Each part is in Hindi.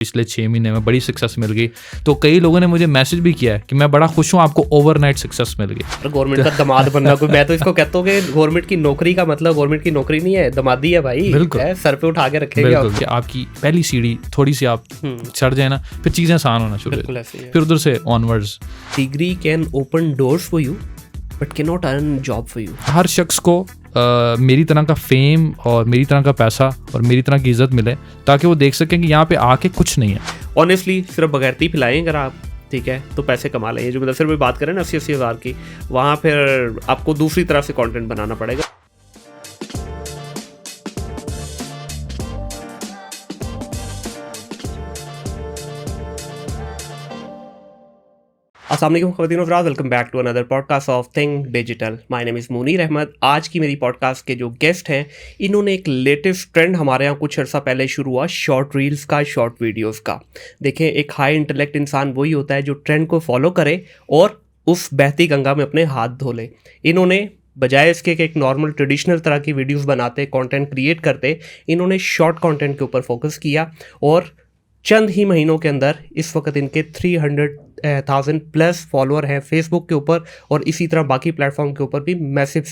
पिछले 6 महीने में बड़ी सक्सेस मिल गई। तो कई लोगों ने मुझे मैसेज भी किया है कि मैं बड़ा खुश हूँ, आपको ओवरनाइट सक्सेस मिल गई। गवर्नमेंट का दामाद बनना, कोई मैं तो इसको कहता हूँ कि गवर्नमेंट की नौकरी का मतलब गवर्नमेंट की नौकरी नहीं है, दामादी है भाई। बिल्कुल, सर पे उठा के रखेंगे। बिल्कुल कि आपकी पहली सीढ़ी थोड़ी सी आप चढ़ जाए ना, फिर चीज़ें आसान होना शुरू हो जाए, फिर उधर से onwards. Degree can open doors for you but can not earn job for you. हर शख्स को मेरी तरह का फेम और मेरी तरह का पैसा और मेरी तरह की इज्जत मिले, ताकि वो देख सकें कि यहाँ पे आके कुछ नहीं है। ऑनेस्टली सिर्फ बगैरती पिलाएं अगर आप, ठीक है, तो पैसे कमा लेंगे। जो मुदस्सिर भाई बात करें ना 80-80 हज़ार की, वहाँ फिर आपको दूसरी तरफ से कंटेंट बनाना पड़ेगा। अस्सलाम वालेकुम ख़वातीन और हज़रात, welcome back to another podcast of think digital. My name is Munir Ahmed. आज की मेरी पॉडकास्ट के जो गेस्ट हैं, इन्होंने एक लेटेस्ट ट्रेंड हमारे यहाँ कुछ अर्सा पहले शुरू हुआ, शॉर्ट रील्स का, शॉर्ट वीडियोस का। देखें, एक हाई इंटेलेक्ट इंसान वही होता है जो ट्रेंड को फॉलो करे और उस बहती गंगा में अपने हाथ धो ले। इन्होंने बजाय इसके कि एक नॉर्मल ट्रेडिशनल तरह की वीडियोस बनाते, कंटेंट क्रिएट करते, इन्होंने शॉर्ट कंटेंट के ऊपर फोकस किया और चंद ही महीनों के अंदर इस वक्त इनके 300,000 प्लस फॉलोअर हैं फेसबुक के ऊपर, और इसी तरह बाकी प्लेटफॉर्म के ऊपर भी मैसिव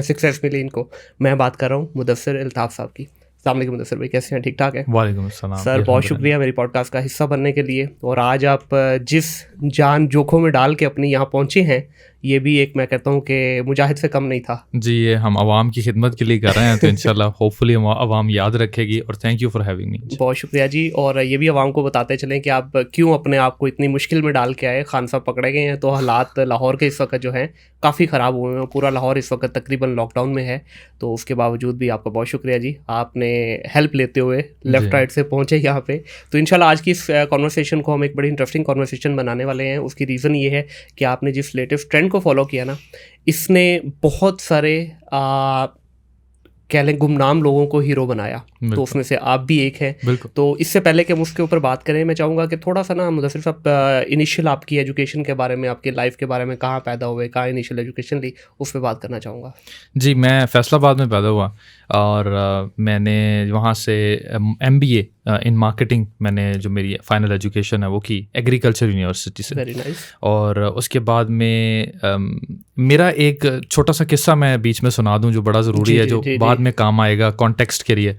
सक्सेस मिली इनको। मैं बात कर रहा हूँ मुदस्सिर अल्ताफ़ साहब की। अस्सलाम वालेकुम मुदस्सिर भाई, कैसे हैं? ठीक ठाक है? वालेकुम अस्सलाम सर, बहुत शुक्रिया मेरी पॉडकास्ट का हिस्सा बनने के लिए। और आज आप जिस जान जोखों में डाल के अपनी यहाँ पहुँचे हैं, ये भी एक, मैं कहता हूँ कि मुजाहिद से कम नहीं था जी। ये हम आवाम की खिदमत के लिए कर रहे हैं, तो इंशाल्लाह होपफुली आवाम याद रखेगी। और thank you for having me. बहुत शुक्रिया जी। और ये भी आवाम को बताते चलें कि आप क्यों अपने आप को इतनी मुश्किल में डाल के आए। खान साहब पकड़े गए हैं, तो हालात लाहौर के इस वक्त जो हैं काफ़ी ख़राब हुए हैं। पूरा लाहौर इस वक्त तकरीबन लॉकडाउन में है, तो उसके बावजूद भी आपका बहुत शुक्रिया जी, आपने हेल्प लेते हुए लेफ़्ट राइट से पहुँचे यहाँ पे। तो इंशाल्लाह आज की इस कॉन्वर्सेशन को हम एक बड़ी इंटरेस्टिंग कॉन्वर्सेशन बनाने वाले हैं। उसकी रीज़न ये है कि आपने जिस लेटेस्ट ट्रेंड को फॉलो किया ना, इसने बहुत सारे कह लें गुमनाम लोगों को हीरो बनाया, तो उसमें से आप भी एक हैं। तो इससे पहले कि हम उसके ऊपर बात करें, मैं चाहूँगा कि थोड़ा सा ना मुदस्सिर साहब इनिशियल आपकी एजुकेशन के बारे में, आपकी लाइफ के बारे में, कहाँ पैदा हुए, कहाँ इनिशियल एजुकेशन ली, उस पर बात करना चाहूँगा। जी, मैं फैसलाबाद में पैदा हुआ और मैंने वहाँ से MBA इन मार्केटिंग, मैंने जो मेरी फाइनल एजुकेशन है वो की एग्रीकल्चर यूनिवर्सिटी से। Very nice. और उसके बाद में मेरा एक छोटा सा किस्सा मैं बीच में सुना दूं जो बड़ा ज़रूरी है, जो बाद में काम आएगा कॉन्टेक्स्ट के लिए।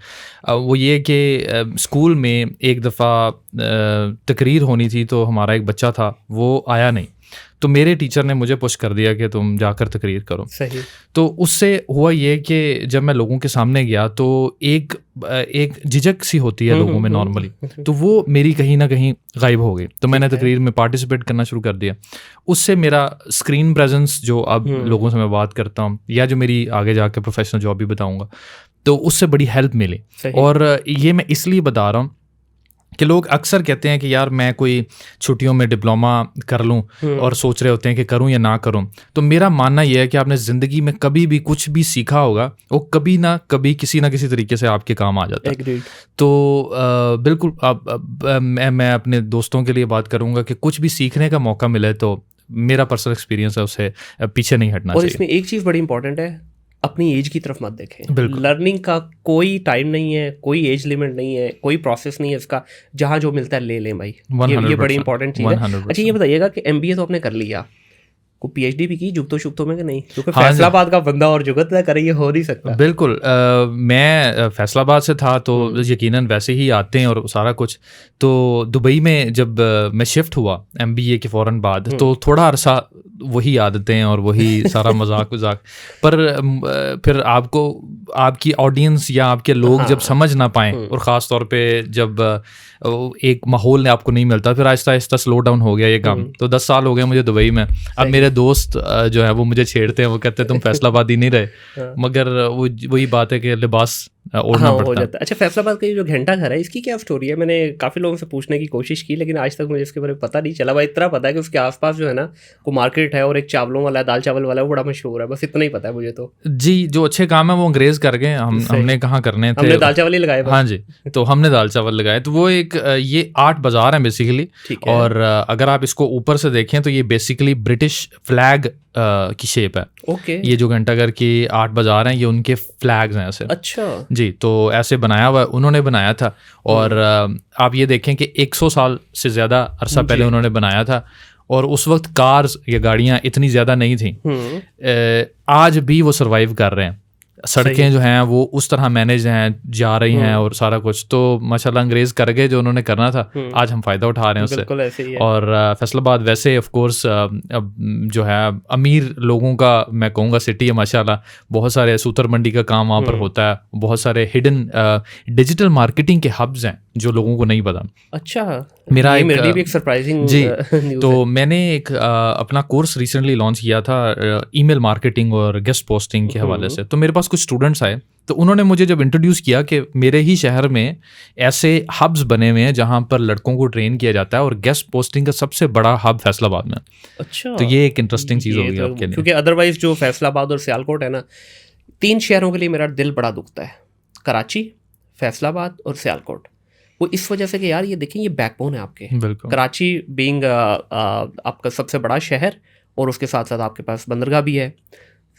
वो ये कि स्कूल में एक दफ़ा तकरीर होनी थी, तो हमारा एक बच्चा था वो आया नहीं, तो मेरे टीचर ने मुझे पुश कर दिया कि तुम जाकर तकरीर करो। सही। तो उससे हुआ ये कि जब मैं लोगों के सामने गया तो एक झिझक सी होती है लोगों में नॉर्मली, तो वो मेरी कहीं ना कहीं गायब हो गई। तो मैंने तकरीर में पार्टिसिपेट करना शुरू कर दिया। उससे मेरा स्क्रीन प्रेजेंस, जो अब लोगों से मैं बात करता हूँ या जो मेरी आगे जाकर प्रोफेशनल जॉब भी बताऊँगा, तो उससे बड़ी हेल्प मिली। और ये मैं इसलिए बता रहा हूँ कि लोग अक्सर कहते हैं कि यार मैं कोई छुट्टियों में डिप्लोमा कर लूं, और सोच रहे होते हैं कि करूं या ना करूं। तो मेरा मानना यह है कि आपने ज़िंदगी में कभी भी कुछ भी सीखा होगा, वो कभी ना कभी किसी ना किसी तरीके से आपके काम आ जाता है। तो बिल्कुल मैं अपने दोस्तों के लिए बात करूंगा कि कुछ भी सीखने का मौका मिले तो मेरा पर्सनल एक्सपीरियंस है, उससे पीछे नहीं हटना चाहिए। और इसमें एक चीज़ बड़ी इंपॉर्टेंट है, अपनी एज की तरफ मत देखें। लर्निंग का कोई टाइम नहीं है, कोई एज लिमिट नहीं है, कोई प्रोसेस नहीं है इसका। जहाँ जो मिलता है ले लें भाई, ये बड़ी इंपॉर्टेंट चीज़ है। अच्छा, ये बताइएगा कि MBA तो आपने कर लिया, को PhD भी की जुगतों शुगतों में कि नहीं? क्योंकि फैसलाबाद का बंदा और जुगत ना करे, ये हो नहीं सकता। बिल्कुल। मैं फैसलाबाद से था, तो यकीनन वैसे ही आते हैं और सारा कुछ। तो दुबई में जब मैं शिफ्ट हुआ MBA के फ़ौरन बाद, तो थोड़ा अरसा वही आदतें और वही सारा मजाक पर फिर आपको आपकी ऑडियंस या आपके लोग जब समझ ना पाएँ, और ख़ास तौर पे जब एक माहौल ने आपको नहीं मिलता, फिर आहिस्ता आहिस्ता स्लो डाउन हो गया ये काम। तो 10 साल हो गए मुझे दुबई में। अब मेरे दोस्त जो है वो मुझे छेड़ते हैं, वो कहते हैं तुम फैसलाबादी नहीं रहे, मगर वही बात है कि लिबास ओढ़ना पड़ता है। अच्छा, फैसलाबाद का ये जो घंटा घर है, इसकी क्या स्टोरी है? मैंने काफ़ी लोगों से पूछने की कोशिश की, लेकिन आज तक मुझे इसके बारे में पता नहीं चला। भाई इतना पता है कि उसके आसपास जो है ना को मार्केट है, और एक चावलों वाला है, दाल चावल वाला, वो बड़ा मशहूर है, बस इतना ही पता है मुझे। तो जी, जो अच्छे काम है वो अंग्रेज कर गए, हमने कहाँ करने थे, हमने दाल चावल ही लगाए। हाँ जी, तो हमने दाल चावल लगाए। तो वो एक ये आर्ट बाजार है बेसिकली। और अगर आप इसको ऊपर से देखें तो ये बेसिकली ब्रिटिश फ्लैग की शेप है। ओके। ये जो घंटाघर की 8 बाजार हैं ये उनके फ्लैग्स हैं ऐसे। अच्छा जी, तो ऐसे बनाया हुआ उन्होंने बनाया था। और आप ये देखें कि 100 साल से ज़्यादा अरसा पहले उन्होंने बनाया था, और उस वक्त कार्स या गाड़ियाँ इतनी ज़्यादा नहीं थी। आज भी वो सर्वाइव कर रहे हैं, सड़कें जो हैं वो उस तरह मैनेज हैं, जा रही हैं और सारा कुछ। तो माशाल्लाह अंग्रेज़ कर गए जो उन्होंने करना था, आज हम फ़ायदा उठा रहे हैं उससे। बिल्कुल ऐसे ही है। और फैसलाबाद वैसे ऑफ कोर्स जो है अमीर लोगों का मैं कहूँगा सिटी है माशाल्लाह। बहुत सारे सूतर मंडी का काम वहाँ पर होता है, बहुत सारे हिडन डिजिटल मार्केटिंग के हब्स हैं जो लोगों को नहीं पता। अच्छा, मेरा ये मेरे लिए भी एक सरप्राइजिंग जी न्यूज़ तो है। मैंने एक अपना कोर्स रिसेंटली लॉन्च किया था ईमेल मार्केटिंग और गेस्ट पोस्टिंग के हवाले से। तो मेरे पास कुछ स्टूडेंट्स आए, तो उन्होंने मुझे जब इंट्रोड्यूस किया कि मेरे ही शहर में ऐसे हब्स बने हुए हैं जहाँ पर लड़कों को ट्रेन किया जाता है, और गेस्ट पोस्टिंग का सबसे बड़ा हब फैसलाबाद में। अच्छा, तो ये एक इंटरेस्टिंग चीज़ होगी आपके लिए, क्योंकि अदरवाइज जो फैसलाबाद और सियालकोट है ना, 3 शहरों के लिए मेरा दिल बड़ा दुखता है, कराची, फैसलाबाद और सियालकोट। वो इस वजह से कि यार ये देखें, ये बैकबोन है आपके। बिल्कुल। कराची बीइंग आपका सबसे बड़ा शहर, और उसके साथ साथ आपके पास बंदरगाह भी है।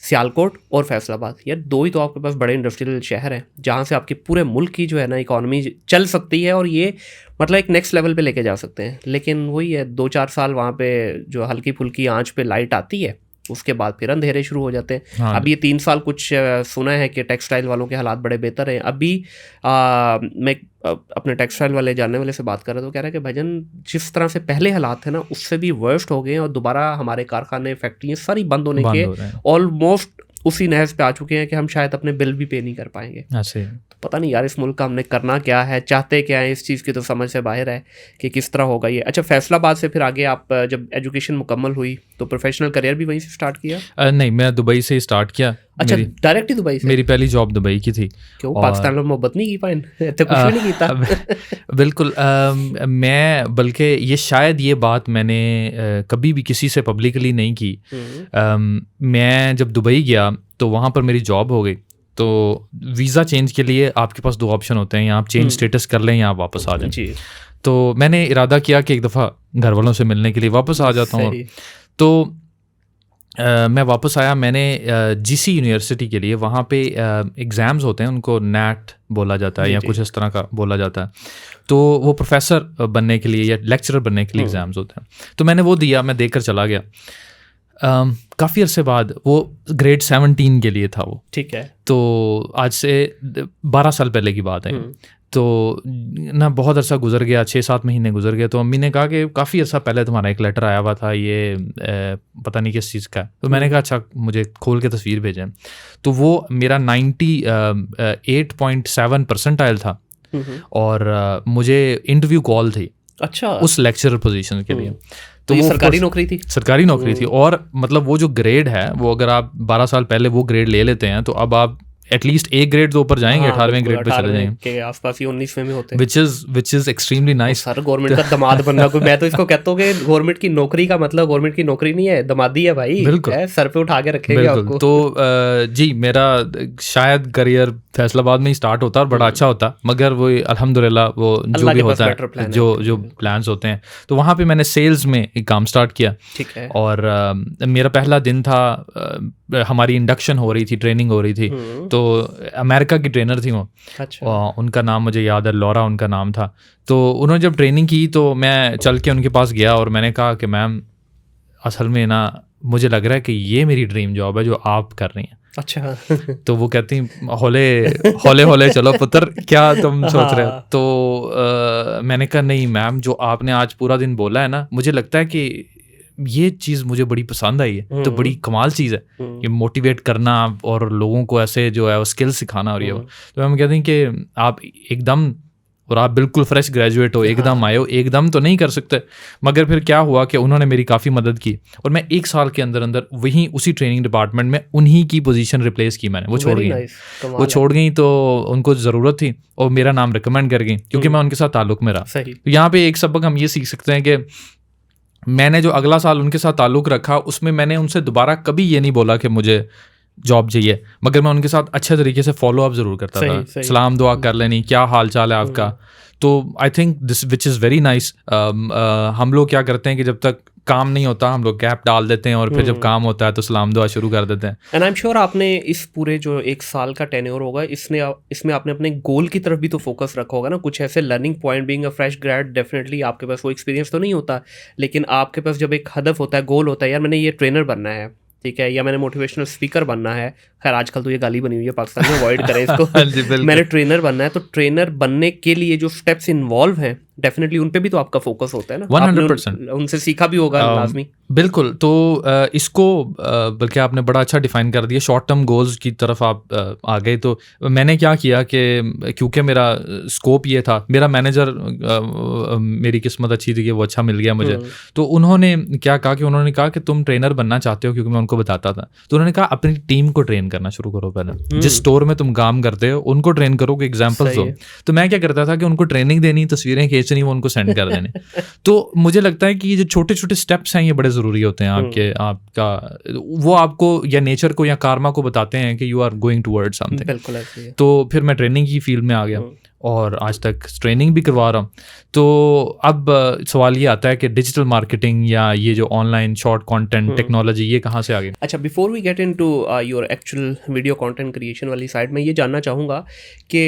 सियालकोट और फैसलाबाद, यार 2 ही तो आपके पास बड़े इंडस्ट्रियल शहर हैं जहाँ से आपके पूरे मुल्क की जो है ना इकॉनमी चल सकती है, और ये मतलब एक नेक्स्ट लेवल पे लेके जा सकते हैं। लेकिन वही है, 2-4 साल वहाँ पे जो हल्की फुल्की आंच पे लाइट आती है, उसके बाद फिर अंधेरे शुरू हो जाते हैं। हाँ। अभी ये 3 साल कुछ सुना है कि टेक्सटाइल वालों के हालात बड़े बेहतर हैं। अभी मैं अपने टेक्सटाइल वाले जानने वाले से बात कर रहा था, तो कह रहा है कि भाईजान जिस तरह से पहले हालात थे ना, उससे भी वर्स्ट हो गए हैं, और दोबारा हमारे कारखाने फैक्ट्रियाँ सारी बंद होने के ऑलमोस्ट उसी नहज पे आ चुके हैं कि हम शायद अपने बिल भी पे नहीं कर पाएंगे। ऐसे तो पता नहीं यार इस मुल्क का हमने करना क्या है, चाहते क्या है, इस चीज़ की तो समझ से बाहर है कि किस तरह होगा ये। अच्छा, फैसलाबाद से फिर आगे आप जब एजुकेशन मुकम्मल हुई तो प्रोफेशनल करियर भी वहीं से स्टार्ट किया? नहीं, मैं दुबई से ही स्टार्ट किया। अच्छा, डायरेक्ट ही दुबई से? मेरी पहली जॉब दुबई की थी। क्यों, पाकिस्तान में मोहब्बत नहीं की पाइन? तो कुछ भी नहीं कीता? बिल्कुल। मैं बल्कि ये शायद ये बात मैंने कभी भी किसी से पब्लिकली नहीं की। मैं जब दुबई गया तो वहाँ पर मेरी जॉब हो गई। तो वीज़ा चेंज के लिए आपके पास 2 ऑप्शन होते हैं, या आप चेंज स्टेटस कर लें या आप वापस आ जाएं। जी। तो मैंने इरादा किया कि एक दफ़ा घर वालों से मिलने के लिए वापस आ जाता हूँ। तो मैं वापस आया। मैंने जीसी यूनिवर्सिटी के लिए वहाँ पे एग्ज़ाम्स होते हैं, उनको नैट बोला जाता है या कुछ इस तरह का बोला जाता है। तो वो प्रोफेसर बनने के लिए या लेक्चरर बनने के लिए एग्ज़ाम्स होते हैं। तो मैंने वो दिया, मैं देकर चला गया। काफ़ी अरसे बाद, वो ग्रेड 17 के लिए था वो। ठीक है। तो आज से 12 साल पहले की बात है। तो ना बहुत अरसा गुजर गया, 6-7 महीने गुजर गए। तो अम्मी ने कहा कि काफ़ी अरसा पहले तुम्हारा एक लेटर आया हुआ था, ये पता नहीं किस चीज़ का है। तो मैंने कहा अच्छा, मुझे खोल के तस्वीर भेजें। तो वो मेरा 98.7 परसेंटाइल था, और मुझे इंटरव्यू कॉल थी। अच्छा, उस लेक्चरर पोजीशन के लिए। तो ये सरकारी नौकरी थी? सरकारी नौकरी थी। और मतलब वो जो ग्रेड है, वो अगर आप 12 साल पहले वो ग्रेड ले लेते हैं, तो अब आप एटलीस्ट एक ग्रेड तो ऊपर जाएंगे, 18वें ग्रेड पे चले जाएंगे के आसपास ही, 19वें में होते हैं, which is extremely nice. Sir government का दामाद बनना, कोई मैं तो इसको कहता हूँ कि गवर्नमेंट की नौकरी का मतलब गवर्नमेंट की नौकरी नहीं है, दामादी है भाई। बिल्कुल, सर पे उठा के रखेंगे आपको। तो जी, मेरा शायद करियर फैसलाबाद में ही स्टार्ट होता और बड़ा अच्छा होता, मगर वो अल्हम्दुलिल्लाह वो जो भी होता है, जो प्लान्स होते हैं। तो वहाँ पे मैंने सेल्स में एक काम स्टार्ट किया। ठीक है। और मेरा पहला दिन था, हमारी इंडक्शन हो रही थी, ट्रेनिंग हो रही थी। तो अमेरिका की ट्रेनर थी वो। अच्छा। उनका नाम मुझे याद है, लॉरा उनका नाम था। तो उन्होंने जब ट्रेनिंग की तो मैं चल के उनके पास गया और मैंने कहा कि मैम, असल में ना मुझे लग रहा है कि ये मेरी ड्रीम जॉब है जो आप कर रही हैं। अच्छा। तो वो कहती हौले हौले चलो पुत्र, क्या तुम सोच रहे हो? तो मैंने कहा नहीं मैम, जो आपने आज पूरा दिन बोला है ना, मुझे लगता है कि ये चीज़ मुझे बड़ी पसंद आई है। तो बड़ी कमाल चीज़ है ये मोटिवेट करना और लोगों को ऐसे जो है वो स्किल सिखाना। और ये तो हम कहते हैं कि आप एकदम, और आप बिल्कुल फ्रेश ग्रेजुएट हो, एकदम आए हो, एकदम तो नहीं कर सकते। मगर फिर क्या हुआ कि उन्होंने मेरी काफ़ी मदद की, और मैं 1 साल के अंदर अंदर वहीं उसी ट्रेनिंग डिपार्टमेंट में उन्हीं की पोजीशन रिप्लेस की मैंने। वो छोड़ गई तो उनको ज़रूरत थी और मेरा नाम रिकमेंड कर गई, क्योंकि मैं उनके साथ ताल्लुक़ में रहा। तो यहाँ पे एक सबक हम ये सीख सकते हैं कि मैंने जो अगला साल उनके साथ ताल्लुक़ रखा, उसमें मैंने उनसे दोबारा कभी ये नहीं बोला कि मुझे जॉब चाहिए, मगर मैं उनके साथ अच्छे तरीके से फॉलो अप ज़रूर करता था। सलाम दुआ कर लेनी, क्या हाल चाल है आपका। तो I think this which is very nice. हम लोग क्या करते हैं कि जब तक काम नहीं होता हम लोग गैप डाल देते हैं और फिर जब काम होता है तो सलाम दुआ शुरू कर देते हैं। एंड आई एम श्योर आपने इस पूरे जो 1 साल का टेन्योर होगा इसमें आपने अपने गोल की तरफ भी तो फोकस रखा होगा ना, कुछ ऐसे learning point. Being a fresh grade definitely आपके पास वो एक्सपीरियंस तो नहीं होता, लेकिन आपके पास जब एक हदफ होता है, गोल होता है, यार मैंने ये ट्रेनर बनना है, ठीक है, या मैंने मोटिवेशनल स्पीकर बनना है। खैर आजकल तो ये गाली बनी हुई है पाकिस्तान में, अवॉइड करें इसको। मैंने ट्रेनर बनना है, तो ट्रेनर बनने के लिए जो स्टेप्स इन्वॉल्व हैं डेफिनेटली उन पे भी तो आपका फोकस होता है ना। 100% उनसे सीखा भी होगा लाजमी। बिल्कुल। तो इसको बल्कि आपने बड़ा अच्छा डिफाइन कर दिया, शॉर्ट टर्म गोल्स की तरफ आप आ गए। तो मैंने क्या किया कि क्योंकि मेरा स्कोप ये था, मेरा मैनेजर मेरी किस्मत अच्छी थी कि वो अच्छा मिल गया मुझे। तो उन्होंने क्या कहा कि उन्होंने कहा कि तुम ट्रेनर बनना चाहते हो, क्योंकि मैं उनको बताता था। तो उन्होंने कहा अपनी टीम को ट्रेन करना शुरू करो पहले, जिस स्टोर में तुम काम करते हो उनको ट्रेन करो, कि एग्जाम्पल्स दो। तो मैं क्या करता था कि उनको ट्रेनिंग देनी, तस्वीरें खींचनी, वो उनको सेंड कर देने। तो मुझे लगता है कि ये जो छोटे छोटे स्टेप्स हैं ये बड़े ज़रूरी होते हैं आपका वो आपको या नेचर को या कार्मा को बताते हैं कि you are going toward something. बिल्कुल ऐसे ही है। तो फिर मैं ट्रेनिंग की फील्ड में आ गया और आज तक ट्रेनिंग भी करवा रहा हूँ। तो अब सवाल ये आता है कि डिजिटल मार्केटिंग या ये जो ऑनलाइन शॉर्ट कंटेंट टेक्नोलॉजी ये कहाँ से आ गई? अच्छा, before we get into your actual video content creation वाली साइड में ये जानना चाहूँगा कि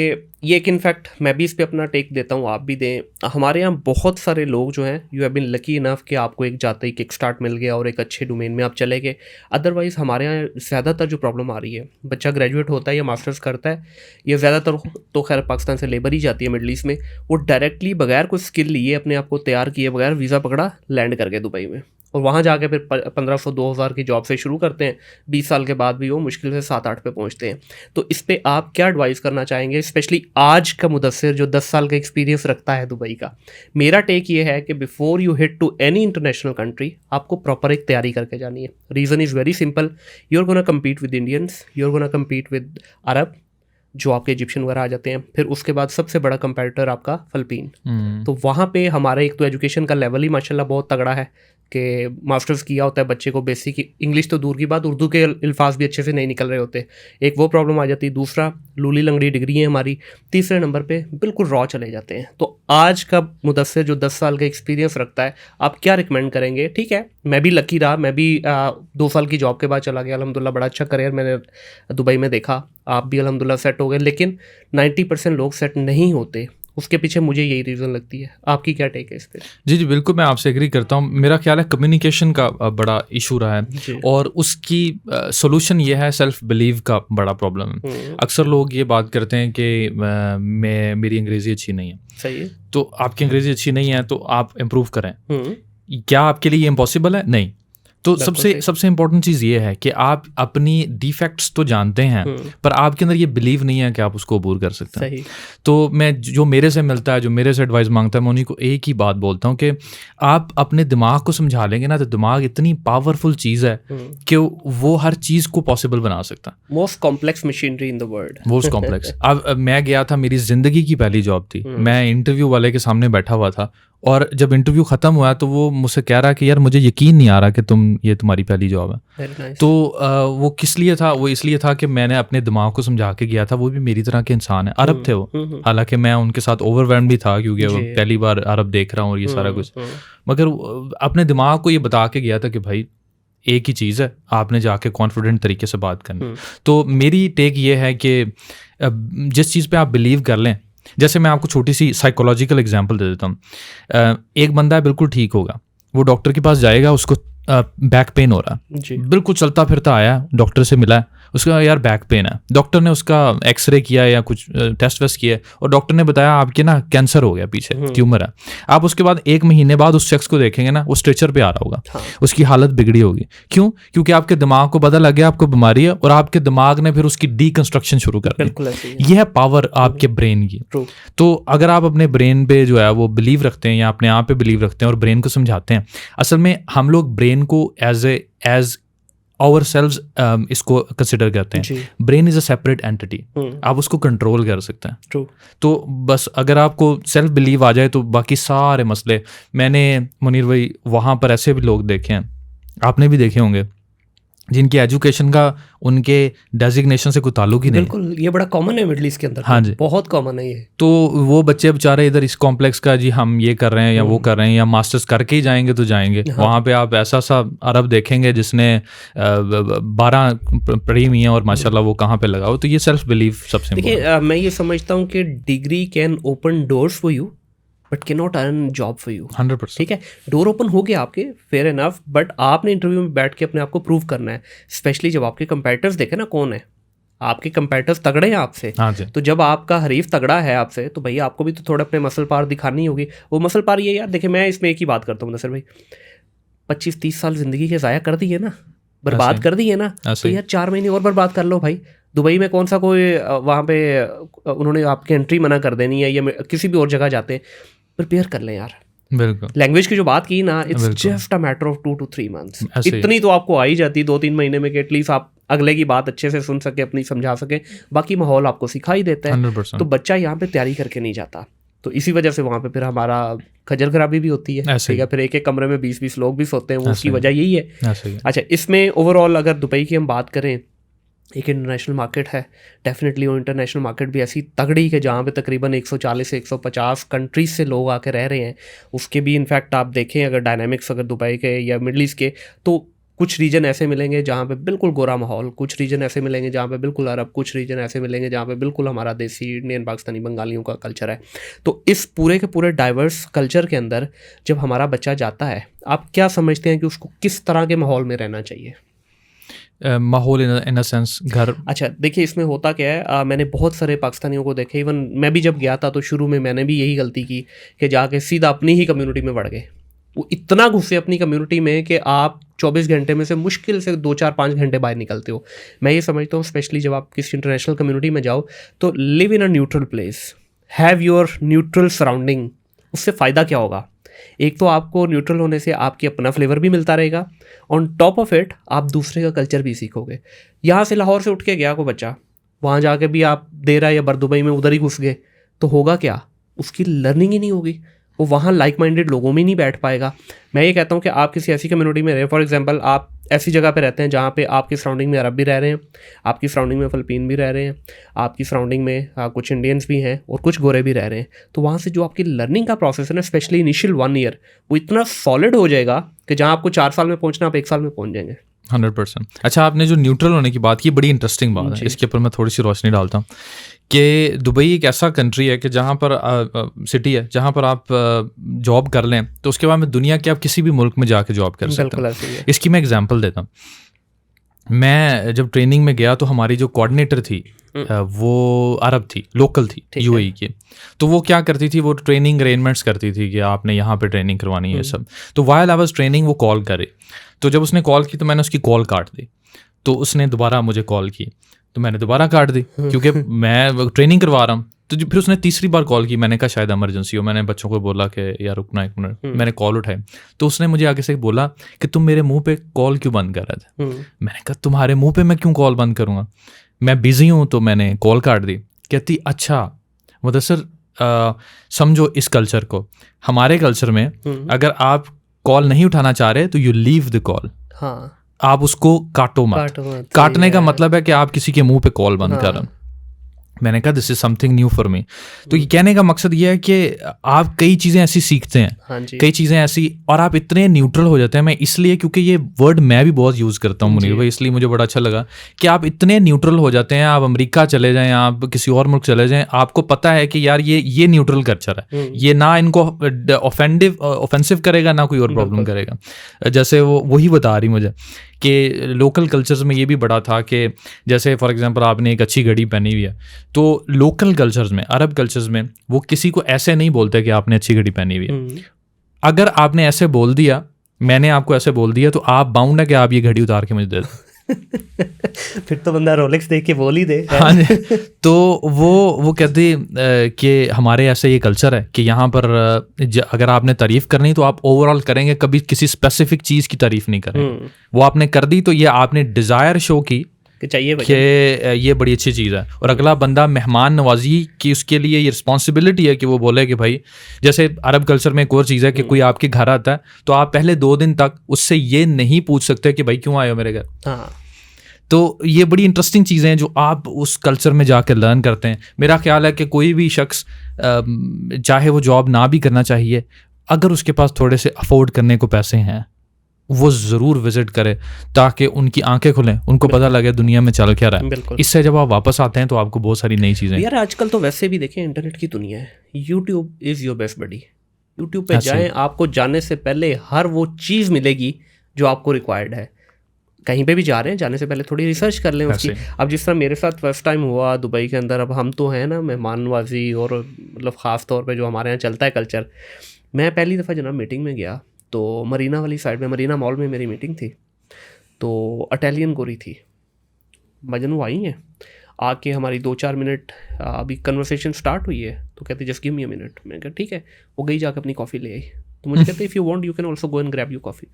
ये एक इनफैक्ट मैं भी इस पे अपना टेक देता हूँ, आप भी दें। हमारे यहाँ बहुत सारे लोग जो हैं, you have been lucky enough कि आपको एक जाते ही किक स्टार्ट मिल गया और एक अच्छे डोमेन में आप चले गए। अदरवाइज़ हमारे यहाँ ज़्यादातर जो प्रॉब्लम आ रही है, बच्चा ग्रेजुएट होता है या मास्टर्स करता है, ये ज़्यादातर तो खैर पाकिस्तान से लेबर ही जाती है मिडल ईस्ट में, वो डायरेक्टली बगैर कोई स्किल लिए, अपने आप को तैयार किए बगैर वीज़ा पकड़ा, लैंड कर गए दुबई में, और वहाँ जाके फिर 1500-2000 की जॉब से शुरू करते हैं। 20 साल के बाद भी वो मुश्किल से 7-8 पे पहुँचते हैं। तो इस पे आप क्या एडवाइस करना चाहेंगे, स्पेशली आज का मुदस्सिर जो 10 साल का एक्सपीरियंस रखता है दुबई का? मेरा टेक ये है कि before you hit to any international country आपको प्रॉपर एक तैयारी करके जानी है। Reason is very simple, you are gonna compete with Indians, you are gonna compete with Arab, जो आपके इजिप्शियन वगैरह आ जाते हैं, फिर उसके बाद सबसे बड़ा कंपेटिटर आपका फिलिपीन। तो वहाँ पे हमारा एक तो एजुकेशन का लेवल ही माशाल्लाह बहुत तगड़ा है कि मास्टर्स किया होता है बच्चे को, बेसिक इंग्लिश तो दूर की बात, उर्दू के अल्फाज भी अच्छे से नहीं निकल रहे होते, एक वो प्रॉब्लम आ जाती है। दूसरा, लूली लंगड़ी डिग्री है हमारी। तीसरे नंबर पे बिल्कुल रॉ चले जाते हैं। तो आज का मुदस्सिर जो 10 साल का एक्सपीरियंस रखता है, आप क्या रिकमेंड करेंगे? ठीक है, मैं भी लकी रहा, मैं भी 2 साल की जॉब के बाद चला गया, अल्हम्दुलिल्लाह बड़ा अच्छा करियर मैंने दुबई में देखा, आप भी अल्हम्दुलिल्लाह सेट हो गए, लेकिन 90% लोग सेट नहीं होते। उसके पीछे मुझे यही रीज़न लगती है। आपकी क्या टेक है इस पर? जी बिल्कुल, मैं आपसे एग्री करता हूँ। मेरा ख्याल है कम्युनिकेशन का बड़ा इशू रहा है, और उसकी सोल्यूशन ये है सेल्फ बिलीव का बड़ा प्रॉब्लम है। अक्सर लोग ये बात करते हैं कि मेरी अंग्रेज़ी अच्छी नहीं है। सही है। तो आपकी अंग्रेज़ी अच्छी नहीं है तो आप इम्प्रूव करें। क्या आपके लिए इम्पॉसिबल है? नहीं। तो सबसे इम्पोर्टेंट चीज़ ये है कि आप अपनी डिफेक्ट्स तो जानते हैं, पर आपके अंदर ये बिलीव नहीं है कि आप उसको अबूर कर सकते हैं। तो मैं जो मेरे से मिलता है, जो मेरे से एडवाइस मांगता है, मैं उन्हीं को एक ही बात बोलता हूँ कि आप अपने दिमाग को समझा लेंगे ना, तो दिमाग इतनी पावरफुल चीज़ है कि वो हर चीज़ को पॉसिबल बना सकता है। Most complex machinery in the world. Most complex. अब मैं गया था, मेरी ज़िंदगी की पहली जॉब थी, मैं इंटरव्यू वाले के सामने बैठा हुआ था, और जब इंटरव्यू ख़त्म हुआ तो वो मुझसे कह रहा कि यार मुझे यकीन नहीं आ रहा कि ये तुम्हारी पहली जॉब है। nice. तो वो किस लिए था? वो इसलिए था कि मैंने अपने दिमाग को समझा के गया था। वो भी मेरी तरह के इंसान है, अरब थे वो, हालांकि मैं उनके साथ ओवरवेल्म भी था क्योंकि पहली बार अरब देख रहा हूँ और ये सारा कुछ, मगर अपने दिमाग को ये बता के गया था कि भाई एक ही चीज़ है, आपने जाके कॉन्फिडेंट तरीके से बात करनी। तो मेरी टेक ये है कि जिस चीज़ पे आप बिलीव कर लें, जैसे मैं आपको छोटी सी साइकोलॉजिकल एग्जांपल दे देता हूँ। एक बंदा है, बिल्कुल ठीक होगा, वो डॉक्टर के पास जाएगा, उसको बैक पेन हो रहा है, बिल्कुल चलता फिरता आया, डॉक्टर से मिला, उसका यार बैक पेन है, डॉक्टर ने उसका एक्सरे किया या कुछ टेस्ट वेस्ट किया, और डॉक्टर ने बताया आपके ना कैंसर हो गया, पीछे ट्यूमर है। आप उसके बाद 1 महीने बाद उस शख्स को देखेंगे ना, वो स्ट्रेचर पे आ रहा होगा। हाँ। उसकी हालत बिगड़ी होगी। क्यों? क्योंकि आपके दिमाग को पता लग गया आपको बीमारी है, और आपके दिमाग ने फिर उसकी डीकंस्ट्रक्शन शुरू कर दी। यह है पावर आपके ब्रेन की। तो अगर आप अपने ब्रेन पे जो है वो बिलीव रखते हैं, या अपने आप पे बिलीव रखते हैं और ब्रेन को समझाते हैं, असल में हम लोग ब्रेन को एज आवर सेल्व्स इसको कंसिडर करते हैं। Brain is a separate entity, आप उसको कंट्रोल कर सकते हैं। तो बस अगर आपको सेल्फ बिलीव आ जाए तो बाकी सारे मसले, मैंने मुनीर भाई वहाँ पर ऐसे भी लोग देखे हैं, आपने भी देखे होंगे, जिनकी एजुकेशन का उनके डेजिग्नेशन से कोई ताल्लुक ही नहीं है। बिल्कुल, ये बड़ा कॉमन है मिडिल ईस्ट के अंदर। हाँ जी, बहुत कॉमन है ये। तो वो बच्चे बेचारे इधर इस कॉम्प्लेक्स का जी हम ये कर रहे हैं या वो कर रहे हैं या मास्टर्स करके ही जाएंगे तो जाएंगे। हाँ। वहाँ पे आप ऐसा सा अरब देखेंगे जिसने 12 पढ़ी हुई हैं और माशाल्लाह वो कहाँ पे लगा हो। तो ये सेल्फ बिलीफ सबसे देखिए, मैं ये समझता हूँ कि degree can open doors for you but can not earn job for you. 100%। ठीक है, डोर ओपन हो गया आपके, फेयर इनफ, बट आपने इंटरव्यू में बैठ के अपने आप को प्रूव करना है। स्पेशली जब आपके कंपेटिटर्स देखे ना कौन है, आपके कंपेटिटर्स तगड़े हैं आपसे। हाँ जी, तो जब आपका हरीफ तगड़ा है आपसे, तो भैया आपको भी तो थोड़ा अपने मसल पावर दिखानी होगी। वो मसल पावर ये यार, देखिए मैं इसमें एक ही बात करता हूँ नसर भाई, 25-30 साल जिंदगी के ज़ाया कर दिए ना, बर्बाद कर दिए ना, तो यार 4 महीने और बर्बाद कर लो भाई। दुबई में कौन सा कोई वहाँ पे उन्होंने आपकी एंट्री मना कर देनी है, या किसी भी और जगह जाते हैं, प्रिपेयर कर लें यार। बिल्कुल। लैंग्वेज की जो बात की ना, it's just a matter of 2 to 3 months। इतनी तो आपको आ ही जाती 2-3 महीने में कि एटलीस्ट आप अगले की बात अच्छे से सुन सके, अपनी समझा सके। बाकी माहौल आपको सिखा ही देता है। 100%। तो बच्चा यहाँ पे तैयारी करके नहीं जाता, तो इसी वजह से वहाँ पे फिर हमारा खजल खराबी भी होती है। ठीक है, फिर एक कमरे में 20-20 लोग भी सोते हैं, वो उसकी वजह यही है। अच्छा, इसमें ओवरऑल अगर दुबई की हम बात करें, एक इंटरनेशनल मार्केट है डेफिनेटली। वो इंटरनेशनल मार्केट भी ऐसी तगड़ी है जहाँ पे तकरीबन 140 से 150 कंट्रीज से लोग आके रह रहे हैं। उसके भी इनफैक्ट आप देखें अगर डायनामिक्स अगर दुबई के या मिडल ईस्ट के, तो कुछ रीजन ऐसे मिलेंगे जहाँ पे बिल्कुल गोरा माहौल, कुछ रीजन ऐसे मिलेंगे जहाँ पे बिल्कुल अरब, कुछ रीजन ऐसे मिलेंगे जहाँ पे बिल्कुल हमारा देसी इंडियन पाकिस्तानी बंगालियों का कल्चर है। तो इस पूरे के पूरे डाइवर्स कल्चर के अंदर जब हमारा बच्चा जाता है, आप क्या समझते हैं कि उसको किस तरह के माहौल में रहना चाहिए? माहौल इन अ सेंस घर। अच्छा, देखिए इसमें होता क्या है, मैंने बहुत सारे पाकिस्तानियों को देखे, इवन मैं भी जब गया था तो शुरू में मैंने भी यही गलती की कि जाके सीधा अपनी ही कम्युनिटी में बढ़ गए। वो इतना घुसे अपनी कम्युनिटी में कि आप 24 घंटे में से मुश्किल से 2-4-5 घंटे बाहर निकलते हो। मैं ये समझता हूँ स्पेशली जब आप किसी इंटरनेशनल कम्युनिटी में जाओ, तो live in a neutral place, have your neutral surrounding. उससे फ़ायदा क्या होगा? एक तो आपको न्यूट्रल होने से आपकी अपना फ्लेवर भी मिलता रहेगा, ऑन टॉप ऑफ इट आप दूसरे का कल्चर भी सीखोगे। यहाँ से लाहौर से उठ के गया कोई बच्चा, वहाँ जाके भी आप देरा या दुबई में उधर ही घुस गए, तो होगा क्या? उसकी लर्निंग ही नहीं होगी, वो वहाँ लाइक माइंडेड लोगों में नहीं बैठ पाएगा। मैं ये कहता हूँ कि आप किसी ऐसी कम्युनिटी में रहे, फॉर एग्जांपल आप ऐसी जगह पे रहते हैं जहाँ पे आपकी सराउंडिंग में अरब भी रह रहे हैं, आपकी सराउंडिंग में फ़िलिपीन भी रह रहे हैं, आपकी सराउंडिंग में कुछ इंडियंस भी हैं और कुछ गोरे भी रह रहे हैं। तो वहाँ से जो आपकी लर्निंग का प्रोसेस है ना, स्पेशली इनिशियल 1 year, वो इतना सॉलिड हो जाएगा कि जहाँ आपको 4 साल में पहुँचना, आप 1 साल में पहुँच जाएंगे। 100%। अच्छा, आपने जो न्यूट्रल होने की बात की, बड़ी इंटरेस्टिंग बात है, इसके ऊपर मैं थोड़ी सी रोशनी डालता हूँ कि दुबई एक ऐसा कंट्री है कि जहाँ पर सिटी है जहाँ पर आप जॉब कर लें तो उसके बाद में दुनिया के आप किसी भी मुल्क में जाके जॉब कर सकते हैं। इसकी मैं एग्जांपल देता हूँ। मैं जब ट्रेनिंग में गया तो हमारी जो कोऑर्डिनेटर थी वो अरब थी, लोकल थी यूएई की। तो वो क्या करती थी, वो ट्रेनिंग अरेंजमेंट्स करती थी कि आपने यहाँ पे ट्रेनिंग करवानी है सब। तो व्हाइल आई वाज ट्रेनिंग वो कॉल करे, तो जब उसने कॉल की तो मैंने उसकी कॉल काट दी। तो उसने दोबारा मुझे कॉल की तो मैंने दोबारा काट दी क्योंकि मैं ट्रेनिंग करवा रहा हूँ। तो फिर उसने तीसरी बार कॉल की, मैंने कहा शायद इमरजेंसी हो। मैंने बच्चों को बोला कि यार रुकना 1 मिनट, मैंने कॉल उठाई तो उसने मुझे आगे से बोला कि तुम मेरे मुंह पे कॉल क्यों बंद कर रहे थे। मैंने कहा तुम्हारे मुंह पे मैं क्यों कॉल बंद करूँगा, मैं बिजी हूँ। तो मैंने कॉल काट दी। कहती अच्छा मुदस्सिर समझो इस कल्चर को, हमारे कल्चर में अगर आप कॉल नहीं उठाना चाह रहे तो यू लीव द कॉल। हाँ, आप उसको काटो मत। काटने का मतलब है कि आप किसी के मुंह पे कॉल बंद कर रहे हैं। मैंने कहा this is something new for me. तो ये कहने का मकसद ये है कि आप कई चीज़ें ऐसी सीखते हैं, हाँ कई चीज़ें ऐसी, और आप इतने न्यूट्रल हो जाते हैं। मैं इसलिए क्योंकि ये वर्ड मैं भी बहुत यूज़ करता हूँ मुनीर भाई, इसलिए मुझे बड़ा अच्छा लगा कि आप इतने न्यूट्रल हो जाते हैं। आप अमेरिका चले जाएं, आप किसी और मुल्क चले जाएं, आपको पता है कि यार ये न्यूट्रल कल्चर है, ये ना इनको ऑफेंसिव करेगा ना कोई और प्रॉब्लम करेगा। जैसे वो वही बता रही मुझे कि लोकल कल्चर्स में ये भी बड़ा था कि जैसे फॉर एग्जांपल आपने एक अच्छी घड़ी पहनी हुई है, तो लोकल कल्चर्स में, अरब कल्चर्स में वो किसी को ऐसे नहीं बोलते कि आपने अच्छी घड़ी पहनी हुई है। अगर आपने ऐसे बोल दिया, मैंने आपको ऐसे बोल दिया, तो आप बाउंड है कि आप ये घड़ी उतार के मुझे दे दो। फिर तो बंदा रोलेक्स देख के बोल ही दे। हाँ जी। तो वो कहती कि हमारे ऐसे ये कल्चर है कि यहाँ पर अगर आपने तारीफ करनी तो आप ओवरऑल करेंगे, कभी किसी स्पेसिफिक चीज़ की तारीफ नहीं करेंगे। वो आपने कर दी तो ये आपने डिज़ायर शो की कि चाहिए कि ये बड़ी अच्छी चीज़ है। और अगला बंदा मेहमान नवाजी की, उसके लिए ये रिस्पॉन्सिबिलिटी है कि वो बोले कि भाई, जैसे अरब कल्चर में एक और चीज़ है कि कोई आपके घर आता है तो आप पहले 2 दिन तक उससे ये नहीं पूछ सकते कि भाई क्यों आए हो मेरे घर। हाँ, तो ये बड़ी इंटरेस्टिंग चीज़ें हैं जो आप उस कल्चर में जाकर लर्न करते हैं। मेरा ख्याल है कि कोई भी शख्स चाहे वो जॉब ना भी करना चाहिए, अगर उसके पास थोड़े से अफोर्ड करने को पैसे हैं वो ज़रूर विजिट करे ताकि उनकी आंखें खुलें, उनको पता लगे दुनिया में चल क्या रहा है। इससे जब आप वापस आते हैं तो आपको बहुत सारी नई चीज़ें। यार आजकल तो वैसे भी देखें इंटरनेट की दुनिया है, YouTube is your best buddy. YouTube पे जाएं, आपको जाने से पहले हर वो चीज़ मिलेगी जो आपको रिक्वायर्ड है। कहीं पे भी जा रहे हैं, जाने से पहले थोड़ी रिसर्च कर लें उसकी। अब जिस तरह मेरे साथ फर्स्ट टाइम हुआ दुबई के अंदर, अब हम तो हैं ना मेहमान नवाजी और मतलब ख़ास तौर पे जो हमारे यहाँ चलता है कल्चर। मैं पहली दफ़ा जनाब मीटिंग में गया तो मरीना वाली साइड में, मरीना मॉल में मेरी मीटिंग थी, तो इटालियन गोरी थी, मजनू आई हैं, आके हमारी 2-4 मिनट अभी कन्वर्सेशन स्टार्ट हुई है, तो कहते just give me a minute. मैंने कहा ठीक है। वो गई जाकर अपनी कॉफ़ी ले आई, तो मुझे कहते if you want you can also go and grab you coffee.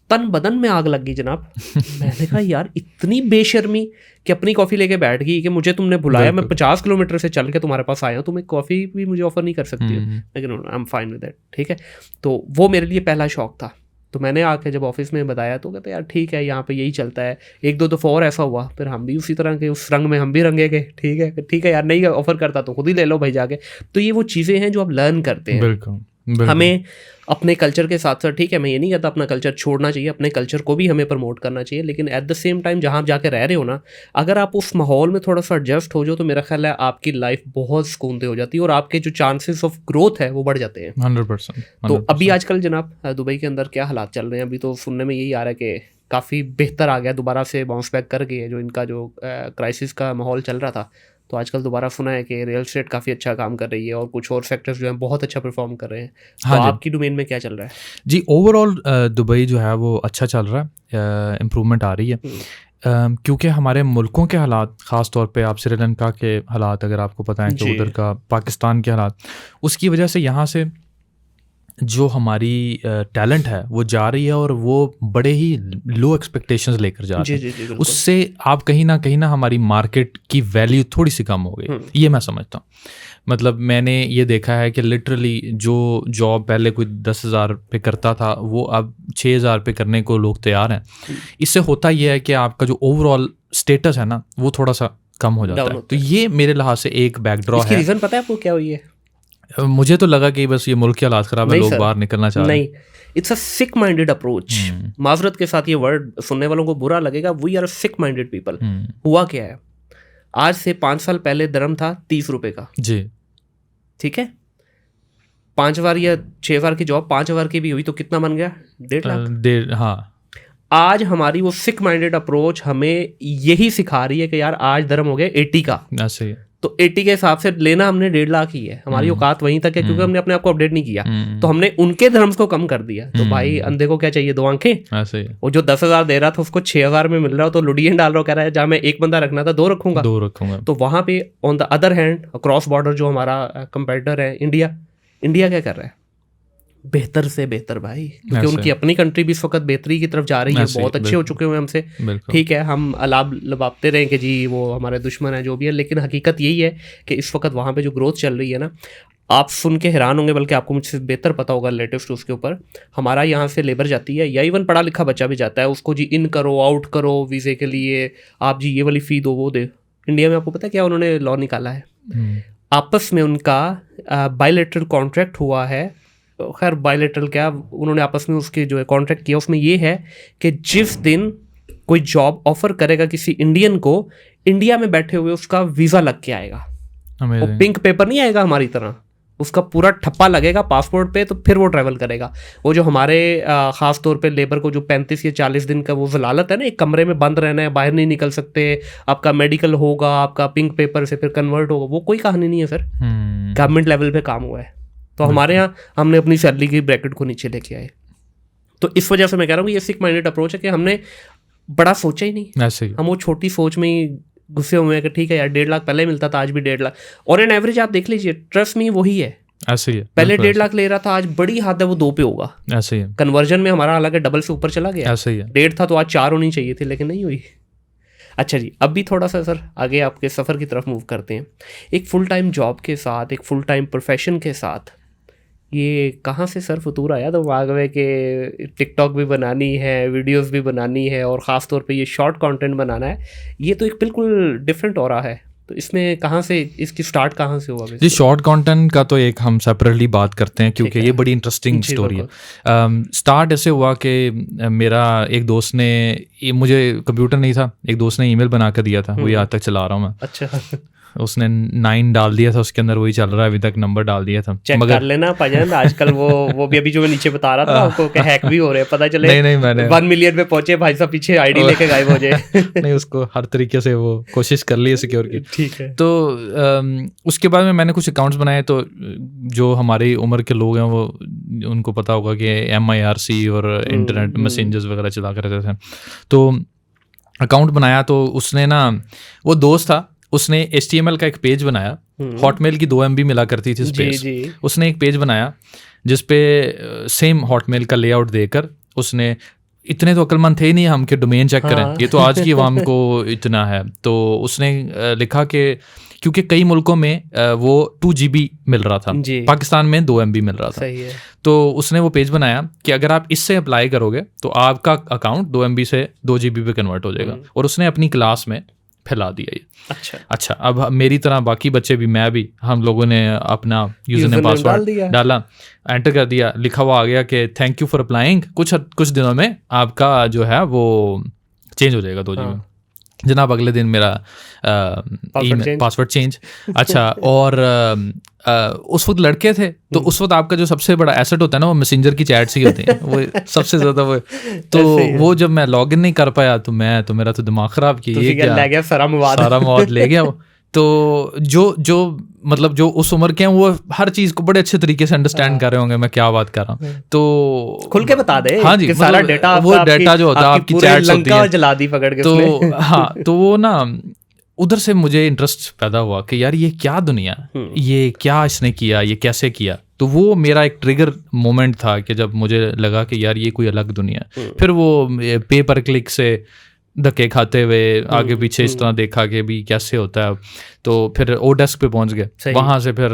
तन बदन में आग लग गई जनाब। मैंने कहा यार इतनी बेशर्मी कि अपनी कॉफ़ी लेके बैठ गई कि मुझे तुमने बुलाया, मैं 50 किलोमीटर से चल के तुम्हारे पास आया हूँ, तुम्हें कॉफ़ी भी मुझे ऑफ़र नहीं कर सकती हो। लेकिन I am fine with that, ठीक है। तो वो मेरे लिए पहला शौक था। तो मैंने आके जब ऑफिस में बताया तो कहते यार ठीक है, यहाँ पे यही चलता है। 1-2 दफ़ा और ऐसा हुआ, फिर हम भी उसी तरह के उस रंग में हम भी रंगे गए। ठीक है यार, नहीं ऑफ़र करता तो खुद ही ले लो भाई जाके। तो ये वो चीज़ें हैं जो आप लर्न करते हैं। बिल्कुल। हमें अपने कल्चर के साथ साथ, ठीक है मैं ये नहीं कहता अपना कल्चर छोड़ना चाहिए, अपने कल्चर को भी हमें प्रमोट करना चाहिए, लेकिन एट द सेम टाइम जहाँ आप जाके रह रहे हो ना, अगर आप उस माहौल में थोड़ा सा एडजस्ट हो जाओ तो मेरा ख्याल है आपकी लाइफ बहुत सुकून दे हो जाती है और आपके जो चांसेस ऑफ ग्रोथ है वो बढ़ जाते हैं 100%। तो अभी आजकल जनाब दुबई के अंदर क्या हालात चल रहे हैं? अभी तो सुनने में यही आ रहा है कि काफ़ी बेहतर आ गया, दोबारा से बाउंस बैक कर गए, जो इनका जो क्राइसिस का माहौल चल रहा था। तो आजकल दोबारा सुना है कि रियल एस्टेट काफ़ी अच्छा काम कर रही है और कुछ और सेक्टर्स जो हैं बहुत अच्छा परफॉर्म कर रहे हैं। हाँ तो आपकी डोमेन में क्या चल रहा है? जी, ओवरऑल दुबई जो है वो अच्छा चल रहा है, इम्प्रूवमेंट आ रही है। क्योंकि हमारे मुल्कों के हालात, ख़ास तौर पे आप श्रीलंका के हालात अगर आपको पता है कि उधर का, पाकिस्तान के हालात, उसकी वजह से यहाँ से जो हमारी टैलेंट है वो जा रही है और वो बड़े ही लो एक्सपेक्टेशंस लेकर जा रहे हैं। उससे आप कहीं ना हमारी मार्केट की वैल्यू थोड़ी सी कम हो गई, ये मैं समझता हूँ। मतलब मैंने ये देखा है कि लिटरली जो जॉब पहले कोई 10,000 पे करता था वो अब 6,000 पे करने को लोग तैयार हैं। इससे होता यह है कि आपका जो ओवरऑल स्टेटस है ना वो थोड़ा सा कम हो जाता है। तो ये मेरे लिहाज से एक बैकड्रॉ है। रीज़न पता है आपको क्या हुई है? मुझे तो लगा कि बस ये मुल्क के हालात खराब है, लोग बाहर निकलना चाह रहे हैं। नहीं, it's a sick minded approach. माजरत के साथ ये वर्ड सुनने वालों को बुरा लगेगा, we are sick minded people. हुआ क्या है, आज से 5 साल पहले दरम था 30 रुपए का जी, ठीक है। 5 बार या 6 बार की जॉब 5 बार की भी हुई तो कितना बन गया? 1.5 लाख। हाँ, आज हमारी वो सिक माइंडेड अप्रोच हमें यही सिखा रही है कि यार आज दरम हो गया 80 का, ऐसे तो 80 के हिसाब से लेना हमने 1.5 लाख ही है। हमारी औकात वहीं तक है क्योंकि हमने अपने आप को अपडेट नहीं किया, तो हमने उनके धर्म्स को कम कर दिया। तो भाई अंधे को क्या चाहिए, 2 आंखें। ऐसे ही वो जो 10,000 दे रहा था उसको 6,000 में मिल रहा हो तो लुडियन डाल रहा हो, कह रहा है जहाँ मैं 1 बंदा रखना था 2 रखूंगा। तो वहां पे on the other hand cross border जो हमारा कंपेटिटर है इंडिया क्या कर रहा है? बेहतर से बेहतर भाई, क्योंकि उनकी अपनी कंट्री भी इस वक्त बेहतरी की तरफ जा रही है, बहुत अच्छे हो चुके हुए हमसे। ठीक है, हम अलाब लबाते रहे कि जी वो हमारे दुश्मन है जो भी है, लेकिन हकीकत यही है कि इस वक्त वहाँ पे जो ग्रोथ चल रही है ना, आप सुन के हैरान होंगे, बल्कि आपको मुझसे बेहतर पता होगा लेटेस्ट उसके ऊपर। हमारा यहाँ से लेबर जाती है या इवन पढ़ा लिखा बच्चा भी जाता है, उसको जी इन करो आउट करो वीज़े के लिए, आप जी ये वाली फ़ी दो वो दे। इंडिया में आपको पता है क्या उन्होंने लॉ निकाला है? आपस में उनका बायलैटरल कॉन्ट्रैक्ट हुआ है। खैर बायलैटरल क्या, उन्होंने आपस में उसके जो है कॉन्ट्रैक्ट किया, उसमें ये है कि जिस दिन कोई जॉब ऑफर करेगा किसी इंडियन को, इंडिया में बैठे हुए उसका वीज़ा लग के आएगा। वो पिंक पेपर नहीं आएगा हमारी तरह, उसका पूरा ठप्पा लगेगा पासपोर्ट पे, तो फिर वो ट्रैवल करेगा। वो जो हमारे ख़ास तौर पे लेबर को जो 35 या 40 दिन का वो ज़लालत है ना, एक कमरे में बंद रहना है, बाहर नहीं निकल सकते, आपका मेडिकल होगा, आपका पिंक पेपर से फिर कन्वर्ट होगा, वो कोई कहानी नहीं है सर। गवर्नमेंट लेवल पे काम हुआ है। तो हमारे यहाँ हमने अपनी सैलरी की ब्रैकेट को नीचे लेके आए। तो इस वजह से मैं कह रहा हूँ ये सिक माइंडेड अप्रोच है कि हमने बड़ा सोचा ही नहीं, ऐसे ही हम वो छोटी सोच में ही घुसे हुए हैं कि ठीक है यार 1.5 लाख पहले मिलता था, आज भी 1.5 लाख, और एन एवरेज आप देख लीजिए, ट्रस्ट में वही है, ऐसे ही है। पहले 1.5 लाख ले रहा था, आज बड़ी हद है वो 2 पे होगा, ऐसे ही है। कन्वर्जन में हमारा हालांकि डबल से ऊपर चला गया, ऐसे ही है। 1.5 था तो आज 4 होनी चाहिए थी, लेकिन नहीं हुई। अच्छा जी, अब भी थोड़ा सा सर आगे आपके सफ़र की तरफ मूव करते हैं। एक फुल टाइम जॉब के साथ, एक फुल टाइम प्रोफेशन के साथ ये कहाँ से सर फतूर आया दिमाग में कि टिकटॉक भी बनानी है, वीडियोस भी बनानी है और ख़ास तौर पे ये शॉर्ट कंटेंट बनाना है? ये तो एक बिल्कुल डिफरेंट हो रहा है, तो इसमें कहाँ से इसकी स्टार्ट कहाँ से हुआ? जी, शॉर्ट कंटेंट का तो एक हम सेपरेटली बात करते हैं क्योंकि ये बड़ी इंटरेस्टिंग स्टोरी है। स्टार्ट ऐसे हुआ कि मेरा एक दोस्त ने, मुझे कंप्यूटर नहीं था, एक दोस्त ने ईमेल बना कर दिया था, वही आज तक चला रहा हूँ मैं। अच्छा। उसने 9 डाल दिया था उसके अंदर, वही चल रहा है अभी तक, नंबर डाल दिया था। चेक कर लेना भाईजान, आजकल वो भी अभी जो मैं नीचे बता रहा था आपको कि हैक भी हो रहे हैं, पता चले नहीं मैंने 1 मिलियन पे पहुंचे, भाई साहब पीछे आईडी लेके गायब हो जाए। नहीं, उसको हर तरीके से वो कोशिश कर ली है सिक्योर की। ठीक है। तो उसके बाद में मैंने कुछ अकाउंट्स बनाए, तो जो हमारी उम्र के लोग हैं वो उनको पता होगा कि MIRC और इंटरनेट मैसेंजर्स वगैरह चला कर रहते थे। तो अकाउंट बनाया, तो उसने ना, वो दोस्त था, उसने HTML का एक पेज बनाया, हॉटमेल की 2 MB मिला करती थी स्पेस, उसने एक पेज बनाया जिसपे सेम हॉटमेल का लेआउट देकर उसने, इतने तो अक्लमंद थे ही नहीं हम कि डोमेन चेक करें, ये तो आज की आवाम को इतना है, तो उसने लिखा कि क्योंकि कई मुल्कों में वो 2 GB मिल रहा था, पाकिस्तान में 2 MB मिल रहा था। सही है। तो उसने वो पेज बनाया कि अगर आप इससे अप्लाई करोगे तो आपका अकाउंट 2 MB से 2 GB पे कन्वर्ट हो जाएगा, और उसने अपनी क्लास में फैला दिया ये। अच्छा, अब मेरी तरह बाकी बच्चे भी, मैं भी, हम लोगों ने अपना यूजर नेम पासवर्ड डाला, एंटर कर दिया, लिखा हुआ आ गया कि थैंक यू फॉर अप्लाइंग, कुछ दिनों में आपका जो है वो चेंज हो जाएगा 2 GB में। जनाब अगले दिन मेरा पासवर्ड चेंज। अच्छा, और उस वक्त लड़के थे, तो उस वक्त आपका जो सबसे बड़ा एसेट होता है ना, वो मैसेंजर की चैट्स ही होती हैं, वो सबसे ज्यादा वो। तो वो जब मैं लॉगिन नहीं कर पाया तो मेरा तो दिमाग खराब कि ये क्या ले गया, सारा मवाद ले गया वो। तो जो मतलब जो उस उम्र के हैं वो हर चीज को बड़े अच्छे तरीके से अंडरस्टैंड कर रहे होंगे मैं क्या बात कर रहा हूँ। तो खुल के बता दे। हाँ जी, सारा डेटा, वो डेटा जो होता है आपकी चैट्स होती है, जला दी पकड़ के। तो हाँ, तो वो ना उधर से मुझे इंटरेस्ट पैदा हुआ कि यार ये क्या दुनिया, ये क्या इसने किया, ये कैसे किया। तो वो मेरा एक ट्रिगर मोमेंट था कि जब मुझे लगा कि यार ये कोई अलग दुनिया। फिर वो पे पर क्लिक से धक्के खाते हुए आगे पीछे इस तरह देखा कि भी कैसे होता है। तो फिर ओडेस्क पे पहुंच गए, वहाँ से फिर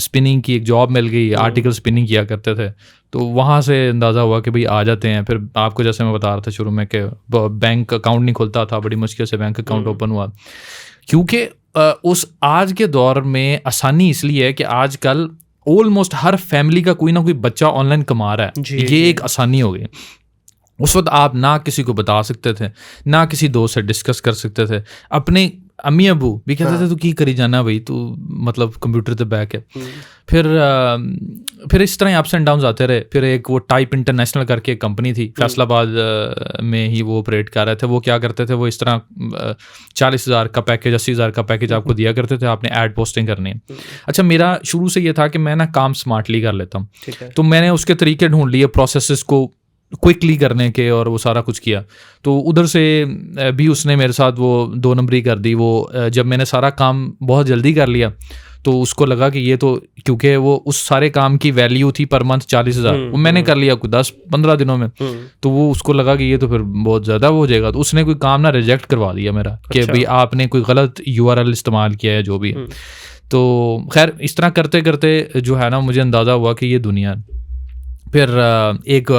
स्पिनिंग की एक जॉब मिल गई, आर्टिकल स्पिनिंग किया करते थे, तो वहाँ से अंदाज़ा हुआ कि भाई आ जाते हैं। फिर आपको जैसे मैं बता रहा था शुरू में कि बैंक अकाउंट नहीं खुलता था, बड़ी मुश्किल से बैंक अकाउंट ओपन हुआ, क्योंकि उस आज के दौर में आसानी इसलिए है कि आजकल ऑलमोस्ट हर फैमिली का कोई ना कोई बच्चा ऑनलाइन कमा रहा है, ये एक आसानी हो गई। उस वक्त आप ना किसी को बता सकते थे, ना किसी दोस्त से डिस्कस कर सकते थे। अपने अम्मी अबू भी कहते थे तू की करी जाना भाई, तू मतलब कंप्यूटर पे बैक है। फिर इस तरह अप्स एंड डाउन्स आते रहे। फिर एक वो टाइप इंटरनेशनल करके एक कंपनी थी, फैसलाबाद में ही वो ऑपरेट कर रहे थे। वो क्या करते थे, वो इस तरह 40,000 का पैकेज, 80,000 का पैकेज आपको दिया करते थे, आपने ऐड पोस्टिंग करनी है। अच्छा, मेरा शुरू से ये था कि मैं ना काम स्मार्टली कर लेता हूँ, तो मैंने उसके तरीके ढूंढ लिए प्रोसेसेस को क्विकली करने के, और वो सारा कुछ किया। तो उधर से भी उसने मेरे साथ वो 2 नंबरी कर दी। वो जब मैंने सारा काम बहुत जल्दी कर लिया तो उसको लगा कि ये तो, क्योंकि वो उस सारे काम की वैल्यू थी पर मंथ 40,000, वो मैंने कर लिया कुछ 10-15 दिनों में। तो वो उसको लगा कि ये तो फिर बहुत ज़्यादा हो जाएगा, तो उसने कोई काम ना रिजेक्ट करवा दिया मेरा कि भाई आपने कोई गलत URL इस्तेमाल किया है, जो भी है। तो खैर इस तरह करते करते जो है ना, मुझे अंदाज़ा हुआ कि ये दुनिया। फिर एक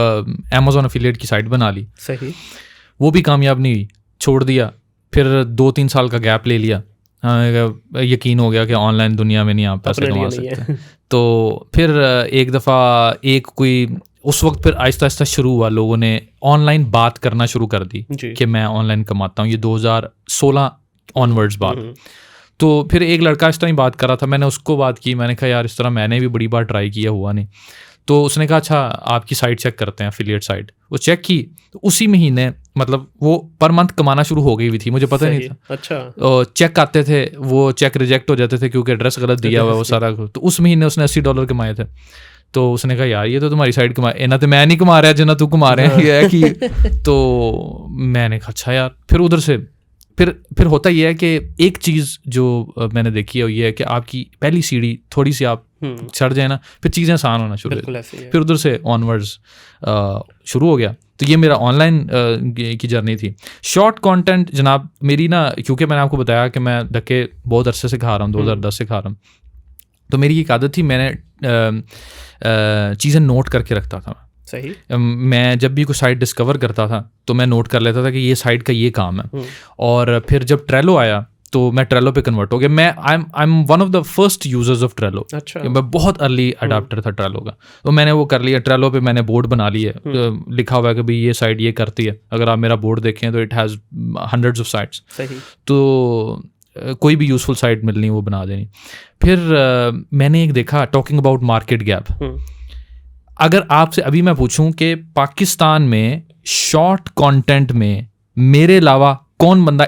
Amazon एफिलिएट की साइट बना ली, सही, वो भी कामयाब नहीं हुई, छोड़ दिया। फिर 2-3 साल का गैप ले लिया, यकीन हो गया कि ऑनलाइन दुनिया में नहीं आप पैसे कमा सकते। तो फिर एक दफ़ा कोई उस वक्त फिर आहिस्ता आहिस्ता शुरू हुआ, लोगों ने ऑनलाइन बात करना शुरू कर दी कि मैं ऑनलाइन कमाता हूँ। ये 2016 ऑनवर्ड्स बात। तो फिर एक लड़का इस तरह ही बात कर रहा था, मैंने उसको बात की, मैंने कहा यार इस तरह मैंने भी बड़ी बार ट्राई किया, हुआ नहीं। तो उसने कहा अच्छा आपकी साइट चेक करते हैं, एफिलिएट साइट। वो चेक की, तो उसी महीने मतलब वो पर मंथ कमाना शुरू हो गई हुई थी, मुझे पता नहीं था। अच्छा, चेक आते थे, वो चेक रिजेक्ट हो जाते थे क्योंकि एड्रेस गलत दिया हुआ, वो सारा। तो उस महीने उसने $80 कमाए थे। तो उसने कहा यार ये तो तुम्हारी साइट कमाए, ना तो मैं नहीं कमा रहा जितना तू कमा रहे हैं, ये है कि। तो मैंने कहा अच्छा यार। फिर उधर से फिर होता ये है कि एक चीज़ जो मैंने देखी है वो ये है कि आपकी पहली सीढ़ी थोड़ी सी आप चढ़ जाए ना, फिर चीज़ें आसान होना शुरू हो। फिर उधर से ऑनवर्ड्स शुरू हो गया। तो ये मेरा ऑनलाइन की जर्नी थी। शॉर्ट कंटेंट जनाब मेरी ना, क्योंकि मैंने आपको बताया कि मैं धक्के बहुत अरसे से खा रहा हूँ, 2010 से खा रहा हूँ, तो मेरी एक आदत थी, मैंने चीज़ें नोट करके रखता था। सही। मैं जब भी कोई साइट डिस्कवर करता था तो मैं नोट कर लेता था कि ये साइट का ये काम है। और फिर जब ट्रेलो आया तो मैं ट्रेलो पे कन्वर्ट हो गया। मैं I am one of the first users of Trello. अच्छा। मैं बहुत अर्ली अडाप्टर था ट्रेलो का, तो मैंने वो कर लिया। ट्रेलो पे मैंने बोर्ड बना लिया, लिखा हुआ है कि भाई ये साइट ये करती है। अगर आप मेरा बोर्ड देखें तो it has hundreds of sites. सही। तो कोई भी यूजफुल साइट मिलनी वो बना देनी। फिर मैंने एक देखा, टॉकिंग अबाउट मार्केट गैप। अगर आपसे अभी मैं पूछूं कि पाकिस्तान में शॉर्ट कंटेंट में मेरे अलावा कौन बंदा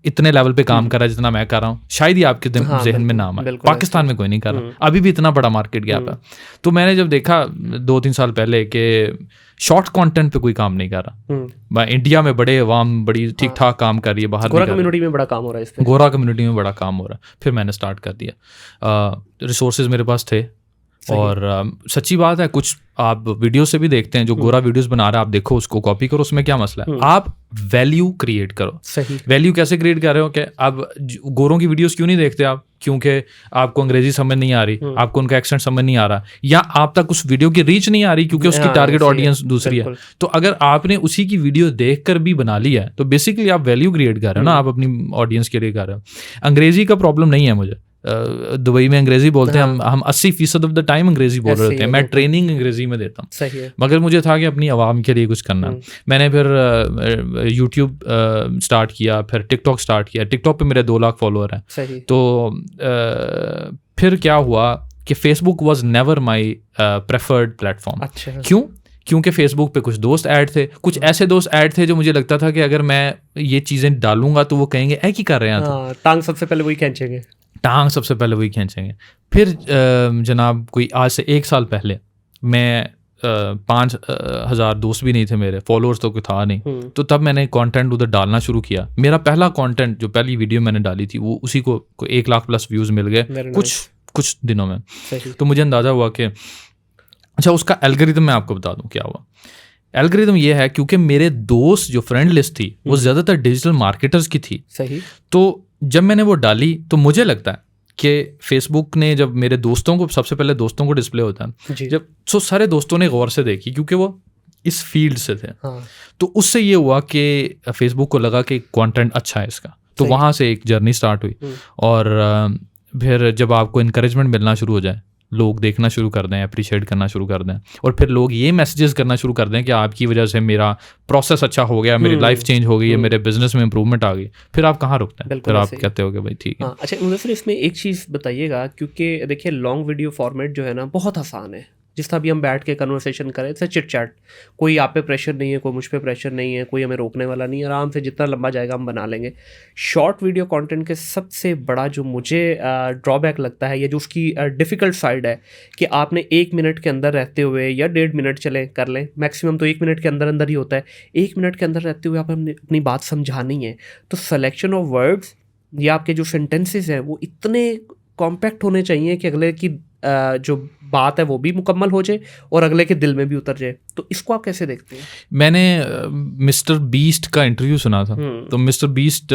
इतने लेवल पे काम कर रहा है जितना मैं कर रहा हूँ, शायद ही आपके जहन में नाम है। पाकिस्तान में कोई नहीं कर रहा, अभी भी इतना बड़ा मार्केट गैप है। तो मैंने जब देखा 2-3 साल पहले कि शॉर्ट कंटेंट पे कोई काम नहीं कर रहा, इंडिया में बड़े अवाम बड़ी ठीक ठाक काम कर रही है, बाहर गोरा कम्युनिटी में बड़ा काम हो रहा है इस पे। गोरा कम्युनिटी में बड़ा काम हो रहा है। फिर मैंने स्टार्ट कर दिया। रिसोर्सेज मेरे पास थे, और सच्ची बात है, कुछ आप वीडियो से भी देखते हैं, जो गोरा वीडियोस बना रहा है, आप देखो उसको कॉपी करो, उसमें क्या मसला है। आप वैल्यू क्रिएट करो। सही। वैल्यू कैसे क्रिएट कर रहे हो कि अब गोरों की वीडियोस क्यों नहीं देखते आप? क्योंकि आपको अंग्रेजी समझ नहीं आ रही, आपको उनका एक्सेंट समझ नहीं आ रहा, या आप तक उस वीडियो की रीच नहीं आ रही क्योंकि उसकी टारगेट ऑडियंस दूसरी है। तो अगर आपने उसी की वीडियो देख कर भी बना लिया है तो बेसिकली आप वैल्यू क्रिएट कर रहे हो ना, आप अपनी ऑडियंस के लिए कर रहे हो। अंग्रेजी का प्रॉब्लम नहीं है मुझे, दुबई में अंग्रेजी बोलते हैं, हम 80% ऑफ द टाइम अंग्रेजी बोल रहे होते हैं। मैं ट्रेनिंग अंग्रेजी में देता हूँ। सही है। मगर मुझे था कि अपनी आवाम के लिए कुछ करना। मैंने फिर यूट्यूब स्टार्ट किया, फिर टिकटॉक स्टार्ट किया। टिकटॉक पे मेरे 2 लाख फॉलोअर हैं। सही। तो फिर क्या हुआ कि Facebook was never my preferred platform. अच्छा। क्यों? क्योंकि फेसबुक पे कुछ दोस्त ऐड थे, कुछ ऐसे दोस्त ऐड थे जो मुझे लगता था कि अगर मैं ये चीज़ें डालूंगा तो वो कहेंगे ऐ की कर रहे हैं तो टांग सबसे पहले वही खींचेंगे। फिर जनाब कोई आज से 1 साल पहले मैं 5,000 दोस्त भी नहीं थे मेरे, फॉलोअर्स तो कोई था नहीं। तो तब मैंने कंटेंट उधर डालना शुरू किया। मेरा पहला कंटेंट, जो पहली वीडियो मैंने डाली थी, वो उसी को 1 लाख प्लस व्यूज़ मिल गए कुछ दिनों में। तो मुझे अंदाज़ा हुआ कि अच्छा, उसका एल्गोरिथम मैं आपको बता दूं क्या हुआ। एल्गोरिथम ये है, क्योंकि मेरे दोस्त जो फ्रेंड लिस्ट थी वो ज़्यादातर डिजिटल मार्केटर्स की थी। सही। तो जब मैंने वो डाली तो मुझे लगता है कि फेसबुक ने जब मेरे दोस्तों को, सबसे पहले दोस्तों को डिस्प्ले होता है, जब सारे दोस्तों ने गौर से देखी क्योंकि वो इस फील्ड से थे। तो उससे ये हुआ कि फेसबुक को लगा कि कंटेंट अच्छा है इसका, तो वहाँ से एक जर्नी स्टार्ट हुई। और फिर जब आपको इनकरेजमेंट मिलना शुरू हो जाए, लोग देखना शुरू कर दें, अप्रिशिएट करना शुरू कर दें, और फिर लोग ये मैसेजेस करना शुरू कर दें कि आपकी वजह से मेरा प्रोसेस अच्छा हो गया, मेरी लाइफ चेंज हो गई है, मेरे बिजनेस में इंप्रूवमेंट आ गई, फिर आप कहाँ रुकते हैं? फिर आप कहते हो कि भाई ठीक है। अच्छा, मुझे फिर इसमें एक चीज़ बताइएगा, क्योंकि देखिए लॉन्ग वीडियो फॉर्मेट जो है ना बहुत आसान है। जिस तरह भी हम बैठ के कन्वर्सेशन करें, जैसे चिट चैट, कोई आप पे प्रेशर नहीं है, कोई मुझ पे प्रेशर नहीं है, कोई हमें रोकने वाला नहीं है, आराम से जितना लंबा जाएगा हम बना लेंगे। शॉर्ट वीडियो कंटेंट के सबसे बड़ा जो मुझे ड्रॉबैक लगता है, या जो उसकी डिफ़िकल्ट साइड है, कि आपने 1 मिनट के अंदर रहते हुए, या 1.5 मिनट चले कर लें, मैक्सिमम तो 1 मिनट के अंदर अंदर ही होता है, 1 मिनट के अंदर रहते हुए आपने अपनी बात समझानी है। तो सिलेक्शन ऑफ वर्ड्स या आपके जो सेंटेंसेस हैं वो इतने कॉम्पैक्ट होने चाहिए कि अगले की जो बात है वो भी मुकम्मल हो जाए और अगले के दिल में भी उतर जाए। तो इसको आप कैसे देखते हैं? मैंने मिस्टर बीस्ट का इंटरव्यू सुना था। तो मिस्टर बीस्ट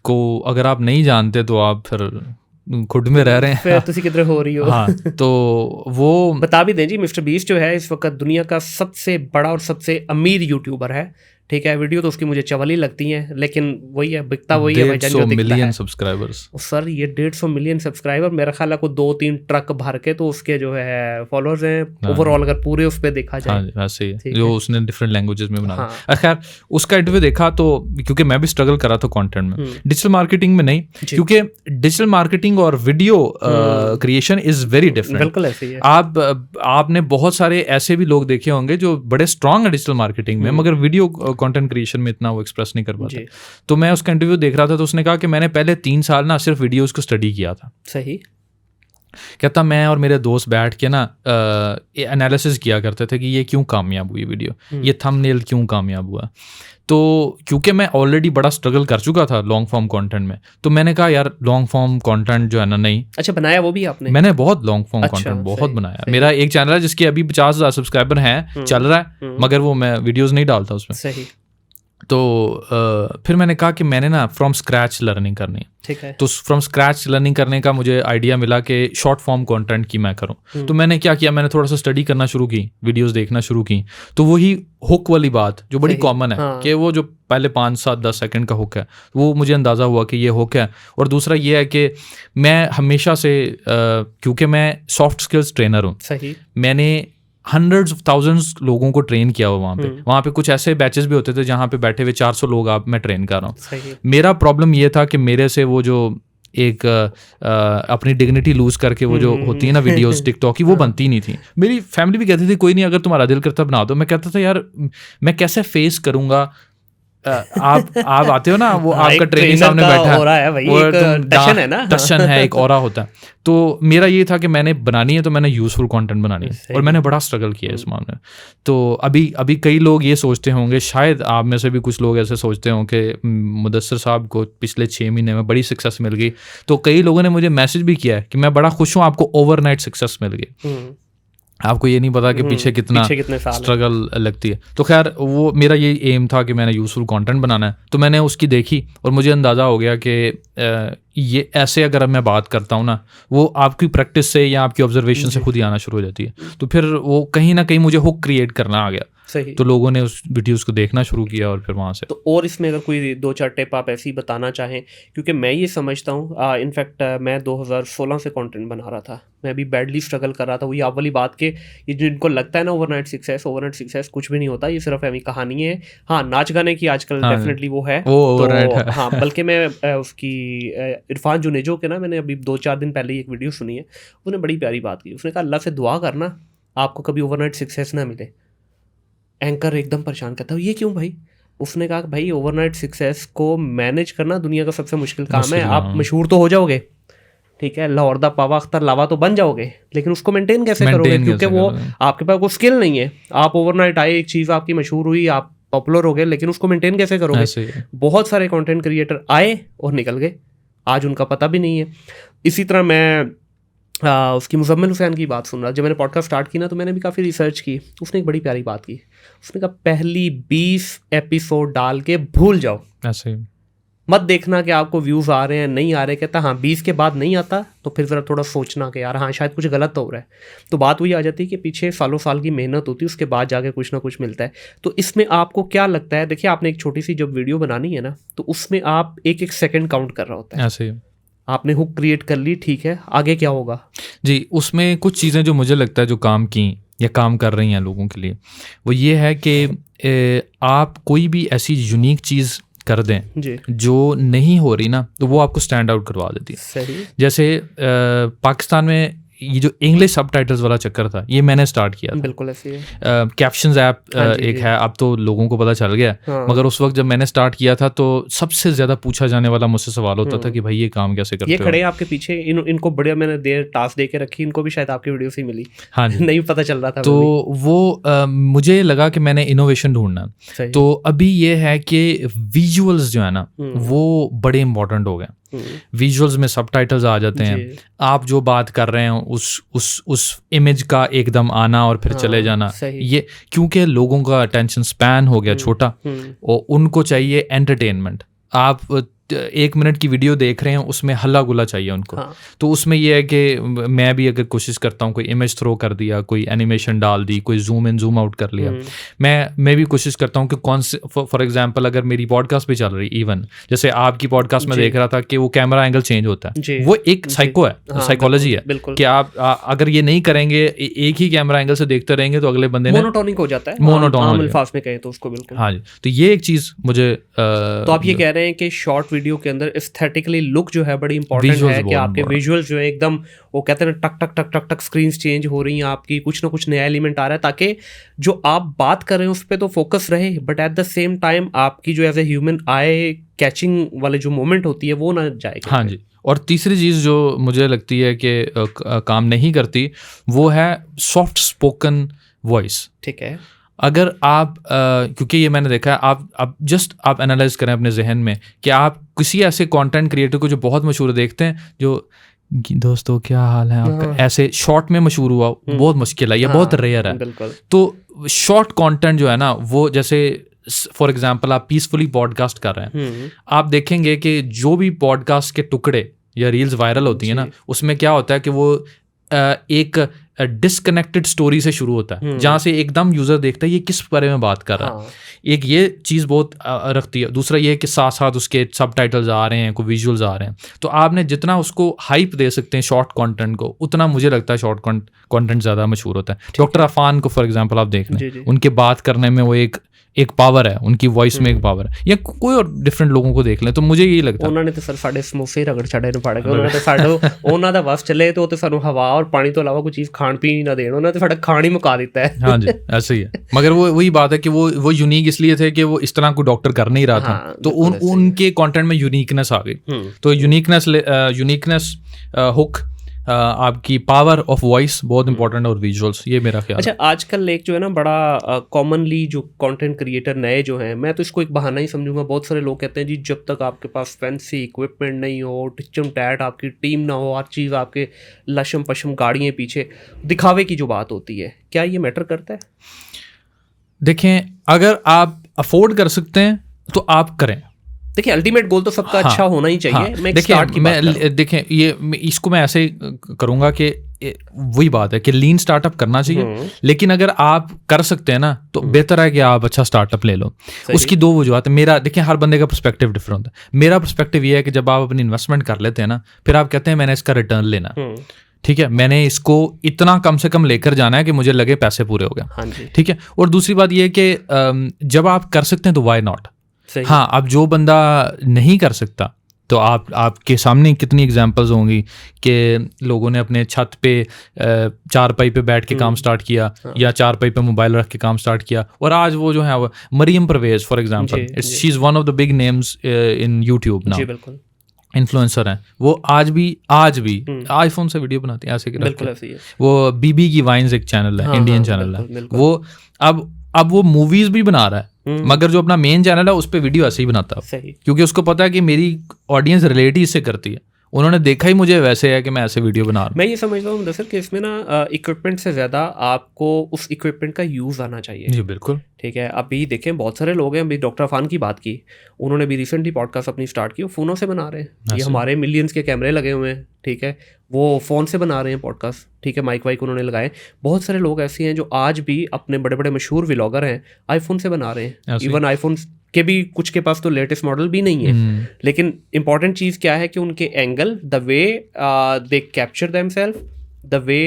को अगर आप नहीं जानते तो आप फिर खुद में रह रहे हैं, फिर तुसी किधर हो रही हो। हाँ, तो वो बता भी दें जी, मिस्टर बीस्ट जो है इस वक्त दुनिया का सबसे बड़ा और सबसे अमीर यूट्यूबर है। ठीक है, वीडियो तो उसकी मुझे चवली लगती हैं, लेकिन वही है, बिकता वही है, 150 मिलियन सब्सक्राइबर्स। सर ये 150 मिलियन सब्सक्राइबर, मेरा ख्याल है को 2-3 ट्रक भर के तो उसके जो है फॉलोअर्स हैं ओवरऑल, अगर पूरे उस पर देखा जाए। हाँ, वैसे ही जो उसने डिफरेंट लैंग्वेजेस में बना। खैर, उसका इंटरव्यू देखा तो, क्योंकि मैं भी स्ट्रगल करा था कंटेंट में, डिजिटल मार्केटिंग में नहीं, क्योंकि डिजिटल मार्केटिंग और video creation is very different. बिल्कुल ऐसे ही है। आपने बहुत सारे ऐसे भी लोग देखे होंगे जो बड़े स्ट्रांग है डिजिटल मार्केटिंग में, मगर वीडियो कंटेंट क्रिएशन में इतना वो एक्सप्रेस नहीं कर पाते। तो मैं उसका इंटरव्यू देख रहा था, तो उसने कहा कि मैंने पहले 3 साल ना सिर्फ वीडियोस को स्टडी किया था। सही। कहता मैं और मेरे दोस्त बैठ के ना एनालिसिस किया करते थे कि ये क्यों कामयाब हुई वीडियो, ये थंबनेल क्यों कामयाब हुआ। तो क्योंकि मैं ऑलरेडी बड़ा स्ट्रगल कर चुका था लॉन्ग फॉर्म कंटेंट में, तो मैंने कहा यार लॉन्ग फॉर्म कंटेंट जो है ना, नहीं। अच्छा, बनाया वो भी आपने? मैंने बहुत लॉन्ग फॉर्म कंटेंट बहुत बनाया। मेरा एक चैनल है जिसके अभी 50,000 सब्सक्राइबर हैं, चल रहा है, मगर वो मैं वीडियोस नहीं डालता उसमें। सही। तो फिर मैंने कहा कि मैंने ना फ्रॉम स्क्रैच लर्निंग करनी है। ठीक है। तो फ्रॉम स्क्रैच लर्निंग करने का मुझे आइडिया मिला कि शॉर्ट फॉर्म कंटेंट की मैं करूं। तो मैंने क्या किया, मैंने थोड़ा सा स्टडी करना शुरू की, वीडियोस देखना शुरू की। तो वही हुक वाली बात जो बड़ी कॉमन है कि वो जो पहले 5, 7, 10 सेकंड का हुक है, वो मुझे अंदाज़ा हुआ कि ये हुक है। और दूसरा ये है कि मैं हमेशा से क्योंकि मैं सॉफ्ट स्किल्स ट्रेनर हूँ, सही, मैंने हंड्रेड्स ऑफ थाउजेंड्स लोगों को ट्रेन किया हुआ वहाँ पे कुछ ऐसे बैचेस भी होते थे जहाँ पे बैठे हुए 400 लोग आप मैं ट्रेन कर रहा हूँ। मेरा प्रॉब्लम ये था कि मेरे से वो जो एक अपनी डिग्निटी लूज करके वो जो होती है ना वीडियोस टिकटॉक की, वो बनती नहीं थी। मेरी फैमिली भी कहती थी कोई नहीं, अगर तुम्हारा दिल करता बना दो। मैं कहता था यार मैं कैसे फेस करूंगा, आप आते हो ना, वो आपका ट्रेनिंग सामने बैठा है, वो टशन है ना, टशन है, एक ऑरा होता है। तो मेरा ये था कि मैंने बनानी है तो मैंने यूजफुल कंटेंट बनानी है, और मैंने बड़ा स्ट्रगल किया इस मामले में। तो अभी कई लोग ये सोचते होंगे, शायद आप में से भी कुछ लोग ऐसे सोचते हों कि मुदस्सिर साहब को पिछले 6 महीने में बड़ी सक्सेस मिल गई। तो कई लोगों ने मुझे मैसेज भी किया है कि मैं बड़ा खुश हूँ, आपको ओवरनाइट सक्सेस मिल गई। आपको ये नहीं पता कि पीछे कितना स्ट्रगल लगती है। तो खैर वो मेरा ये एम था कि मैंने यूजफुल कंटेंट बनाना है। तो मैंने उसकी देखी और मुझे अंदाज़ा हो गया कि ये ऐसे अगर मैं बात करता हूँ ना, वो आपकी प्रैक्टिस से या आपकी ऑब्जर्वेशन से खुद ही आना शुरू हो जाती है। तो फिर वो कहीं ना कहीं मुझे हुक क्रिएट करना आ गया। सही। तो लोगों ने उस वीडियोस को देखना शुरू किया और फिर वहाँ से। तो और इसमें अगर कोई 2-4 टिप आप ऐसी बताना चाहें, क्योंकि मैं ये समझता हूँ, इनफैक्ट मैं 2016 से कंटेंट बना रहा था, मैं भी बैडली स्ट्रगल कर रहा था। वही आप वाली बात के, ये जिनको लगता है ना ओवरनाइट सक्सेस कुछ भी नहीं होता, ये सिर्फ ऐसी कहानी है। हाँ, नाच गाने की आजकल डेफिनेटली वो है, तो हाँ, बल्कि मैं उसकी इरफान जुनेजो के ना, मैंने अभी 2-4 दिन पहले ही एक वीडियो सुनी है, उन्होंने बड़ी प्यारी बात की। उसने कहा अल्लाह से दुआ करना आपको कभी ओवरनाइट सक्सेस ना मिले। एंकर एकदम परेशान करता है, ये क्यों भाई? उसने कहा भाई ओवरनाइट सक्सेस को मैनेज करना दुनिया का सबसे मुश्किल काम है। आप मशहूर तो हो जाओगे, ठीक है, लाहौर दा पावा अख्तर लावा तो बन जाओगे, लेकिन उसको मेंटेन कैसे करोगे? क्योंकि वो आपके पास कोई स्किल नहीं है। आप ओवरनाइट आए, एक चीज़ आपकी मशहूर हुई, आप पॉपुलर हो गए, लेकिन उसको मेंटेन कैसे करोगे? बहुत सारे कंटेंट क्रिएटर आए और निकल गए, आज उनका पता भी नहीं है। इसी तरह मैं उसकी मुज़म्मिल हुसैन की बात सुन रहा, जब मैंने पॉडकास्ट स्टार्ट की ना, तो मैंने भी काफ़ी रिसर्च की। उसने एक बड़ी प्यारी बात की, उसने कहा पहली 20 एपिसोड डाल के भूल जाओ, ऐसे मत देखना कि आपको व्यूज़ आ रहे हैं नहीं आ रहे। कहता हाँ 20 के बाद नहीं आता तो फिर ज़रा थोड़ा सोचना कि यार हाँ शायद कुछ गलत हो रहा है। तो बात वही आ जाती है कि पीछे सालों साल की मेहनत होती है, उसके बाद जाके कुछ ना कुछ मिलता है। तो इसमें आपको क्या लगता है? देखिए, आपने एक छोटी सी जब वीडियो बनानी है ना, तो उसमें आप एक सेकेंड काउंट कर रहा होता है, ऐसे आपने हुक क्रिएट कर ली, ठीक है, आगे क्या होगा? जी, उसमें कुछ चीज़ें जो मुझे लगता है जो काम की या काम कर रही हैं लोगों के लिए, वो ये है कि आप कोई भी ऐसी यूनिक चीज़ कर दें जो नहीं हो रही ना, तो वो आपको स्टैंड आउट करवा देती है। सही। जैसे पाकिस्तान में ये जो इंग्लिश सबटाइटल्स वाला चक्कर था, ये मैंने स्टार्ट किया था। बिल्कुल ऐसे ही है। कैप्शंस ऐप एक है, अब तो लोगों को पता चल गया। मगर उस वक्त जब मैंने स्टार्ट किया था तो सबसे ज़्यादा पूछा जाने वाला मुझसे सवाल होता था कि भाई ये काम कैसे करते हो? ये खड़े आपके पीछे, इनको बड़े मैंने देर टास्क दे के रखी, इनको भी शायद आपकी वीडियो से ही मिली। हाँ नहीं पता चल रहा था। तो वो मुझे लगा कि मैंने इनोवेशन ढूंढना। तो अभी ये है कि विजुअल्स जो है ना, वो बड़े इंपॉर्टेंट हो गए। विजुअल्स में सबटाइटल्स आ जाते हैं, आप जो बात कर रहे हैं उस इमेज का एकदम आना और फिर चले जाना। ये क्योंकि लोगों का अटेंशन स्पैन हो गया छोटा और उनको चाहिए एंटरटेनमेंट। आप 1 मिनट की वीडियो देख रहे हैं, उसमें हल्ला गुल्ला चाहिए उनको। तो उसमें यह है कि मैं भी अगर कोशिश करता हूँ, कोई इमेज थ्रो कर दिया, कोई एनिमेशन डाल दी, कोई जूम इन जूम आउट कर लिया, मैं भी कोशिश करता हूँ कि कौन से, फॉर एग्जांपल अगर मेरी पॉडकास्ट भी चल रही, इवन जैसे आपकी पॉडकास्ट में देख रहा था कि वो कैमरा एंगल चेंज होता है, वो एक साइको है, साइकोलॉजी है कि आप अगर ये नहीं करेंगे, एक ही कैमरा एंगल से देखते रहेंगे तो अगले बंदे मोनोटोनिक हो जाता है, मोनोटोन अल्फाज में कहें तो उसको। बिल्कुल हाँ जी। तो ये एक चीज़ मुझे तो आप ये कह रहे हैं कि शॉर्ट वीडियो के अंदर एस्थेटिकली लुक जो है बड़ी इंपॉर्टेंट है, कि आपके विजुअल्स जो है एकदम, वो कहते हैं टक टक टक टक टक स्क्रीन्स चेंज हो रही हैं आपकी, कुछ ना कुछ नया एलिमेंट आ रहा है, ताकि जो आप बात कर रहे हैं उस पर तो फोकस रहे, but at the same time आपकी जो as a human eye catching वाले जो मोमेंट होती है वो ना जाए। हाँ जी। और तीसरी चीज़ जो मुझे लगती है कि काम नहीं करती, वो है सॉफ्ट स्पोकन वॉइस। ठीक है। अगर आप क्योंकि ये मैंने देखा है, आप एनालाइज करें अपने जहन में कि आप किसी ऐसे कंटेंट क्रिएटर को जो बहुत मशहूर देखते हैं, जो दोस्तों क्या हाल है आपका, ऐसे शॉर्ट में मशहूर हुआ, बहुत मुश्किल है, ये बहुत रेयर है। तो शॉर्ट कंटेंट जो है ना, वो जैसे फॉर एग्जांपल आप पीसफुली पॉडकास्ट कर रहे हैं, आप देखेंगे कि जो भी पॉडकास्ट के टुकड़े या रील्स वायरल होती है ना, उसमें क्या होता है कि वो एक डिसकनेक्टेड स्टोरी से शुरू होता है, जहाँ से एकदम यूज़र देखता है ये किस बारे में बात कर रहा है। एक ये चीज़ बहुत रखती है। दूसरा ये है कि साथ साथ उसके सबटाइटल्स आ रहे हैं, कोई विजुअल्स आ रहे हैं, तो आपने जितना उसको हाइप दे सकते हैं शॉर्ट कंटेंट को, उतना मुझे लगता है शॉर्ट कंटेंट ज़्यादा मशहूर होता है। डॉक्टर अफान को फॉर एग्जांपल आप देख लें, उनके बात करने में वो एक पावर है, उनकी वॉइस में एक पावर है, या कोई और डिफरेंट लोगों को देख लें, तो मुझे यही लगता है उन्होंने तो सर साढ़े समोसे रगड़ छड़े ने फाड़ के, उन्होंने तो साडो ਉਹਨਾਂ ਦਾ ਬਸ ਚੱਲੇ ਤੇ ਉਹ ਤੇ ਸਾਨੂੰ ਹਵਾ ਔਰ ਪਾਣੀ ਤੋਂ ਇਲਾਵਾ ਕੋਈ ਚੀਜ਼ ਖਾਣ ਪੀਣ ਹੀ ਨਾ ਦੇਣ, ਉਹਨਾਂ ਤੇ ਸਾਡਾ ਖਾਣ ਹੀ ਮੁਕਾ ਦਿੱਤਾ है। हाँ जी, ऐसे ही है। मगर वो वही बात है कि वो यूनिक इसलिए थे कि वो इस तरह को डॉक्टर कर नहीं रहा था, तो उनके कंटेंट में यूनिकनेस आ गई। तो यूनिकनेस हुक, आपकी पावर ऑफ वॉइस बहुत इंपॉर्टेंट, और विजुअल्स, ये मेरा ख्याल है। अच्छा, आजकल एक जो है ना बड़ा कॉमनली जो कंटेंट क्रिएटर नए जो हैं, मैं तो इसको एक बहाना ही समझूंगा, बहुत सारे लोग कहते हैं जी जब तक आपके पास फैंसी इक्विपमेंट नहीं हो, टिचम टैट आपकी टीम ना हो, हर चीज़ आपके लशम पशम गाड़ियाँ पीछे, दिखावे की जो बात होती है, क्या ये मैटर करता है? देखें, अगर आप अफोर्ड कर सकते हैं तो आप करें। देखिए, अल्टीमेट गोल तो सबका अच्छा होना ही चाहिए। हाँ, देखें इसको मैं ऐसे करूँगा कि वही बात है कि लीन स्टार्टअप करना चाहिए, लेकिन अगर आप कर सकते हैं ना तो बेहतर है कि आप अच्छा स्टार्टअप ले लो। उसकी दो वजूहत है। मेरा देखिए, हर बंदे का पर्सपेक्टिव डिफरेंट होता है। मेरा पर्सपेक्टिव ये है कि जब आप अपनी इन्वेस्टमेंट कर लेते हैं ना, फिर आप कहते हैं मैंने इसका रिटर्न लेना, ठीक है, मैंने इसको इतना कम से कम लेकर जाना है कि मुझे लगे पैसे पूरे हो गए, ठीक है। और दूसरी बात ये है कि जब आप कर सकते हैं तो वाई नॉट। हाँ, अब जो बंदा नहीं कर सकता, तो आपके सामने कितनी एग्जांपल्स होंगी कि लोगों ने अपने छत पे चारपाई पे बैठ के काम स्टार्ट किया, या चारपाई पे मोबाइल रख के काम स्टार्ट किया, और आज वो जो है वो Mariam Parvez for example, she is one of the big names in YouTube now, influencer हैं वो, आज भी आईफोन से वीडियो बनाती हैं, ऐसे वो बीबी की वाइन्स एक चैनल है, इंडियन चैनल है वो, अब वो मूवीज भी बना रहा है, मगर जो अपना मेन चैनल है उस पर वीडियो ऐसे ही बनाता है, क्योंकि उसको पता है कि मेरी ऑडियंस रिलेट ही इससे करती है। उन्होंने देखा ही मुझे वैसे है कि मैं ऐसे वीडियो बना रहा हूँ। मैं ये समझता हूँ दरअसल कि इसमें ना इक्विपमेंट से ज़्यादा आपको उस इक्विपमेंट का यूज़ आना चाहिए। जी बिल्कुल, ठीक है। अभी देखें, बहुत सारे लोग हैं, अभी डॉक्टर अफान की बात की, उन्होंने भी रिसेंटली पॉडकास्ट अपनी स्टार्ट की, वो फ़ोनों से बना रहे हैं। ये हमारे मिलियंस के कैमरे लगे हुए हैं, ठीक है, वो फ़ोन से बना रहे हैं पॉडकास्ट, ठीक है, माइक वाइक उन्होंने लगाए। बहुत सारे लोग ऐसे हैं जो आज भी अपने बड़े बड़े मशहूर व्लॉगर हैं, आईफोन से बना रहे हैं। इवन आईफोन के भी कुछ के पास तो लेटेस्ट मॉडल भी नहीं है, लेकिन इंपॉर्टेंट चीज़ क्या है कि उनके angle, the way they capture themselves, the way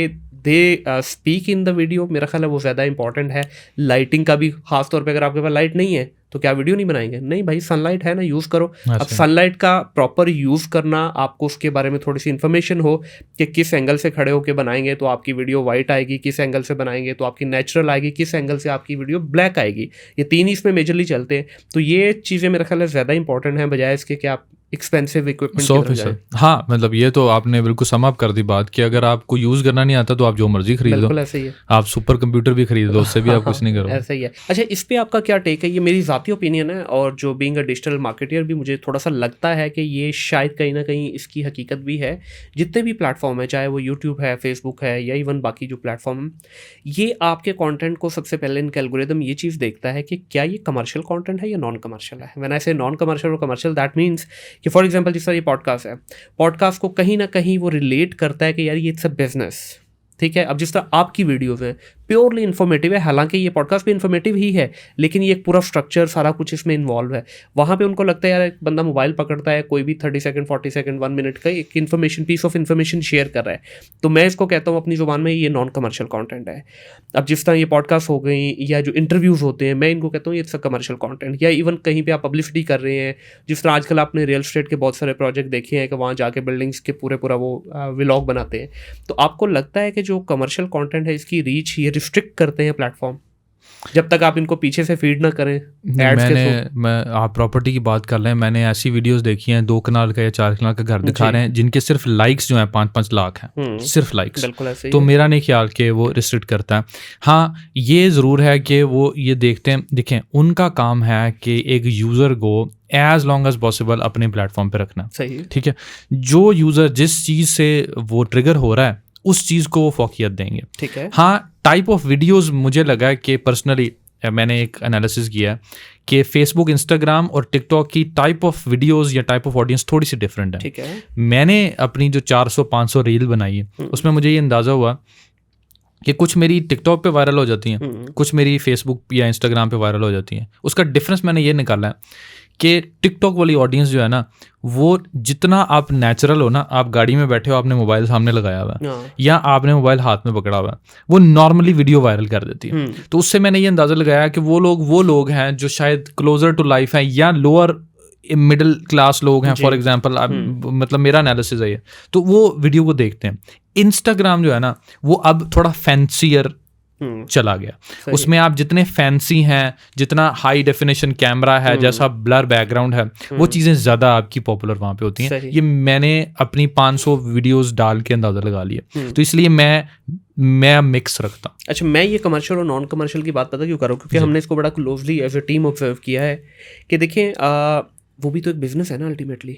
they speak in the video, मेरा ख्याल है वो ज़्यादा इंपॉर्टेंट है। लाइटिंग का भी खास तौर पे, अगर आपके पास लाइट नहीं है तो क्या वीडियो नहीं बनाएंगे? नहीं भाई, सनलाइट है ना, यूज़ करो। अब सनलाइट का प्रॉपर यूज़ करना, आपको उसके बारे में थोड़ी सी इन्फॉर्मेशन हो कि किस एंगल से खड़े होकर बनाएंगे तो आपकी वीडियो वाइट आएगी, किस एंगल से बनाएंगे तो आपकी नेचुरल आएगी, किस एंगल से आपकी वीडियो ब्लैक आएगी, ये तीन ही इसमें मेजरली चलते हैं। तो ये चीज़ें मेरा ख्याल है ज़्यादा इंपॉर्टेंट है बजाय इसके कि आप एक्सपेंसिव इक्विपमेंट 100%। हाँ, मतलब ये तो आपने बिल्कुल सम अप कर दी बात कि अगर आपको यूज़ करना नहीं आता तो आप जो मर्जी खरीद लो, ऐसे ही है। आप सुपर कंप्यूटर भी खरीद लो, उससे भी आप कुछ नहीं करो। ऐसा ही है। अच्छा, इस पे आपका क्या टेक है? ये मेरी ज़ाती ओपिनियन है, और जो बीइंग अ डिजिटल मार्केटर भी मुझे थोड़ा सा लगता है कि ये शायद कहीं ना कहीं इसकी हकीकत भी है। जितने भी प्लेटफॉर्म है, चाहे वो यूट्यूब है, फेसबुक है, या इवन बाकी जो प्लेटफॉर्म, ये आपके कंटेंट को सबसे पहले इनका एल्गोरिदम ये चीज़ देखता है कि क्या ये कमर्शियल कंटेंट है या नॉन कमर्शियल है। व्हेन आई से नॉन कमर्शियल और कमर्शियल, दैट मीन्स कि फॉर एग्जांपल जिस तरह ये पॉडकास्ट है, पॉडकास्ट को कहीं ना कहीं वो रिलेट करता है कि यार ये इट्स अ बिजनेस, ठीक है। अब जिस तरह आपकी वीडियोज़ हैं प्योरली इन्फॉर्मेटिव है, हालांकि ये पॉडकास्ट भी इन्फॉर्मेटिव ही है, लेकिन ये एक पूरा स्ट्रक्चर सारा कुछ इसमें इन्वॉल्व है। वहाँ पे उनको लगता है यार एक बंदा मोबाइल पकड़ता है, कोई भी 30 सेकंड 40 सेकंड 1 मिनट का एक information, piece of information share कर रहा है, तो मैं इसको कहता हूँ अपनी ज़ुबान में ये नॉन कमर्शियल कंटेंट है। अब जिस तरह ये पॉडकास्ट हो गई या जो इंटरव्यूज़ होते हैं, मैं इनको कहता हूँ ये इट्स अ कमर्शियल कंटेंट। या इवन कहीं पर आप पब्लिसिटी कर रहे हैं, जिस तरह आजकल आपने रियल एस्टेट के बहुत सारे प्रोजेक्ट देखे हैं कि वहाँ जाके बिल्डिंग्स के पूरा वो व्लॉग बनाते हैं, तो आपको लगता है कि जो कमर्शियल कॉन्टेंट है इसकी रीच ये रिस्ट्रिक्ट करते हैं प्लेटफॉर्म, जब तक आप इनको पीछे से फीड ना करें एड्स के थ्रू? आप प्रॉपर्टी की बात कर रहे हैं, मैंने ऐसी वीडियोस देखी हैं 2 कनाल का या 4 कनाल का घर दिखा रहे हैं जिनके सिर्फ लाइक्स जो हैं 5-5 लाख हैं, सिर्फ लाइक्स। तो मेरा नहीं ख्याल कि वो रिस्ट्रिक्ट करता है। हाँ, ये ज़रूर है कि वो ये देखें उनका काम है कि एक यूज़र को एज लॉन्ग एज पॉसिबल अपने प्लेटफॉर्म पे रखना, सही, ठीक है। जो यूज़र जिस चीज़ से वो ट्रिगर हो रहा है उस चीज़ को वो फोकियत देंगे, ठीक है। हाँ, टाइप ऑफ वीडियोस मुझे लगा कि पर्सनली मैंने एक एनालिसिस किया है कि फेसबुक, इंस्टाग्राम और टिकटॉक की टाइप ऑफ वीडियोस या टाइप ऑफ ऑडियंस थोड़ी सी डिफरेंट है। ठीक है। मैंने अपनी जो 400-500 रील बनाई है उसमें मुझे ये अंदाज़ा हुआ कि कुछ मेरी टिकटॉक पे वायरल हो जाती हैं, कुछ मेरी फेसबुक या इंस्टाग्राम पे वायरल हो जाती हैं। उसका डिफरेंस मैंने ये निकाला है कि टिकटॉक वाली ऑडियंस जो है ना, वो जितना आप नेचुरल हो ना, आप गाड़ी में बैठे हो, आपने मोबाइल सामने लगाया हुआ है या आपने मोबाइल हाथ में पकड़ा हुआ है, वो नॉर्मली वीडियो वायरल कर देती है। तो उससे मैंने ये अंदाज़ा लगाया कि वो लोग हैं जो शायद क्लोजर टू लाइफ हैं या लोअर मिडिल क्लास लोग हैं, फॉर एग्जांपल, मतलब मेरा एनालिसिस है ये, तो वो वीडियो को देखते हैं। इंस्टाग्राम जो है ना, वो अब थोड़ा फैंसियर चला गया। उसमें आप जितने फैंसी हैं, जितना हाई डेफिनेशन कैमरा है, जैसा ब्लर बैकग्राउंड है, वो चीज़ें ज़्यादा आपकी पॉपुलर वहाँ पे होती हैं। ये मैंने अपनी 500 वीडियोस डाल के अंदाज़ा लगा लिया। तो इसलिए मैं मिक्स रखता हूँ। अच्छा, मैं ये कमर्शियल और नॉन कमर्शियल की बात पता क्यों कर रहा हूँ, क्योंकि हमने इसको बड़ा closely as a team observe किया है कि देखें, वो भी तो एक बिजनेस है ना अल्टीमेटली।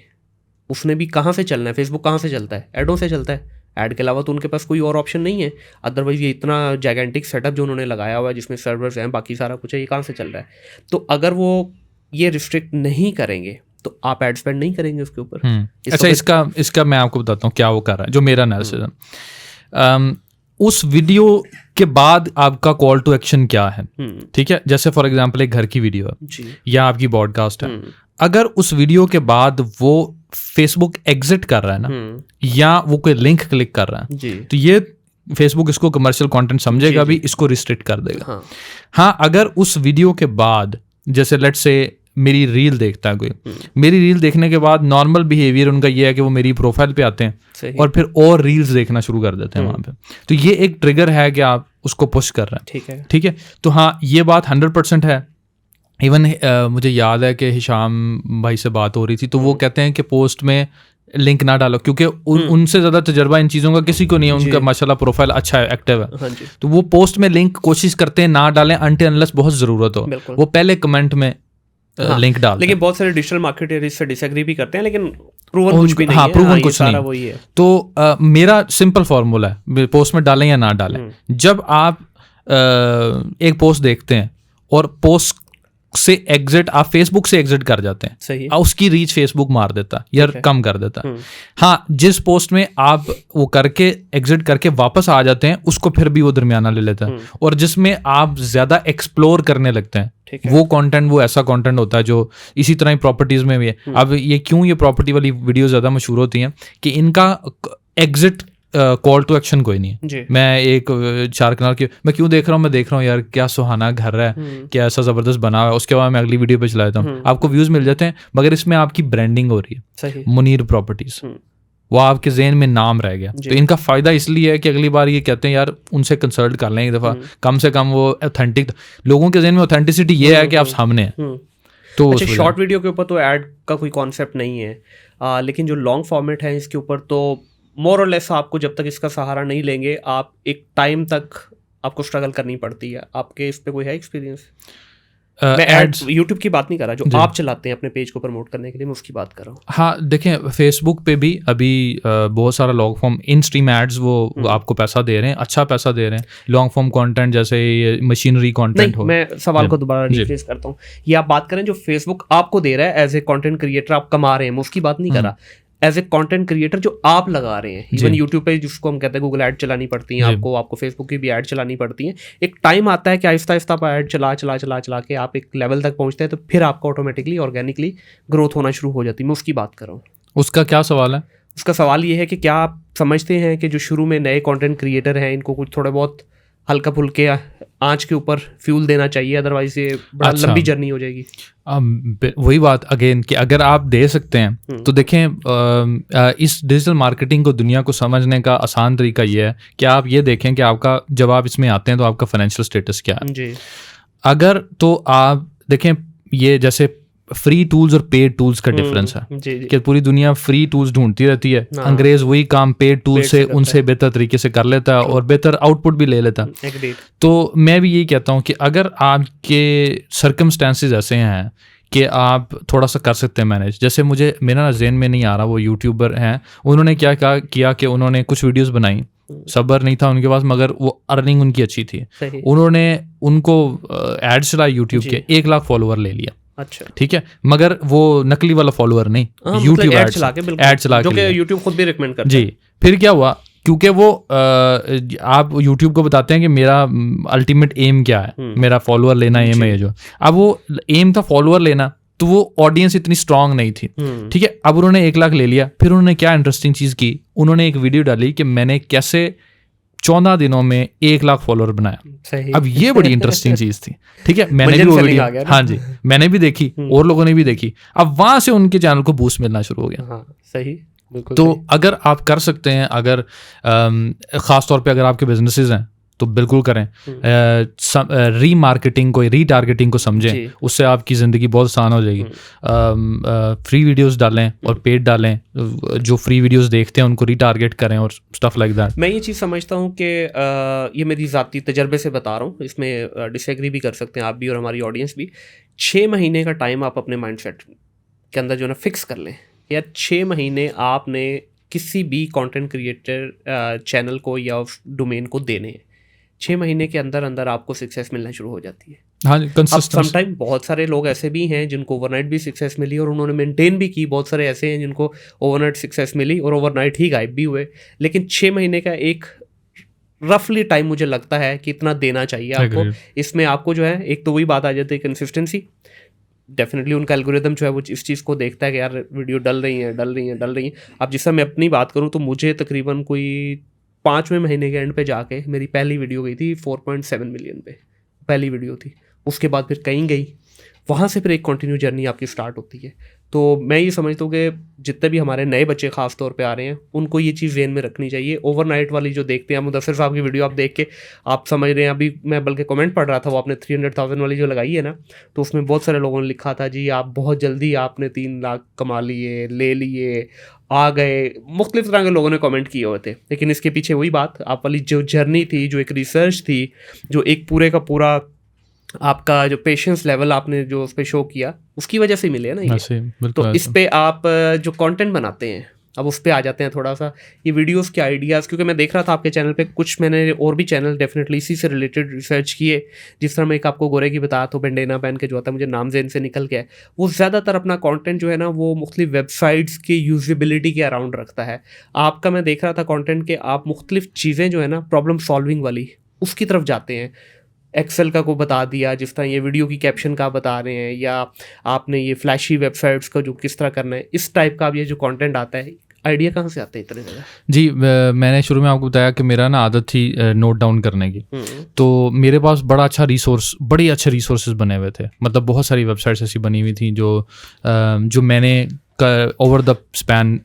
उसने भी कहाँ से चलना है, फेसबुक कहाँ से चलता है, एडों से चलता है। ऐड के अलावा तो उनके पास कोई और ऑप्शन नहीं है। अदरवाइज ये इतना जाइगेंटिक सेटअप जो उन्होंने लगाया हुआ है, जिसमें सर्वर्स हैं, बाकी सारा कुछ है, ये कहाँ से चल रहा है? तो अगर वो ये रिस्ट्रिक्ट नहीं करेंगे तो आप एड स्पेंड नहीं करेंगे उसके ऊपर। अच्छा, इसका मैं आपको बताता हूँ क्या वो कर रहा है, जो मेरा एनालिसिस है। उस वीडियो के बाद आपका कॉल टू एक्शन क्या है, ठीक है? जैसे फॉर एग्जांपल एक घर की वीडियो है या आपकी पॉडकास्ट है, अगर उस वीडियो के बाद वो फेसबुक एग्जिट कर रहा है ना, या वो कोई लिंक क्लिक कर रहा है, तो ये फेसबुक इसको कमर्शियल कंटेंट समझेगा भी, इसको रिस्ट्रिक्ट कर देगा। हाँ, अगर उस वीडियो के बाद, जैसे लेट्स से मेरी रील देखता है कोई, मेरी रील देखने के बाद नॉर्मल बिहेवियर उनका ये है कि वो मेरी प्रोफाइल पे आते हैं और फिर और रील्स देखना शुरू कर देते हैं वहाँ पे। तो ये एक ट्रिगर है कि आप उसको पुश कर रहे हैं। ठीक है। तो हाँ, ये बात 100% है। इवन मुझे याद है कि हिशाम भाई से बात हो रही थी, तो वो कहते हैं कि पोस्ट में लिंक ना डालो, क्योंकि उनसे ज़्यादा तजुर्बा इन चीज़ों का किसी को नहीं है। उनका माशाल्लाह प्रोफाइल अच्छा है, एक्टिव है। तो वो पोस्ट में लिंक कोशिश करते हैं ना डालें अनटिल अनलेस बहुत ज़रूरत हो। वो पहले कमेंट में लिंक डाल, लेकिन बहुत सारे डिजिटल मार्केटर इससे डिसएग्री भी करते हैं, लेकिन प्रूवन कुछ भी नहीं है। प्रूवन कुछ नहीं, वही है। तो मेरा सिंपल फार्मूला है, पोस्ट में डालें या ना डालें। जब आप एक पोस्ट देखते हैं और पोस्ट से एग्जिट, आप फेसबुक से एग्जिट कर जाते हैं, सही है, उसकी रीच फेसबुक मार देता या कम कर देता। हाँ, जिस पोस्ट में आप वो करके एग्जिट करके वापस आ जाते हैं, उसको फिर भी वो दरमियाना ले लेता है। और जिसमें आप ज्यादा एक्सप्लोर करने लगते हैं, वो कंटेंट, वो ऐसा कंटेंट होता है जो इसी तरह ही प्रॉपर्टीज में भी है। अब ये क्यों ये प्रॉपर्टी वाली वीडियो ज्यादा मशहूर होती हैं कि इनका एग्जिट कॉल टू एक्शन कोई नहीं है। मैं एक चार कनाल की मैं क्यों देख रहा हूँ, मैं देख रहा हूँ यार क्या सुहाना घर है, क्या ऐसा जबरदस्त बना हुआ है, उसके बाद मैं अगली वीडियो पे चला जाता हूँ, आपको व्यूज मिल जाते हैं, मगर इसमें आपकी ब्रांडिंग हो रही है। मुनीर प्रॉपर्टीज, वो आपके ज़हन में नाम रह गया। तो इनका फ़ायदा इसलिए है कि अगली बार ये कहते हैं यार उनसे कंसल्ट कर लें एक दफ़ा, कम से कम वो ऑथेंटिक, लोगों के ज़हन में ऑथेंटिसिटी ये है कि आप सामने हैं। तो अच्छा, शॉर्ट वीडियो के ऊपर तो ऐड का कोई कॉन्सेप्ट नहीं है, लेकिन जो लॉन्ग फॉर्मेट है इसके ऊपर तो मोर और लेस आपको जब तक इसका सहारा नहीं लेंगे, आप एक टाइम तक आपको स्ट्रगल करनी पड़ती है। आपके इस पे कोई है एक्सपीरियंस? मैं एड्स यूट्यूब की बात नहीं कर रहा, जो आप चलाते हैं अपने पेज को प्रमोट करने के लिए, मैं उसकी बात कर रहा हूँ। हाँ, देखें, फेसबुक पे भी अभी बहुत सारा long form in stream ads वो आपको पैसा दे रहे हैं, अच्छा पैसा दे रहे हैं। लॉन्ग फॉर्म कंटेंट जैसे मशीनरी कंटेंट हो। मैं सवाल को दोबारा रिफ्रेश करता हूँ। ये आप बात करें जो फेसबुक आपको दे रहा है एज ए कंटेंट क्रिएटर, आप कमा रहे हैं, मैं उसकी बात नहीं कर रहा। एज ए कंटेंट क्रिएटर जो आप लगा रहे हैं, इवन यूट्यूब पे जिसको हम कहते हैं गूगल ऐड चलानी पड़ती है आपको फेसबुक की भी ऐड चलानी पड़ती है। एक टाइम आता है कि आहिस्ता आहिस्ता आप ऐड चला के आप एक लेवल तक पहुंचते हैं, तो फिर आपका ऑटोमेटिकली ऑर्गेनिकली ग्रोथ होना शुरू हो जाती है। मैं उसकी बात कर रहा हूँ। उसका क्या सवाल है? उसका सवाल ये है कि क्या आप समझते हैं कि जो शुरू में नए कंटेंट क्रिएटर हैं, इनको कुछ थोड़े बहुत हल्का फुल्के आँच के ऊपर फ्यूल देना चाहिए, अदरवाइज ये बड़ा लंबी जर्नी हो जाएगी। वही बात अगेन कि अगर आप दे सकते हैं तो देखें, इस डिजिटल मार्केटिंग को, दुनिया को समझने का आसान तरीका ये है कि आप ये देखें कि आपका, जब आप इसमें आते हैं तो आपका फाइनेंशियल स्टेटस क्या है जी। अगर तो आप देखें, ये जैसे फ्री टूल्स और पेड टूल्स का डिफरेंस है कि पूरी दुनिया फ्री टूल्स ढूंढती रहती है, अंग्रेज वही काम पेड टूल से उनसे बेहतर तरीके से कर लेता है और बेहतर आउटपुट भी ले लेता है। तो मैं भी यही कहता हूँ कि अगर आपके सर्कमस्टेंसेस ऐसे हैं कि आप थोड़ा सा कर सकते हैं मैनेज। जैसे मुझे मेरा ना ज़हन में नहीं आ रहा, वो यूट्यूबर हैं, उन्होंने क्या किया कि उन्होंने कुछ वीडियोस बनाई, सब्र नहीं था उनके पास, मगर वो अर्निंग उनकी अच्छी थी। उन्होंने उनको एड्स चलाए यूट्यूब के, 1 लाख फॉलोअर ले लिया। अच्छा, ठीक है, मगर वो नकली वाला फॉलोअर नहीं, यूट्यूब एड चला के जो कि यूट्यूब खुद भी रिकमेंड करता है। जी, फिर क्या हुआ, क्योंकि वो आप यूट्यूब को बताते हैं कि मेरा अल्टीमेट एम क्या है, मेरा फॉलोअर लेना एम है जो, अब वो एम था फॉलोअर लेना, तो वो ऑडियंस इतनी स्ट्रांग नहीं थी। ठीक है, अब उन्होंने 1 लाख ले लिया। फिर उन्होंने क्या इंटरेस्टिंग चीज़ की, उन्होंने एक वीडियो डाली कि मैंने कैसे 14 दिनों में 1 लाख फॉलोअर बनाया। सही। अब ये बड़ी इंटरेस्टिंग चीज़ थी। ठीक है, मैंने भी वो वीडियो, हाँ जी, मैंने भी देखी और लोगों ने भी देखी। अब वहाँ से उनके चैनल को बूस्ट मिलना शुरू हो गया। हाँ, सही, तो अगर आप कर सकते हैं, अगर ख़ास तौर पे अगर आपके बिजनेसेस हैं तो बिल्कुल करें। रीमार्केटिंग को, रीटारगेटिंग को समझें, उससे आपकी ज़िंदगी बहुत आसान हो जाएगी। फ्री वीडियोस डालें और पेड डालें, जो फ्री वीडियोस देखते हैं उनको रीटारगेट करें और स्टफ लाइक दैट। मैं ये चीज़ समझता हूँ कि ये मेरी ज़ाती तजर्बे से बता रहा हूँ, इसमें डिसएग्री भी कर सकते हैं आप भी और हमारी ऑडियंस भी। 6 महीने का टाइम आप अपने माइंडसेट के अंदर जो है ना फिक्स कर लें, या 6 महीने आपने किसी भी कंटेंट क्रिएटर चैनल को या डोमेन को देने हैं। 6 महीने के अंदर अंदर आपको सक्सेस मिलना शुरू हो जाती है। हाँ जी, कंसिस्टेंस। समटाइम बहुत सारे लोग ऐसे भी हैं जिनको ओवरनाइट भी सक्सेस मिली और उन्होंने मेंटेन भी की, बहुत सारे ऐसे हैं जिनको ओवरनाइट सक्सेस मिली और ओवरनाइट ही गायब भी हुए। लेकिन 6 महीने का एक रफली टाइम मुझे लगता है कि इतना देना चाहिए आपको। इसमें आपको जो है, एक तो वही बात आ जाती है कंसिस्टेंसी। डेफिनेटली उनका एल्गोरिदम जो है वो इस चीज़ को देखता है कि यार वीडियो डल रही हैं। अब जिससे मैं अपनी बात करूँ तो मुझे तकरीबन कोई 5वें महीने के एंड पे जाके मेरी पहली वीडियो गई थी 4.7 मिलियन पे, पहली वीडियो थी। उसके बाद फिर कहीं गई, वहाँ से फिर एक कंटिन्यू जर्नी आपकी स्टार्ट होती है। तो मैं ये समझता हूँ कि जितने भी हमारे नए बच्चे खास तौर पे आ रहे हैं उनको ये चीज़ ज़हन में रखनी चाहिए। ओवरनाइट वाली जो देखते हैं, मुदस्सिर साहब की वीडियो आप देख के आप समझ रहे हैं, अभी मैं बल्कि कमेंट पढ़ रहा था, वो आपने 300,000 वाली जो लगाई है ना, तो उसमें बहुत सारे लोगों ने लिखा था जी आप बहुत जल्दी आपने 3 लाख कमा लिए, ले लिए, आ गए। मुख्तलिफ तरह के लोगों ने कमेंट किए हुए थे, लेकिन इसके पीछे वही बात, आप वाली जो जर्नी थी, जो एक रिसर्च थी, जो एक पूरे का पूरा आपका जो पेशेंस लेवल आपने जो उस पर शो किया, उसकी वजह से मिले ना ये। तो इस पे आप जो कंटेंट बनाते हैं, अब उस पे आ जाते हैं थोड़ा सा, ये वीडियोस के आइडियाज़, क्योंकि मैं देख रहा था आपके चैनल पे कुछ, मैंने और भी चैनल डेफिनेटली इसी से रिलेटेड रिसर्च किए। जिस तरह मैं एक आपको गोरे की बताया तो बेंडेना बैन के जो आता है, मुझे नाम ज़हन से निकल गया है, वो ज़्यादातर अपना कंटेंट जो है ना वो मुख्तलिफ वेबसाइट्स के यूजेबिलिटी के अराउंड रखता है। आपका मैं देख रहा था कंटेंट के, आप मुख्तलिफ चीज़ें जो है ना प्रॉब्लम सॉल्विंग वाली उसकी तरफ जाते हैं। एक्सेल का को बता दिया, जिस तरह ये वीडियो की कैप्शन का बता रहे हैं, या आपने ये फ्लैशी वेबसाइट्स का जो किस तरह करना है, इस टाइप का अब ये जो कंटेंट आता है, आइडिया कहाँ से आते हैं इतने ज़्यादा? जी, मैंने शुरू में आपको बताया कि मेरा ना आदत थी नोट डाउन करने की। तो मेरे पास बड़े अच्छे रिसोर्सेज बने हुए थे। मतलब बहुत सारी वेबसाइट्स ऐसी बनी हुई थी जो मैंने ओवर द स्पैन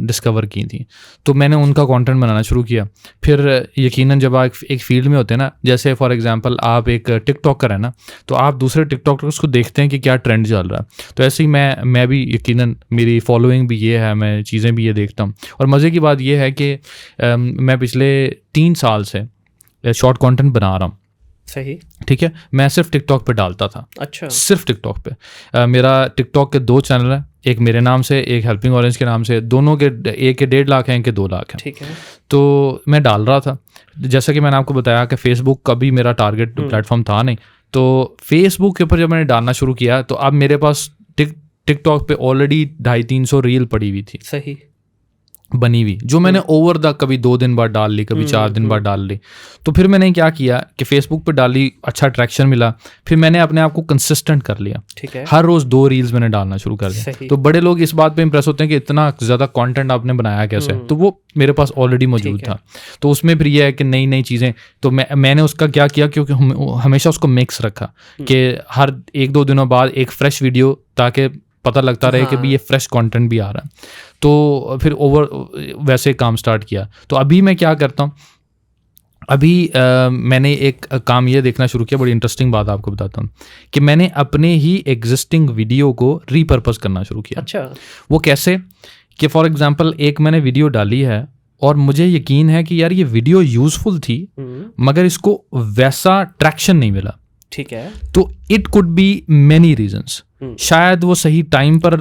डिस्कवर की थी। तो मैंने उनका कंटेंट बनाना शुरू किया। फिर यकीनन जब आप एक फील्ड में होते हैं ना, जैसे फॉर एग्जांपल आप एक टिकटॉकर है ना, तो आप दूसरे टिकटॉकर्स को देखते हैं कि क्या ट्रेंड चल रहा है। तो ऐसे ही मैं भी यकीनन, मेरी फॉलोइंग भी ये है, मैं चीज़ें भी ये देखता हूँ। और मज़े की बात ये है कि मैं पिछले 3 साल से शॉर्ट कंटेंट बना रहा हूँ। सही, ठीक है। मैं सिर्फ टिकटॉक पे डालता था। अच्छा, सिर्फ टिकटॉक पे। मेरा टिकटॉक के 2 चैनल हैं, एक मेरे नाम से, एक हेल्पिंग ऑरेंज के नाम से। दोनों के एक के 1.5 लाख हैं, एक के 2 लाख हैं। ठीक है। तो मैं डाल रहा था, जैसा कि मैंने आपको बताया कि फेसबुक का भी मेरा टारगेट प्लेटफॉर्म था नहीं। तो फेसबुक के ऊपर जब मैंने डालना शुरू किया, तो अब मेरे पास टिकटॉक पे ऑलरेडी 250-300 रील पड़ी हुई थी। सही, बनी हुई, जो मैंने ओवर द कभी 2 दिन बाद डाल ली, कभी 4 दिन बाद डाल ली। तो फिर मैंने क्या किया कि फेसबुक पे डाली, अच्छा ट्रैक्शन मिला, फिर मैंने अपने आप को कंसिस्टेंट कर लिया। ठीक है। हर रोज 2 रील्स मैंने डालना शुरू कर दिया। तो बड़े लोग इस बात पे इंप्रेस होते हैं कि इतना ज़्यादा कंटेंट आपने बनाया कैसे। तो वो मेरे पास ऑलरेडी मौजूद था। तो उसमें फिर यह है कि नई नई चीज़ें, तो मैंने उसका क्या किया, क्योंकि हमेशा उसको मिक्स रखा कि हर 1-2 दिनों बाद एक फ्रेश वीडियो, ताकि पता लगता रहे कि भी ये फ्रेश कंटेंट भी आ रहा है। तो फिर वैसे काम स्टार्ट किया। तो अभी मैं क्या करता हूँ, अभी मैंने एक काम ये देखना शुरू किया, बड़ी इंटरेस्टिंग बात आपको बताता हूँ, कि मैंने अपने ही एग्जिस्टिंग वीडियो को रीपर्पस करना शुरू किया। अच्छा, वो कैसे कि फॉर एग्जांपल एक मैंने वीडियो डाली है और मुझे यकीन है कि यार ये वीडियो यूजफुल थी, मगर इसको वैसा ट्रैक्शन नहीं मिला। ठीक है। तो it could be many reasons. शायद वो सही टाइम पर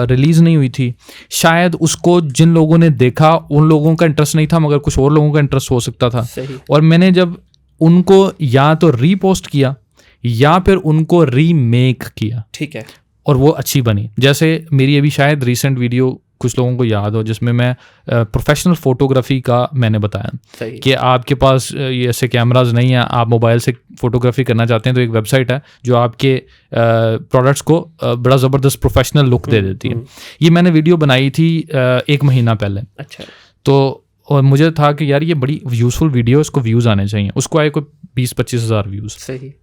रिलीज़ नहीं हुई थी, शायद उसको जिन लोगों ने देखा उन लोगों का इंटरेस्ट नहीं था मगर कुछ और लोगों का इंटरेस्ट हो सकता था। और मैंने जब उनको या तो रीपोस्ट किया या फिर उनको रीमेक किया, ठीक है, और वो अच्छी बनी। जैसे मेरी अभी शायद रिसेंट वीडियो कुछ लोगों को याद हो जिसमें मैं प्रोफेशनल फोटोग्राफी का मैंने बताया कि आपके पास ये ऐसे कैमराज नहीं है, आप मोबाइल से फोटोग्राफी करना चाहते हैं तो एक वेबसाइट है जो आपके प्रोडक्ट्स को बड़ा ज़बरदस्त प्रोफेशनल लुक दे देती है। ये मैंने वीडियो बनाई थी 1 महीना पहले। अच्छा। तो और मुझे था कि यार ये बड़ी यूज़फुल वीडियो, इसको व्यूज़ आने चाहिए। उसको आए कोई 20-25 हज़ार व्यूज़। सही।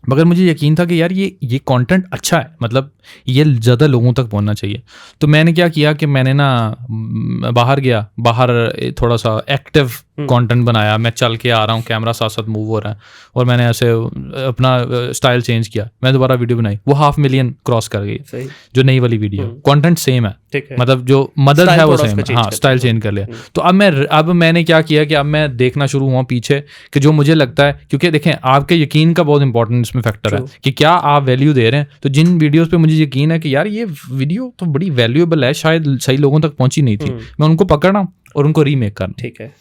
मगर मुझे यकीन था कि यार ये कंटेंट अच्छा है, मतलब ये ज़्यादा लोगों तक पहुंचना चाहिए। तो मैंने क्या किया कि मैंने ना बाहर थोड़ा सा एक्टिव कंटेंट बनाया। मैं चल के आ रहा हूँ, कैमरा साथ साथ मूव हो रहा है, और मैंने ऐसे अपना स्टाइल चेंज किया। मैं दोबारा वीडियो बनाई, वो 500,000 क्रॉस कर गई। जो नई वाली वीडियो, कंटेंट सेम है, मतलब जो मदद है वो सेम है, हाँ, स्टाइल चेंज कर लिया। तो अब मैंने क्या किया कि अब मैं देखना शुरू हुआ पीछे कि जो मुझे लगता है, क्योंकि देखें आपके यकीन का बहुत इंपॉर्टेंट इसमें फैक्टर है कि क्या आप वैल्यू दे रहे हैं। तो जिन वीडियोस पे मुझे यकीन है कि यार ये वीडियो तो बड़ी वैल्यूएबल है, शायद सही लोगों तक पहुंची नहीं थी, मैं उनको पकड़ना और उनको रीमेक करना। ठीक है।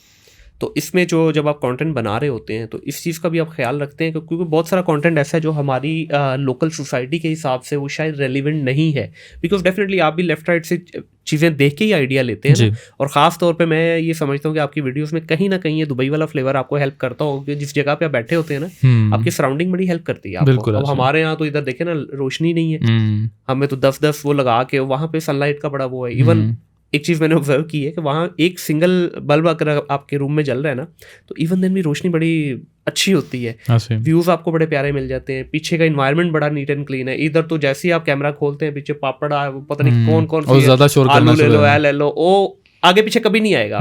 तो इसमें जब आप कंटेंट बना रहे होते हैं तो इस चीज़ का भी आप ख्याल रखते हैं, क्योंकि बहुत सारा कंटेंट ऐसा है जो हमारी लोकल सोसाइटी के हिसाब से वो शायद रेलिवेंट नहीं है, बिकॉज डेफिनेटली आप भी लेफ्ट राइट से चीज़ें देख के ही आइडिया लेते हैं ना? और ख़ास तौर पे मैं ये समझता हूँ कि आपकी वीडियोस में कहीं ना कहीं ये दुबई वाला फ्लेवर आपको हेल्प करता हो, कि जिस जगह पे आप बैठे होते हैं ना, आपकी सराउंडिंग बड़ी हेल्प करती है आपको। अब हमारे यहाँ तो इधर देखे ना, रोशनी नहीं है, हमें तो 10-10 वो लगा के, वहाँ पे सनलाइट का बड़ा वो है। इवन एक चीज़ मैंने ऑब्जर्व की है कि वहाँ एक सिंगल बल्ब अगर आपके रूम में जल रहा है ना, तो इवन देन भी रोशनी बड़ी अच्छी होती है, व्यूज़ आपको बड़े प्यारे मिल जाते हैं, पीछे का इन्वायरमेंट बड़ा नीट एंड क्लीन है। इधर तो जैसे ही आप कैमरा खोलते हैं पीछे पापड़, पता नहीं कौन आलू ले लो, ले लो, वो आगे पीछे कभी नहीं आएगा।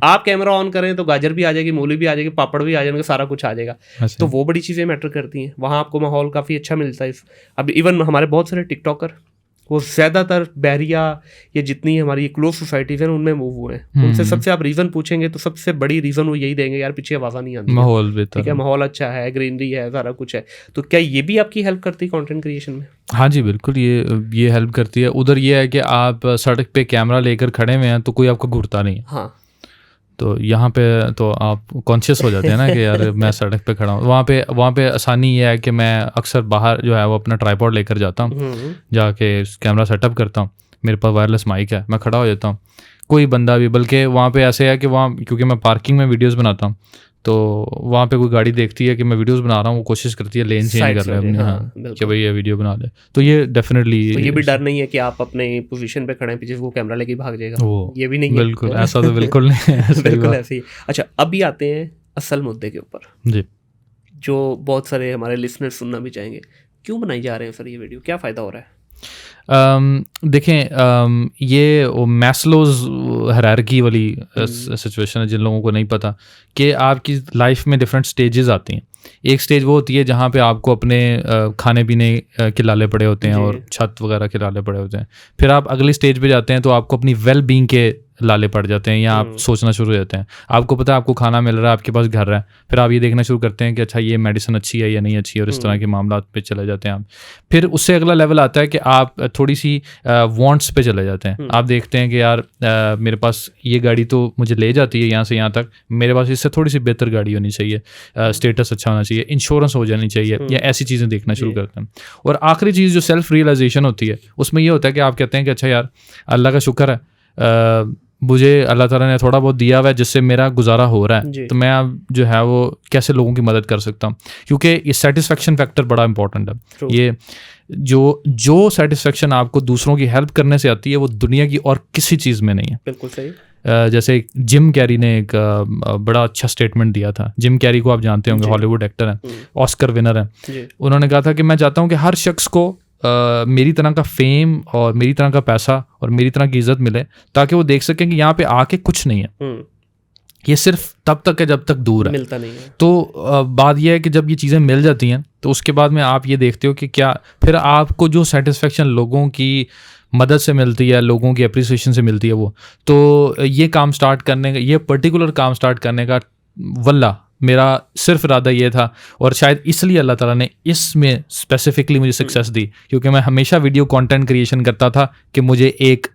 आप कैमरा ऑन करें तो गाजर भी आ जाएगी, मूली भी आ जाएगी, पापड़ भी आ जाएंगे, सारा कुछ आ जाएगा। तो वो बड़ी चीज़ें मैटर करती हैं। वहाँ आपको माहौल काफ़ी अच्छा मिलता है। अब इवन हमारे बहुत सारे टिकटॉकर, वो ज़्यादातर बहरिया या जितनी हमारी क्लोज सोसाइटीज़ हैं उनमें मूव हुए हैं। उनसे सबसे आप रीज़न पूछेंगे तो सबसे बड़ी रीज़न वो यही देंगे, यार पीछे आवाज़ नहीं आती, माहौल बेहतर, ठीक है, माहौल अच्छा है, ग्रीनरी है, सारा कुछ है। तो क्या ये भी आपकी हेल्प करती है कंटेंट क्रिएशन में? हाँ जी, बिल्कुल, ये हेल्प करती है। उधर ये है कि आप सड़क पे कैमरा लेकर खड़े हुए हैं तो कोई आपको घूरता नहीं है। हाँ, तो यहाँ पे तो आप कॉन्शियस हो जाते हैं ना कि यार मैं सड़क पे खड़ा हूँ। वहाँ पे आसानी ये है कि मैं अक्सर बाहर जो है वो अपना ट्राइपॉड लेकर जाता हूँ, जाके कैमरा सेटअप करता हूँ, मेरे पास वायरलेस माइक है, मैं खड़ा हो जाता हूँ, कोई बंदा भी, बल्कि वहाँ पे ऐसे है कि वहाँ, क्योंकि मैं पार्किंग में वीडियोस बनाता हूँ, तो वहाँ पे कोई गाड़ी देखती है कि मैं वीडियोस बना रहा हूँ, वो कोशिश करती है लेन चेंज कर रहे हैं, हाँ, कि भाई ये वीडियो बना ले। तो ये डेफिनेटली, तो ये भी डर नहीं है कि आप अपने पोजीशन पे खड़े हैं, पीछे वो कैमरा लेके भाग जाएगा, ये भी नहीं है। बिल्कुल ऐसा तो बिल्कुल नहीं है। बिल्कुल ऐसे ही। अच्छा, अभी आते हैं असल मुद्दे के ऊपर जी, जो बहुत सारे हमारे लिसनर सुनना भी चाहेंगे। क्यों बनाई जा रहे हैं सर ये वीडियो, क्या फ़ायदा हो रहा है? देखें, ये मैस्लोज हायरार्की वाली सिचुएशन है। जिन लोगों को नहीं पता कि आपकी लाइफ में डिफरेंट स्टेजेस आती हैं। एक स्टेज वो होती है जहाँ पे आपको अपने खाने पीने के लाले पड़े होते हैं और छत वगैरह के लाले पड़े होते हैं। फिर आप अगली स्टेज पे जाते हैं तो आपको अपनी वेल बीइंग के लाले पड़ जाते हैं, या आप सोचना शुरू हो जाते हैं। आपको पता है आपको खाना मिल रहा है, आपके पास घर है, फिर आप ये देखना शुरू करते हैं कि अच्छा ये मेडिसिन अच्छी है या नहीं अच्छी है, और इस तरह के मामला पे चले जाते हैं आप। फिर उससे अगला लेवल आता है कि आप थोड़ी सी वांट्स पे चले जाते हैं। आप देखते हैं कि यार मेरे पास ये गाड़ी तो मुझे ले जाती है यहाँ से यहाँ तक, मेरे पास इससे थोड़ी सी बेहतर गाड़ी होनी चाहिए, स्टेटस अच्छा होना चाहिए, इंश्योरेंस हो जानी चाहिए, या ऐसी चीज़ें देखना शुरू करते हैं। और आखिरी चीज़ जो सेल्फ रियलाइजेशन होती है, उसमें ये होता है कि आप कहते हैं कि अच्छा यार अल्लाह का शुक्र है, मुझे अल्लाह ताला ने थोड़ा बहुत दिया हुआ है जिससे मेरा गुजारा हो रहा है, तो मैं अब जो है वो कैसे लोगों की मदद कर सकता हूँ। क्योंकि ये सेटिस्फेक्शन फैक्टर बड़ा इंपॉर्टेंट है। ये जो सेटिस्फेक्शन आपको दूसरों की हेल्प करने से आती है वो दुनिया की और किसी चीज़ में नहीं है। बिल्कुल सही। जैसे जिम कैरी ने एक बड़ा अच्छा स्टेटमेंट दिया था। जिम कैरी को आप जानते होंगे, हॉलीवुड एक्टर हैं, ऑस्कर विनर हैं। उन्होंने कहा था कि मैं चाहता हूँ कि हर शख्स को मेरी तरह का फेम और मेरी तरह का पैसा और मेरी तरह की इज्जत मिले, ताकि वो देख सकें कि यहाँ पे आके कुछ नहीं है, ये सिर्फ तब तक है जब तक दूर है, मिलता नहीं है। तो बात यह है कि जब ये चीज़ें मिल जाती हैं तो उसके बाद में आप ये देखते हो कि क्या फिर आपको जो सेटिस्फेक्शन लोगों की मदद से मिलती है, लोगों की अप्रिसिएशन से मिलती है, वो तो ये काम स्टार्ट करने का, ये पर्टिकुलर काम स्टार्ट करने का वल्ला मेरा सिर्फ इरादा ये था, और शायद इसलिए अल्लाह ताला ने इसमें स्पेसिफिकली मुझे सक्सेस दी, क्योंकि मैं हमेशा वीडियो कंटेंट क्रिएशन करता था कि मुझे एक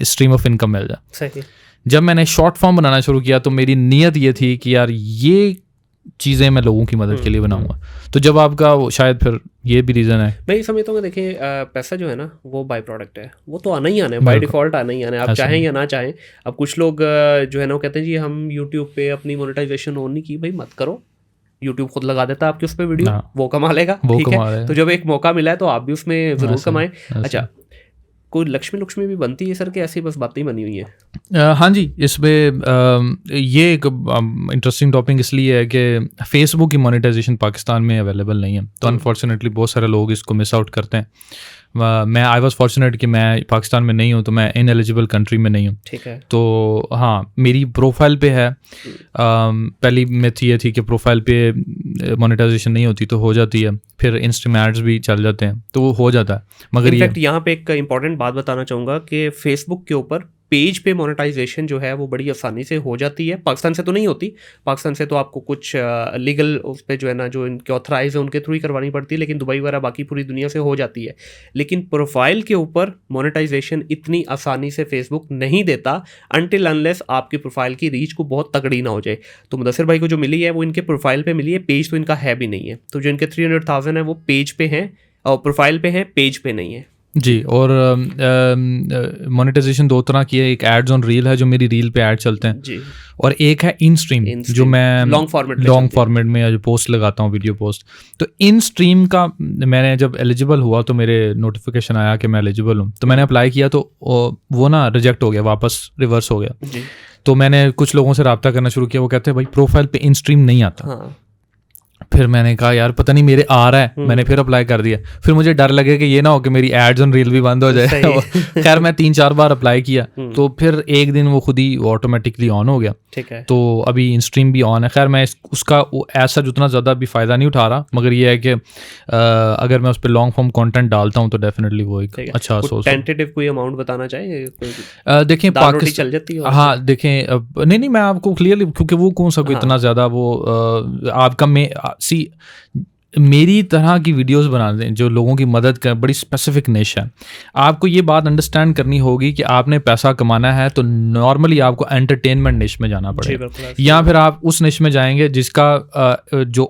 स्ट्रीम ऑफ इनकम मिल जाए। सही। जब मैंने शॉर्ट फॉर्म बनाना शुरू किया तो मेरी नीयत ये थी कि यार ये चीज़ें मैं लोगों की मदद के लिए बनाऊंगा। तो जब आपका शायद फिर ये भी रीज़न है, मैं ये समझता हूँ कि देखिए पैसा जो है ना वो बाय प्रोडक्ट है, वो तो आना ही आना है, बाय डिफ़ॉल्ट आना ही आना है, आप चाहें या ना चाहें। अब कुछ लोग जो है ना वो कहते हैं जी हम यूट्यूब पे अपनी मोनेटाइजेशन ऑन नहीं की, भाई मत करो, यूट्यूब खुद लगा देता है आपके उस पर वीडियो, वो कमा लेगा, ठीक है। तो जब एक मौका मिला है तो आप भी उसमें ज़रूर कमाएं। अच्छा, कोई लक्ष्मी भी बनती है सर कि ऐसी बस बातें ही बनी हुई है? हाँ जी, इसमें ये एक इंटरेस्टिंग टॉपिक इसलिए है कि फेसबुक की मोनेटाइजेशन पाकिस्तान में अवेलेबल नहीं है, तो अनफॉर्चुनेटली बहुत सारे लोग इसको मिस आउट करते हैं। मैं आई वॉज फॉर्चुनेट कि मैं पाकिस्तान में नहीं हूँ, तो मैं इनएलिजिबल कंट्री में नहीं हूँ, ठीक है। तो हाँ, मेरी प्रोफाइल पे है। पहली मेथ ये थी कि प्रोफाइल पे मोनेटाइजेशन नहीं होती तो हो जाती है, फिर इंस्टाग्राम एड्स भी चल जाते हैं तो वो हो जाता है। मगर इनफैक्ट यहाँ पे एक इंपॉर्टेंट बात बताना चाहूँगा कि फेसबुक के ऊपर पेज पे मोनेटाइजेशन जो है वो बड़ी आसानी से हो जाती है। पाकिस्तान से तो नहीं होती, पाकिस्तान से तो आपको कुछ लीगल उस पर जो है ना जो इनके ऑथराइज है उनके थ्रू ही करवानी पड़ती है, लेकिन दुबई वगैरह बाकी पूरी दुनिया से हो जाती है। लेकिन प्रोफाइल के ऊपर मोनेटाइजेशन इतनी आसानी से फेसबुक नहीं देता अनटिल अनलेस आपकी प्रोफाइल की रीच को बहुत तगड़ी ना हो जाए। तो मुदस्सिर भाई को जो मिली है वो इनके प्रोफाइल पे मिली है, पेज तो इनका है भी नहीं है। तो जो इनके 300,000 है वो पेज पे हैं और प्रोफाइल पे हैं, पेज पे नहीं है जी। और मोनेटाइजेशन दो तरह की है, एक एड्स ऑन रील है जो मेरी रील पे ऐड चलते हैं जी, और एक है इन स्ट्रीम जो मैं लॉन्ग फॉर्मेट में जो पोस्ट लगाता हूँ, वीडियो पोस्ट। तो इन स्ट्रीम का मैंने जब एलिजिबल हुआ तो मेरे नोटिफिकेशन आया कि मैं एलिजिबल हूँ, तो मैंने अप्लाई किया तो वो ना रिजेक्ट हो गया, वापस रिवर्स हो गया जी। तो मैंने कुछ लोगों से रब्ता करना शुरू किया, वो कहते हैं भाई प्रोफाइल पे इन स्ट्रीम नहीं आता। हाँ। फिर मैंने कहा यार पता नहीं मेरे आ रहा है, मैंने फिर अप्लाई कर दिया। फिर मुझे डर लगे कि ये ना हो कि मेरी एड्स ऑन रील भी बंद हो जाए। खैर मैं 3-4 बार अप्लाई किया तो फिर एक दिन वो खुद ही ऑटोमेटिकली ऑन हो गया, ठीक है। तो अभी इन स्ट्रीम भी ऑन है। खैर मैं उसका ऐसा उतना ज़्यादा भी फ़ायदा नहीं उठा रहा, मगर ये है कि अगर मैं उस पर लॉन्ग फॉर्म कंटेंट डालता हूँ तो डेफिनेटली वो एक अच्छा सोर्स। टेंटेटिव कोई अमाउंट बताना चाहिए? देखें पाकिस्तान चल जाती है। हाँ देखें, नहीं मैं आपको क्लियरली, क्योंकि वो कौन सा कोई इतना ज़्यादा वो आपका सी मेरी तरह की वीडियोस बनाते हैं जो लोगों की मदद कर, बड़ी स्पेसिफिक निश है। आपको ये बात अंडरस्टैंड करनी होगी कि आपने पैसा कमाना है तो नॉर्मली आपको एंटरटेनमेंट निश में जाना पड़ेगा, या फिर आप उस निश में जाएंगे जिसका जो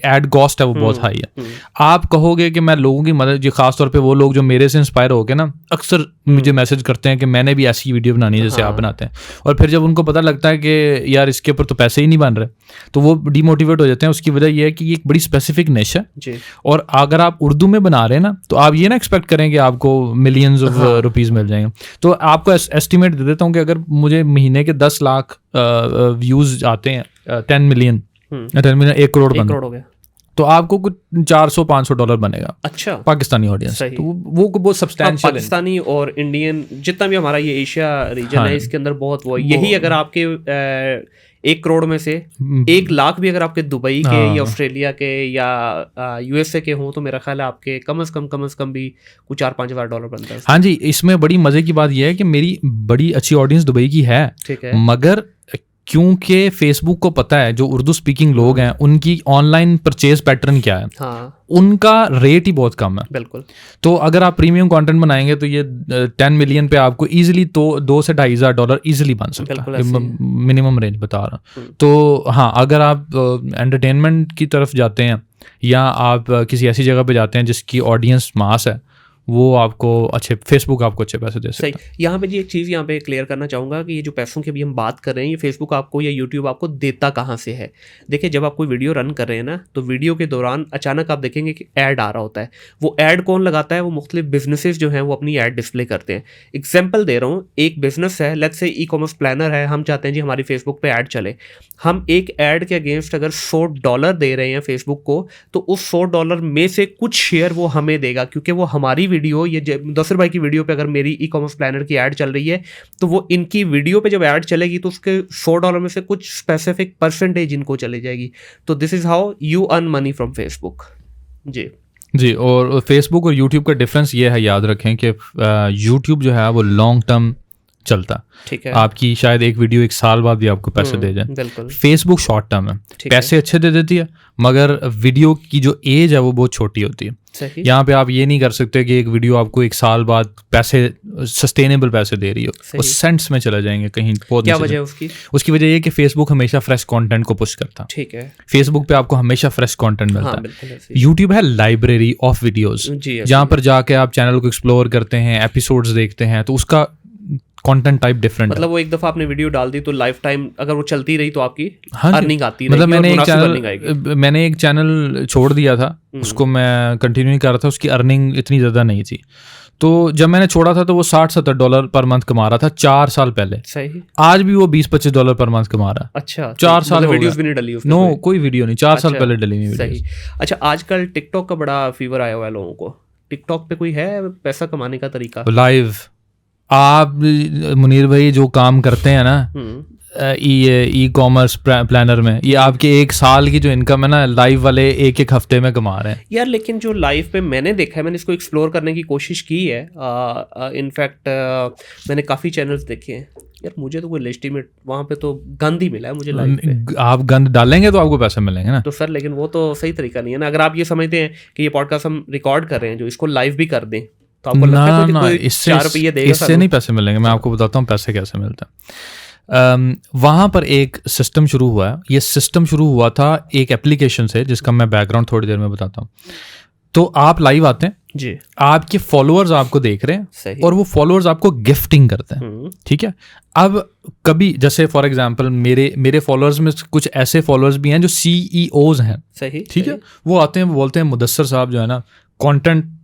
एड कॉस्ट है वो बहुत हाई है। आप कहोगे कि मैं लोगों की मदद, जो खासतौर पर वो लोग जो मेरे से इंस्पायर हो गए ना, अक्सर मुझे मैसेज करते हैं कि मैंने भी ऐसी वीडियो बनानी है जैसे आप बनाते हैं, और फिर जब उनको पता लगता है कि यार इसके ऊपर तो पैसे ही नहीं बन रहे तो वो डिमोटिवेट हो जाते हैं। उसकी वजह यह है कि ये एक बड़ी स्पेसिफिक निश है जी। और अगर आप उर्दू में बना रहे हैं ना तो आप ये ना एक्सपेक्ट करें कि आपको मिलियंस ऑफ रुपीस मिल जाएंगे। तो आपको एस्टिमेट दे देता हूँ कि अगर मुझे महीने के 10 लाख व्यूज आते हैं, 10 मिलियन 1 करोड़ बन गया, तो आपको कुछ $400-500 बनेगा। अच्छा, पाकिस्तानी ऑडियंस, तो वो बहुत सब्सटैंशियल है। पाकिस्तानी और इंडियन जितना भी हमारा ये एशिया रीजन है इसके अंदर बहुत वो यही, अगर आपके 1 करोड़ में से 1 लाख भी अगर आपके दुबई के या ऑस्ट्रेलिया के या यूएसए के हों तो मेरा ख्याल है आपके कम से कम भी कुछ $4-5 हज़ार बनता है। हाँ जी, इसमें बड़ी मजे की बात यह है कि मेरी बड़ी अच्छी ऑडियंस दुबई की है, ठीक है, मगर क्योंकि फेसबुक को पता है जो उर्दू स्पीकिंग लोग हैं उनकी ऑनलाइन परचेज पैटर्न क्या है, हाँ, उनका रेट ही बहुत कम है। बिल्कुल। तो अगर आप प्रीमियम कंटेंट बनाएंगे तो ये 10 मिलियन पे आपको इजीली तो $2,000 से $2,500 इजीली बन सकता है, मिनिमम रेंज बता रहा। तो हाँ, अगर आप एंटरटेनमेंट की तरफ जाते हैं या आप किसी ऐसी जगह पे जाते हैं जिसकी ऑडियंस मास है, वो आपको अच्छे, फेसबुक आपको अच्छे पैसे दे सकता है। सही। यहाँ पे जी एक चीज़ यहाँ पे क्लियर करना चाहूँगा कि ये जो पैसों की अभी हम बात कर रहे हैं, ये फेसबुक आपको या यूट्यूब आपको देता कहाँ से है। देखिए, जब आप कोई वीडियो रन कर रहे हैं ना तो वीडियो के दौरान अचानक आप देखेंगे कि ऐड आ रहा होता है। वो ऐड कौन लगाता है? वो मुख्तलिफ बिजनेसेस जो हैं वो अपनी ऐड डिस्प्ले करते हैं। एग्जाम्पल दे रहा हूँ, एक बिजनेस है, लेट्स से ई-कॉमर्स प्लानर है, हम चाहते हैं जी हमारी फेसबुक पे ऐड चले। हम एक ऐड के अगेंस्ट अगर $100 दे रहे हैं फेसबुक को, तो उस $100 में से कुछ शेयर वो हमें देगा, क्योंकि वो हमारी वीडियो, ये मुदस्सिर भाई की वीडियो पे अगर मेरी ई-कॉमर्स प्लानर की ऐड चल रही है तो वो इनकी वीडियो पे जब ऐड चलेगी तो उसके $100 में से कुछ स्पेसिफिक परसेंटेज इनको चली जाएगी। तो this is how you earn money from Facebook ji. और फेसबुक और यूट्यूब का डिफरेंस ये है, याद रखें कि यूट्यूब जो है वो लॉन्ग टर्म चलता। ठीक है, आपकी शायद एक वीडियो 1 साल बाद भी आपको पैसे दे जाए। बिल्कुल, फेसबुक शॉर्ट टर्म है, पैसे अच्छे दे देती है, मगर वीडियो की जो एज है वो बहुत छोटी होती है। सही, यहाँ पे आप ये नहीं कर सकते कि एक वीडियो आपको 1 साल बाद पैसे सस्टेनेबल पैसे दे रही हो, वो सेंट्स में चले जाएंगे कहीं। क्या वजह है उसकी? उसकी वजह ये कि फेसबुक हमेशा फ्रेश कंटेंट को पुश करता है। ठीक है, फेसबुक पे आपको हमेशा फ्रेश कंटेंट मिलता हाँ, है। यूट्यूब है लाइब्रेरी ऑफ वीडियोस, जहाँ पर जाके आप चैनल को एक्सप्लोर करते हैं, एपिसोड्स देखते हैं, तो उसका कंटेंट टाइप डिफरेंट मतलब वो एक दफा आपने वीडियो डाल दी तो लाइफ टाइम अगर वो चलती रही तो आपकी अर्निंग आती रहेगी। मतलब मैंने एक चैनल छोड़ दिया था, उसको मैं कंटिन्यू नहीं कर रहा था, उसकी अर्निंग इतनी ज़्यादा नहीं थी। तो जब मैंने छोड़ा था तो वो $60-70 पर मंथ कमा रहा था 4 साल पहले। सही, आज भी वो $20-25 पर मंथ कमा रहा है। अच्छा, 4 साल हो वीडियोस भी नहीं डली उसमें? नो, कोई वीडियो नहीं, 4 साल पहले डली नहीं सही। अच्छा, आजकल टिकटॉक का बड़ा फीवर आया हुआ है लोगों को। टिकटॉक पे कोई है पैसा कमाने का तरीका? लाइव आप मुनीर भाई जो काम करते हैं ना ई कॉमर्स प्लानर में, ये आपके 1 साल की जो इनकम है ना, लाइव वाले एक हफ्ते में कमा रहे हैं यार। लेकिन जो लाइव पे मैंने देखा है, मैंने इसको एक्सप्लोर करने की कोशिश की है, इनफैक्ट मैंने काफ़ी चैनल्स देखे हैं यार, मुझे तो कोई लेजिटिमेट वहाँ पे तो गंद ही मिला है मुझे लाइव पे। आप गंद डालेंगे तो आपको पैसे मिलेंगे ना। तो सर लेकिन वो तो सही तरीका नहीं है ना। अगर आप ये समझते हैं कि ये पॉडकास्ट हम रिकॉर्ड कर रहे हैं, जो इसको लाइव भी कर दें, तो आपको लगता है कोई 4 रुपये देगा? इससे नहीं पैसे मिलेंगे। मैं आपको बताता हूँ पैसे कैसे मिलते हैं। वहाँ पर एक सिस्टम शुरू हुआ है। ये सिस्टम शुरू हुआ था एक एप्लीकेशन से, जिसका मैं बैकग्राउंड थोड़ी देर में बताता हूँ। तो आप लाइव आते हैं जी, आपके फॉलोअर्स आपको देख रहे हैं और वो फॉलोअर्स आपको गिफ्टिंग करते हैं, ठीक है। अब कभी जैसे फॉर एग्जांपल मेरे फॉलोअर्स में कुछ ऐसे फॉलोअर्स भी हैं जो CEOs हैं, सही, ठीक है। वो आते हैं, वो बोलते हैं मुदस्सर साहब जो है ना, कंटेंट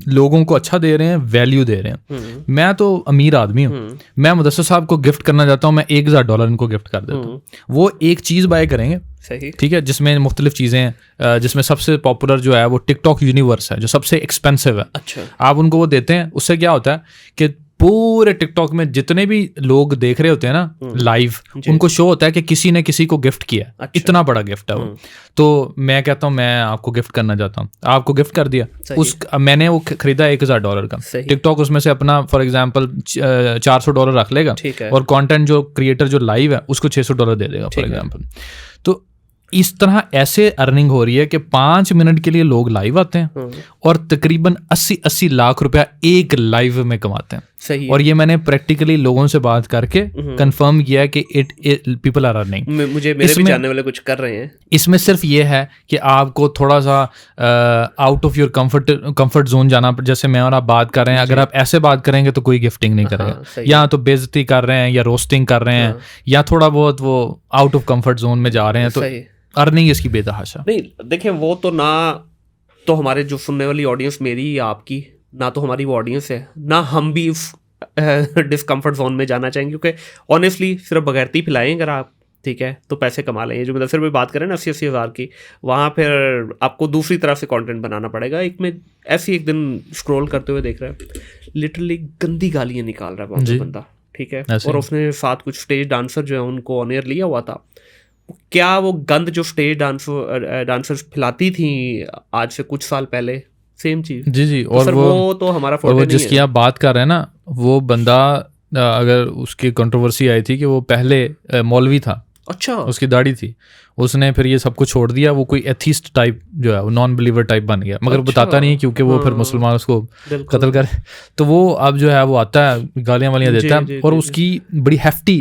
लोगों को अच्छा दे रहे हैं, वैल्यू दे रहे हैं। मैं तो अमीर आदमी हूँ, मैं मुदस्सर साहब को गिफ्ट करना चाहता हूँ, मैं $1000 इनको गिफ्ट कर देता हूँ। वो एक चीज़ बाय करेंगे, सही, ठीक है, जिसमें मुख्तलिफ चीज़ें हैं, जिसमें सबसे पॉपुलर जो है वो टिकटॉक यूनिवर्स है, जो सबसे एक्सपेंसिव है। अच्छा, आप उनको वो देते हैं, उससे क्या होता है कि पूरे टिकटॉक में जितने भी लोग देख रहे होते हैं ना लाइव, उनको शो होता है कि किसी ने किसी को गिफ्ट किया। अच्छा, इतना बड़ा गिफ्ट है वो। तो मैं कहता हूँ मैं आपको गिफ्ट करना चाहता हूँ, आपको गिफ्ट कर दिया। मैंने वो खरीदा $1000 का। टिकटॉक उसमें से अपना फॉर एग्जांपल $400 रख लेगा और कंटेंट जो क्रिएटर जो लाइव है उसको $600 दे देगा फॉर एग्जांपल। तो इस तरह ऐसे अर्निंग हो रही है कि 5 मिनट के लिए लोग लाइव आते हैं और तकरीबन 80-80 लाख रुपया एक लाइव में कमाते हैं। सही है। और ये मैंने प्रैक्टिकली लोगों से बात करके कंफर्म किया कि इट पीपल आर अर्निंग। मेरे भी जानने वाले कुछ कर रहे हैं। इसमें सिर्फ ये है कि आपको थोड़ा सा out of your comfort zone जाना। जैसे मैं और आप बात कर रहे हैं, अगर आप ऐसे बात करेंगे तो कोई गिफ्टिंग नहीं करेगा, या तो बेइज्जती कर रहे हैं या रोस्टिंग कर रहे हैं या थोड़ा बहुत वो आउट ऑफ कंफर्ट जोन में जा रहे हैं, तो अर्निंग इसकी बेतहाशा नहीं। देखिए वो तो ना, तो हमारे जो सुनने वाली ऑडियंस मेरी या आपकी, ना तो हमारी वो ऑडियंस है, ना हम भी इस डिस्कम्फर्ट जोन में जाना चाहेंगे, क्योंकि ऑनेस्टली सिर्फ बगैरती पिलाएं अगर आप, ठीक है, तो पैसे कमा लेंगे। जो मुदस्सिर भाई बात करें ना 80-80 हज़ार की, वहाँ फिर आपको दूसरी तरह से कंटेंट बनाना पड़ेगा। एक दिन स्क्रॉल करते हुए देख रहा है, लिटरली गंदी गालियाँ निकाल रहा है वहाँ पे बंदा, ठीक है, और उसने साथ कुछ स्टेज डांसर जो है उनको ऑन एयर लिया हुआ था। क्या वो गंद जो स्टेज डांसर्स फैलाती थी आज से कुछ साल पहले, सेम चीज। जी तो सर वो तो हमारा फोटो नहीं है। जिसकी आप बात कर रहे हैं ना, वो बंदा अगर उसकी कंट्रोवर्सी आई थी कि वो पहले मौलवी था। अच्छा, उसकी दाढ़ी थी, उसने फिर ये सब कुछ छोड़ दिया, वो कोई एथिस्ट टाइप जो है, वो नॉन बिलीवर टाइप बन गया, मगर बताता नहीं क्योंकि वो फिर मुसलमान उसको कत्ल करे। तो वो अब जो है वो आता है, गालियां वालियां देता है, और उसकी बड़ी हेफ्टी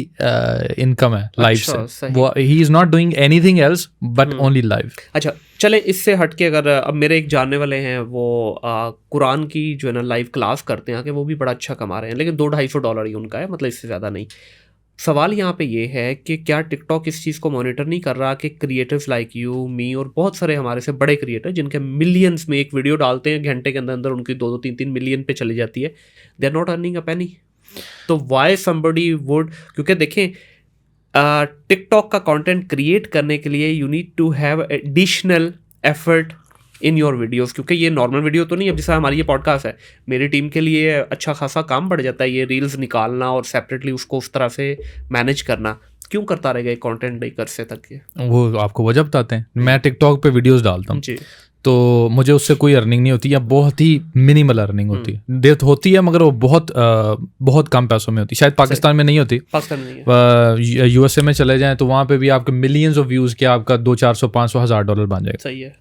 इनकम है लाइव से। वो he is not doing anything else but only live. अच्छा चले, इससे हटके अगर अब मेरे एक जानने वाले हैं, वो कुरान की जो है ना लाइव क्लास करते हैं कि वो भी बड़ा अच्छा कमा रहे हैं, लेकिन $200-250 ही उनका है, मतलब इससे ज़्यादा नहीं। सवाल यहाँ पे ये है कि क्या टिकटॉक इस चीज़ को मॉनिटर नहीं कर रहा कि क्रिएटर्स लाइक यू, मी और बहुत सारे हमारे से बड़े क्रिएटर जिनके मिलियंस में एक वीडियो डालते हैं, घंटे के अंदर अंदर उनकी 2-3 मिलियन पे चली जाती है, they are not earning a penny. तो वाई समबडी वुड, क्योंकि देखें टिकटॉक का कंटेंट क्रिएट करने के लिए you need to have additional effort in your videos, क्योंकि ये नॉर्मल वीडियो तो नहीं है। जैसा हमारी ये पॉडकास्ट है, मेरी टीम के लिए अच्छा खासा काम बढ़ जाता है ये रील्स निकालना और सेपरेटली उसको उस तरह से मैनेज करना। क्यों करता रहेगा कंटेंट नहीं कर से तक ये? वो आपको वजह बताते हैं। मैं टिकटॉक पे वीडियोस डालता हूँ, तो मुझे उससे कोई अर्निंग नहीं होती या बहुत ही मिनिमल अर्निंग होती है। डेथ होती है मगर वो बहुत कम पैसों में होती है। शायद पाकिस्तान में नहीं होती, पाकिस्तान में नहीं है। यूएसए में चले जाएं तो वहाँ पे भी आपके मिलियंस ऑफ व्यूज़ के आपका 200-400-500,000 बन जाएगा। सही है।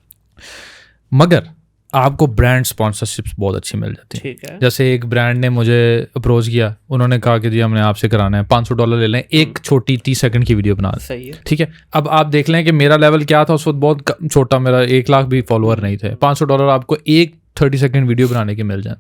मगर आपको ब्रांड स्पॉन्सरशिप्स बहुत अच्छी मिल जाती है। ठीक है। जैसे एक ब्रांड ने मुझे अप्रोच किया, उन्होंने कहा कि जी हमने आपसे कराना है, $500 ले लें, एक छोटी 30 सेकंड की वीडियो बना दें। सही है। ठीक है। अब आप देख लें कि मेरा लेवल क्या था उस वक्त, बहुत छोटा, मेरा 1 लाख भी फॉलोअर नहीं थे। $500 आपको एक 30 सेकंड वीडियो बनाने के मिल जाए,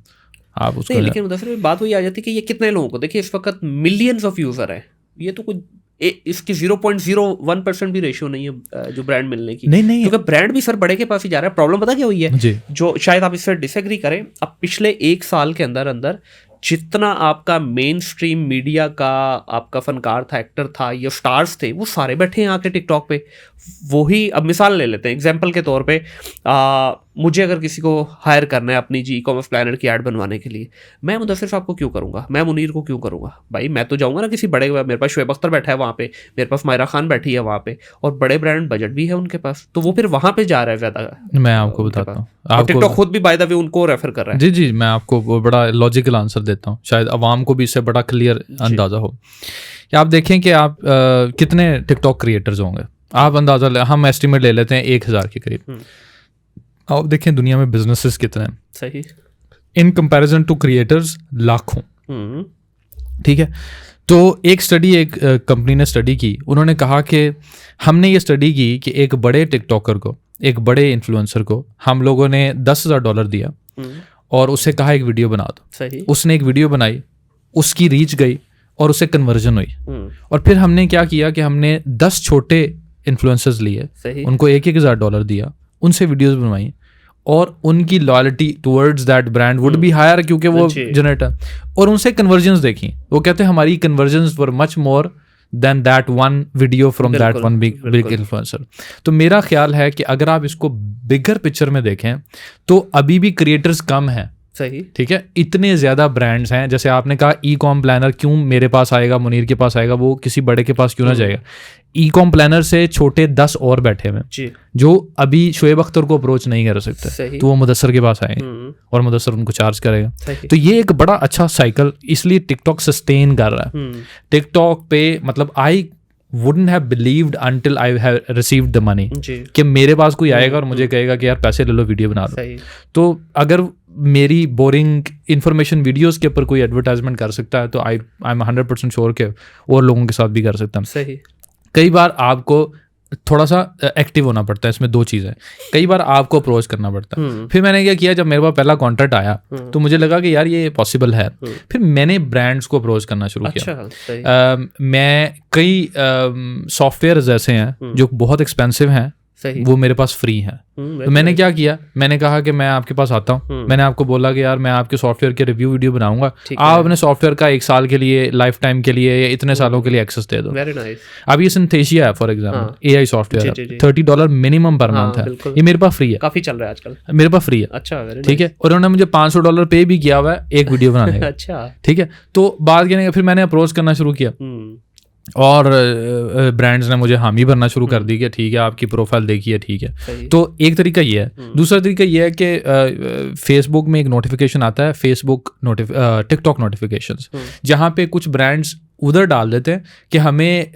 आप उसको नहीं, लेकिन मुदस्सिर बात वही आ जाती है कि ये कितने लोगों को, देखिए इस वक्त मिलियंस ऑफ यूजर है, ये तो कुछ इसकी 0.01% भी रेशियो नहीं है जो ब्रांड मिलने की। नहीं क्योंकि ब्रांड भी सर बड़े के पास ही जा रहा है। प्रॉब्लम पता क्या हुई है जी, जो शायद आप इससे डिसएग्री करें, अब पिछले 1 साल के अंदर अंदर जितना आपका मेन स्ट्रीम मीडिया का आपका फनकार था, एक्टर था या स्टार्स थे, वो सारे बैठे हैं आके टिकटॉक पे। वही अब मिसाल ले लेते हैं एग्जांपल के तौर पे, मुझे अगर किसी को हायर करना है अपनी जी ई-कॉमर्स प्लानर की ऐड बनवाने के लिए, मैं मुदस्सिर साहब को क्यों करूँगा, मैं मुनीर को क्यों करूँगा? भाई मैं तो जाऊँगा ना किसी बड़े, मेरे पास शुएब अख्तर बैठा है वहाँ पे, मेरे पास मायरा खान बैठी है वहाँ पे, और बड़े ब्रांड बजट भी है उनके पास, तो वो फिर वहाँ पे जा रहा है ज़्यादा। मैं आपको बताता हूँ, टिकटॉक खुद भी बाय द वे उनको रेफर कर रहा है। जी, मैं आपको वो बड़ा लॉजिकल आंसर देता हूँ, शायद अवाम को भी इससे बड़ा क्लियर अंदाज़ा हो। कि आप देखें कि आप कितने टिकटॉक क्रिएटर्स होंगे, आप अंदाज़ा हम एस्टिमेट ले लेते हैं 1000 के करीब। आप देखें दुनिया में बिजनेसेस कितने हैं, सही, इन कंपैरिजन टू क्रिएटर्स लाखों। ठीक है। तो एक स्टडी, एक कंपनी ने स्टडी की, उन्होंने कहा कि हमने ये स्टडी की कि एक बड़े टिकटॉकर को, एक बड़े इन्फ्लुएंसर को हम लोगों ने $10,000 दिया और उससे कहा एक वीडियो बना दो। सही। उसने एक वीडियो बनाई, उसकी रीच गई और उससे कन्वर्जन हुई। और फिर हमने क्या किया कि हमने 10 छोटे इन्फ्लुएंसर्स लिए, उनको $1,000 दिया, उनसे वीडियोस बनवाई और उनकी loyalty towards that brand would be higher क्योंकि वो जनरेटर, और उनसे कन्वर्जन्स देखी। वो कहते हैं हमारी convergence were much more than that one video from that one big influencer. तो मेरा ख्याल है कि अगर आप इसको बिगर पिक्चर में देखें तो अभी भी क्रिएटर्स कम हैं। सही। ठीक है। इतने ज़्यादा ब्रांड्स हैं, जैसे आपने कहा ई-कॉम प्लानर क्यों मेरे पास आएगा, मुनीर के पास आएगा, वो किसी बड़े के पास क्यों ना जाएगा। ई-कॉम प्लानर से छोटे 10 और बैठे हुए जो अभी शुएब अख्तर को अप्रोच नहीं कर सकते, तो वो मुदस्सर के पास आएंगे और मुदस्सर उनको चार्ज करेगा। तो ये एक बड़ा अच्छा साइकिल इसलिए टिकटॉक सस्टेन कर रहा है। टिकटॉक पे मतलब आई wouldn't have believed until I have received the money कि मेरे पास कोई आएगा और मुझे कहेगा कि यार पैसे ले लो वीडियो बना लो। तो अगर मेरी बोरिंग इन्फॉर्मेशन वीडियोस के ऊपर कोई एडवर्टाइजमेंट कर सकता है तो आई एम 100% श्योर के और लोगों के साथ भी कर सकता हूँ। सही। कई बार आपको थोड़ा सा एक्टिव होना पड़ता है, इसमें 2 चीज़ें। कई बार आपको अप्रोच करना पड़ता है। फिर मैंने क्या किया, जब मेरे पास पहला कॉन्ट्रैक्ट आया तो मुझे लगा कि यार ये पॉसिबल है। फिर मैंने ब्रांड्स को अप्रोच करना शुरू किया। मैं कई सॉफ्टवेयर ऐसे हैं जो बहुत एक्सपेंसिव हैं, वो मेरे पास फ्री है। तो मैंने क्या किया, मैंने कहा कि मैं आपके पास आता हूँ, मैंने आपको बोला कि यार मैं आपके सॉफ्टवेयर के रिव्यू वीडियो बनाऊंगा, आप अपने सॉफ्टवेयर का 1 साल के लिए, लाइफ टाइम के लिए या इतने सालों के लिए एक्सेस दे दो। Very nice. अब ये सिंथेसिया है for example, AI software $30 minimum per month है, ये मेरे पास फ्री है, काफी चल रहा है आजकल, मेरे पास फ्री है। अच्छा, ठीक है। और उन्होंने मुझे $500 पे भी किया हुआ है एक वीडियो बनाने का। अच्छा, ठीक है। तो बात कहने फिर मैंने अप्रोच करना शुरू किया और ब्रांड्स ने मुझे हामी भरना शुरू कर दी कि ठीक है आपकी प्रोफाइल देखिए, ठीक है। तो एक तरीका ये है। दूसरा तरीका ये है कि फेसबुक में एक नोटिफिकेशन आता है, फेसबुक टिकटॉक नोटिफिकेशंस, जहाँ पे कुछ ब्रांड्स उधर डाल देते हैं कि हमें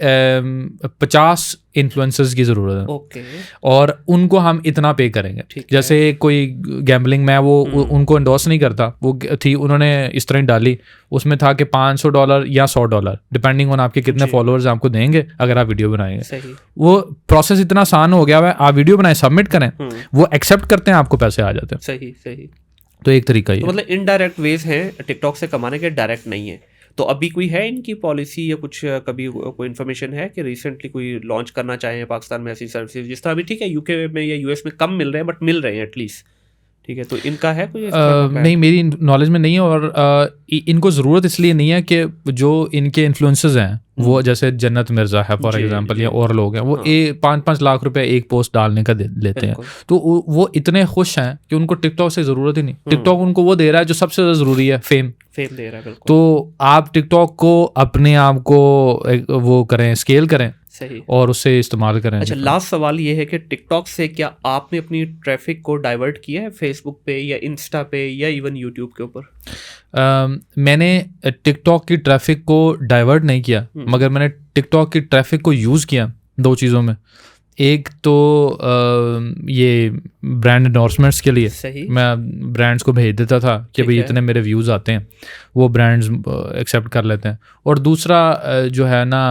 50 इन्फ्लुएंसर्स की ज़रूरत है और उनको हम इतना पे करेंगे। जैसे कोई गैम्बलिंग में वो उनको एंडोर्स नहीं करता, वो थी उन्होंने इस तरह डाली, उसमें था कि $500 या $100 डिपेंडिंग ऑन आपके कितने फॉलोअर्स आपको देंगे अगर आप वीडियो बनाएंगे। वो प्रोसेस इतना आसान हो गया है, आप वीडियो बनाएं, सबमिट करें, वो एक्सेप्ट करते हैं, आपको पैसे आ जाते हैं। सही। तो एक तरीका ये मतलब इनडायरेक्ट वेज हैं टिकटॉक से कमाने के, डायरेक्ट नहीं है। तो अभी कोई है इनकी पॉलिसी या कुछ, कभी कोई इन्फॉर्मेशन है कि रिसेंटली कोई लॉन्च करना चाहे पाकिस्तान में ऐसी सर्विसेज, जिस तरह अभी ठीक है यूके में या यूएस में कम मिल रहे हैं बट मिल रहे हैं एटलीस्ट, ठीक है। तो इनका है कोई नहीं, मेरी नॉलेज में नहीं है। और इनको ज़रूरत इसलिए नहीं है कि जो इनके इन्फ्लुएंसर्स हैं वो जैसे जन्नत मिर्ज़ा है फॉर एग्जांपल या और लोग हैं, वो 5-5 लाख रुपए एक पोस्ट डालने का लेते हैं, तो वो इतने खुश हैं कि उनको टिकटॉक से ज़रूरत ही नहीं। टिकटॉक उनको वो दे रहा है जो सबसे ज़्यादा ज़रूरी है, फेम दे रहा है। तो आप टिकटॉक को अपने आप को वो करें, स्केल करें, सही। और उससे इस्तेमाल करें। अच्छा, लास्ट सवाल ये है कि टिकटॉक से क्या आपने अपनी ट्रैफिक को डाइवर्ट किया है फेसबुक पे या इंस्टा पे या इवन यूट्यूब के ऊपर? मैंने टिकटॉक की ट्रैफिक को डाइवर्ट नहीं किया, मगर मैंने टिकटॉक की ट्रैफिक को यूज़ किया 2 चीज़ों में। एक तो ये ब्रांड एंडोर्समेंट्स के लिए सही। मैं ब्रांड्स को भेज देता था कि भाई इतने मेरे व्यूज़ आते हैं, वो ब्रांड्स एक्सेप्ट कर लेते हैं। और दूसरा जो है ना,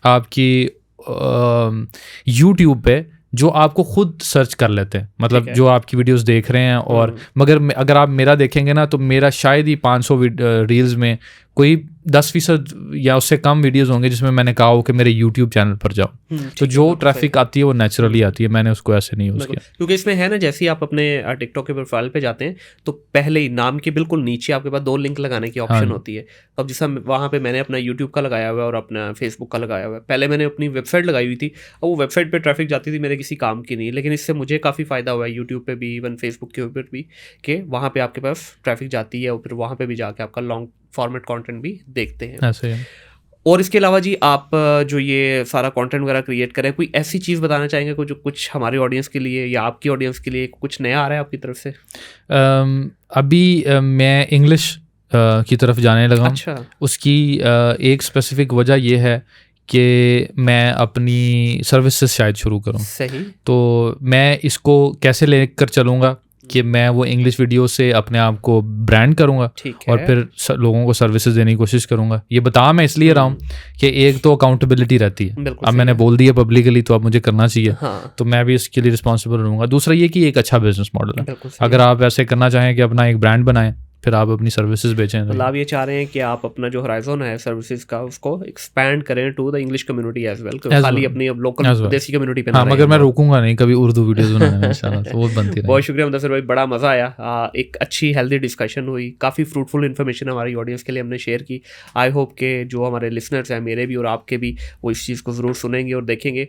आपकी यूट्यूब पे जो आपको खुद सर्च कर लेते हैं, मतलब जो आपकी वीडियोस देख रहे हैं। और मगर अगर आप मेरा देखेंगे ना, तो मेरा शायद ही 500 रील्स में कोई 10% या उससे कम वीडियोस होंगे जिसमें मैंने कहा हो कि मेरे यूट्यूब चैनल पर जाओ। तो जो ट्रैफिक आती है वो नेचुरली आती है, मैंने उसको ऐसे नहीं यूज़ किया। क्योंकि इसमें है ना, जैसे ही आप अपने टिकटॉक के प्रोफाइल पे जाते हैं तो पहले ही नाम के बिल्कुल नीचे आपके पास 2 लिंक लगाने की ऑप्शन होती है। अब जैसा वहाँ पे मैंने अपना यूट्यूब का लगाया हुआ है और अपना फेसबुक का लगाया हुआ है। पहले मैंने अपनी वेबसाइट लगाई हुई थी, और वो वेबसाइट पर ट्रैफिक जाती थी, मेरे किसी काम की नहीं। लेकिन इससे मुझे काफ़ी फ़ायदा हुआ है यूट्यूब पर भी, इवन फेसबुक के ऊपर भी, कि वहाँ पर आपके पास ट्रैफिक जाती है और फिर वहाँ पर भी जाके आपका लॉन्ग फॉर्मेट कंटेंट भी देखते हैं। ऐसे है। और इसके अलावा जी, आप जो ये सारा कंटेंट वगैरह क्रिएट करें, कोई ऐसी चीज़ बताना चाहेंगे जो कुछ हमारे ऑडियंस के लिए या आपकी ऑडियंस के लिए कुछ नया आ रहा है आपकी तरफ से? अभी मैं इंग्लिश की तरफ जाने लगा। अच्छा। उसकी एक स्पेसिफिक वजह ये है कि मैं अपनी सर्विसेज शायद शुरू करूं। सही। तो मैं इसको कैसे लेकर चलूँगा कि मैं वो इंग्लिश वीडियो से अपने आप को ब्रांड करूँगा और फिर लोगों को सर्विसेज देने की कोशिश करूँगा। ये बता मैं इसलिए रहा हूँ कि एक तो अकाउंटेबिलिटी रहती है, अब मैंने बोल दिया पब्लिकली तो अब मुझे करना चाहिए। हाँ। तो मैं भी इसके लिए रिस्पॉन्सिबल रहूँगा। दूसरा ये कि एक अच्छा बिजनेस मॉडल है। अगर आप ऐसे करना चाहें कि अपना एक ब्रांड बनाएं, फिर आप अपनी सर्विसेज बेचें। मतलब आप ये चाह रहे हैं कि आप अपना जो होराइजन है सर्विसेज का, उसको एक्सपैंड करें to the English community as well, खाली अपनी अब लोकल देसी कम्युनिटी पे ना रहे। मगर मैं रोकूंगा नहीं कभी उर्दू वीडियोस बनाने में, इंशाल्लाह तो वो बनती रहेगी। बहुत शुक्रिया मुदस्सिर भाई, बड़ा मज़ा आया। एक अच्छी हेल्दी डिस्कशन हुई, काफ़ी फ्रूटफुल इन्फॉर्मेशन हमारी ऑडियंस के लिए हमने शेयर की। आई होप के जो हमारे लिसनर्स हैं, मेरे भी और आपके भी, वो इस चीज़ को ज़रूर सुनेंगे और देखेंगे।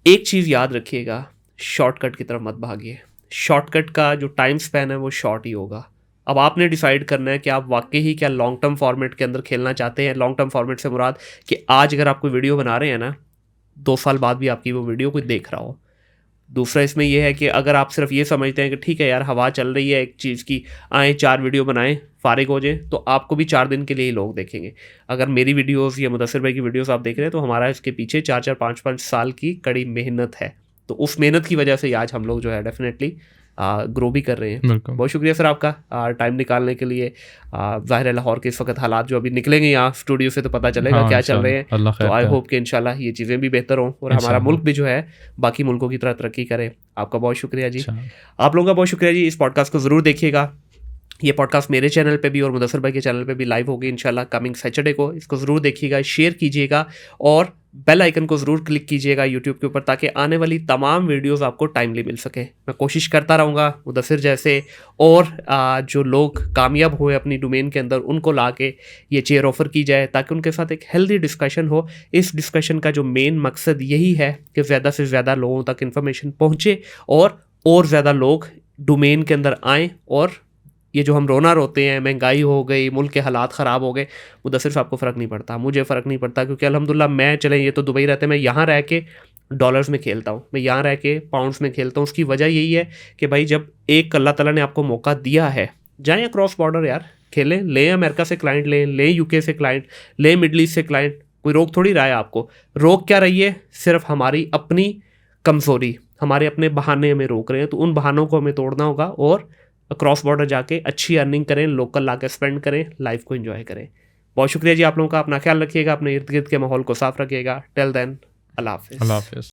एक चीज़ याद रखिएगा, शॉर्टकट की तरफ मत भागिए। शॉर्टकट का जो टाइम स्पैन है वो शॉर्ट ही होगा। अब आपने डिसाइड करना है कि आप वाकई ही क्या लॉन्ग टर्म फॉर्मेट के अंदर खेलना चाहते हैं। लॉन्ग टर्म फॉर्मेट से मुराद कि आज अगर आप कोई वीडियो बना रहे हैं ना, 2 साल बाद भी आपकी वो वीडियो कोई देख रहा हो। दूसरा इसमें यह है कि अगर आप सिर्फ ये समझते हैं कि ठीक है यार, हवा चल रही है एक चीज़ की, आएँ 4 वीडियो बनाएं, फारिग हो जाएं, तो आपको भी 4 दिन के लिए ही लोग देखेंगे। अगर मेरी वीडियोस या मुदस्सिर भाई की वीडियोस आप देख रहे हैं तो हमारा इसके पीछे 4-4, 5-5 साल की कड़ी मेहनत है। तो उस मेहनत की वजह से आज हम लोग जो है डेफिनेटली ग्रो भी कर रहे हैं। बहुत शुक्रिया सर आपका टाइम निकालने के लिए। ज़ाहिर है लाहौर के इस वक्त हालात जो अभी निकलेंगे यहाँ स्टूडियो से तो पता चलेगा क्या चल रहे हैं। तो आई होप कि इंशाल्लाह ये चीज़ें भी बेहतर हों और हमारा मुल्क भी जो है बाकी मुल्कों की तरह तरक्की करे। आपका बहुत शुक्रिया जी। आप लोगों का बहुत शुक्रिया जी। इस पॉडकास्ट को ज़रूर देखिएगा। ये पॉडकास्ट मेरे चैनल पे भी और मुदस्सिर भाई के चैनल पे भी लाइव होगी इंशाल्लाह कमिंग सैटरडे को। इसको ज़रूर देखिएगा, शेयर कीजिएगा और बेल आइकन को ज़रूर क्लिक कीजिएगा यूट्यूब के ऊपर, ताकि आने वाली तमाम वीडियोस आपको टाइमली मिल सके। मैं कोशिश करता रहूँगा मुदस्सिर जैसे और जो लोग कामयाब हुए अपनी डोमेन के अंदर, उनको ला के ये चेयर ऑफ़र की जाए ताकि उनके साथ एक हेल्दी डिस्कशन हो। इस डिस्कशन का जो मेन मकसद यही है कि ज़्यादा से ज़्यादा लोगों तक इन्फॉर्मेशन पहुँचे और ज़्यादा लोग डोमेन के अंदर आएँ। और ये जो हम रोना रोते हैं, महंगाई हो गई, मुल्क के हालात ख़राब हो गए, मुदस्सिर साहब को फ़र्क नहीं पड़ता, मुझे फ़र्क नहीं पड़ता, क्योंकि अल्हम्दुलिल्लाह मैं, चले ये तो दुबई रहते हैं, मैं यहाँ रह के डॉलर्स में खेलता हूँ, मैं यहाँ रह के पाउंड्स में खेलता हूँ। उसकी वजह यही है कि भाई जब एक अल्लाह ताला ने आपको मौका दिया है, जाएँ क्रॉस बॉर्डर यार खेलें, लें अमेरिका से क्लाइंट, लें यूके से क्लाइंट, लें मिडल ईस्ट से क्लाइंट। कोई रोक थोड़ी रहा है आपको। रोक क्या रही है? सिर्फ हमारी अपनी कमज़ोरी, हमारे अपने बहाने हमें रोक रहे हैं। तो उन बहानों को हमें तोड़ना होगा और क्रॉस बॉर्डर जाके अच्छी अर्निंग करें, लोकल ला के स्पेंड करें, लाइफ को एंजॉय करें। बहुत शुक्रिया जी आप लोगों का। अपना ख्याल रखिएगा, अपने इर्द गिर्द के माहौल को साफ रखिएगा। टिल देन, अल्लाह हाफ़िज़।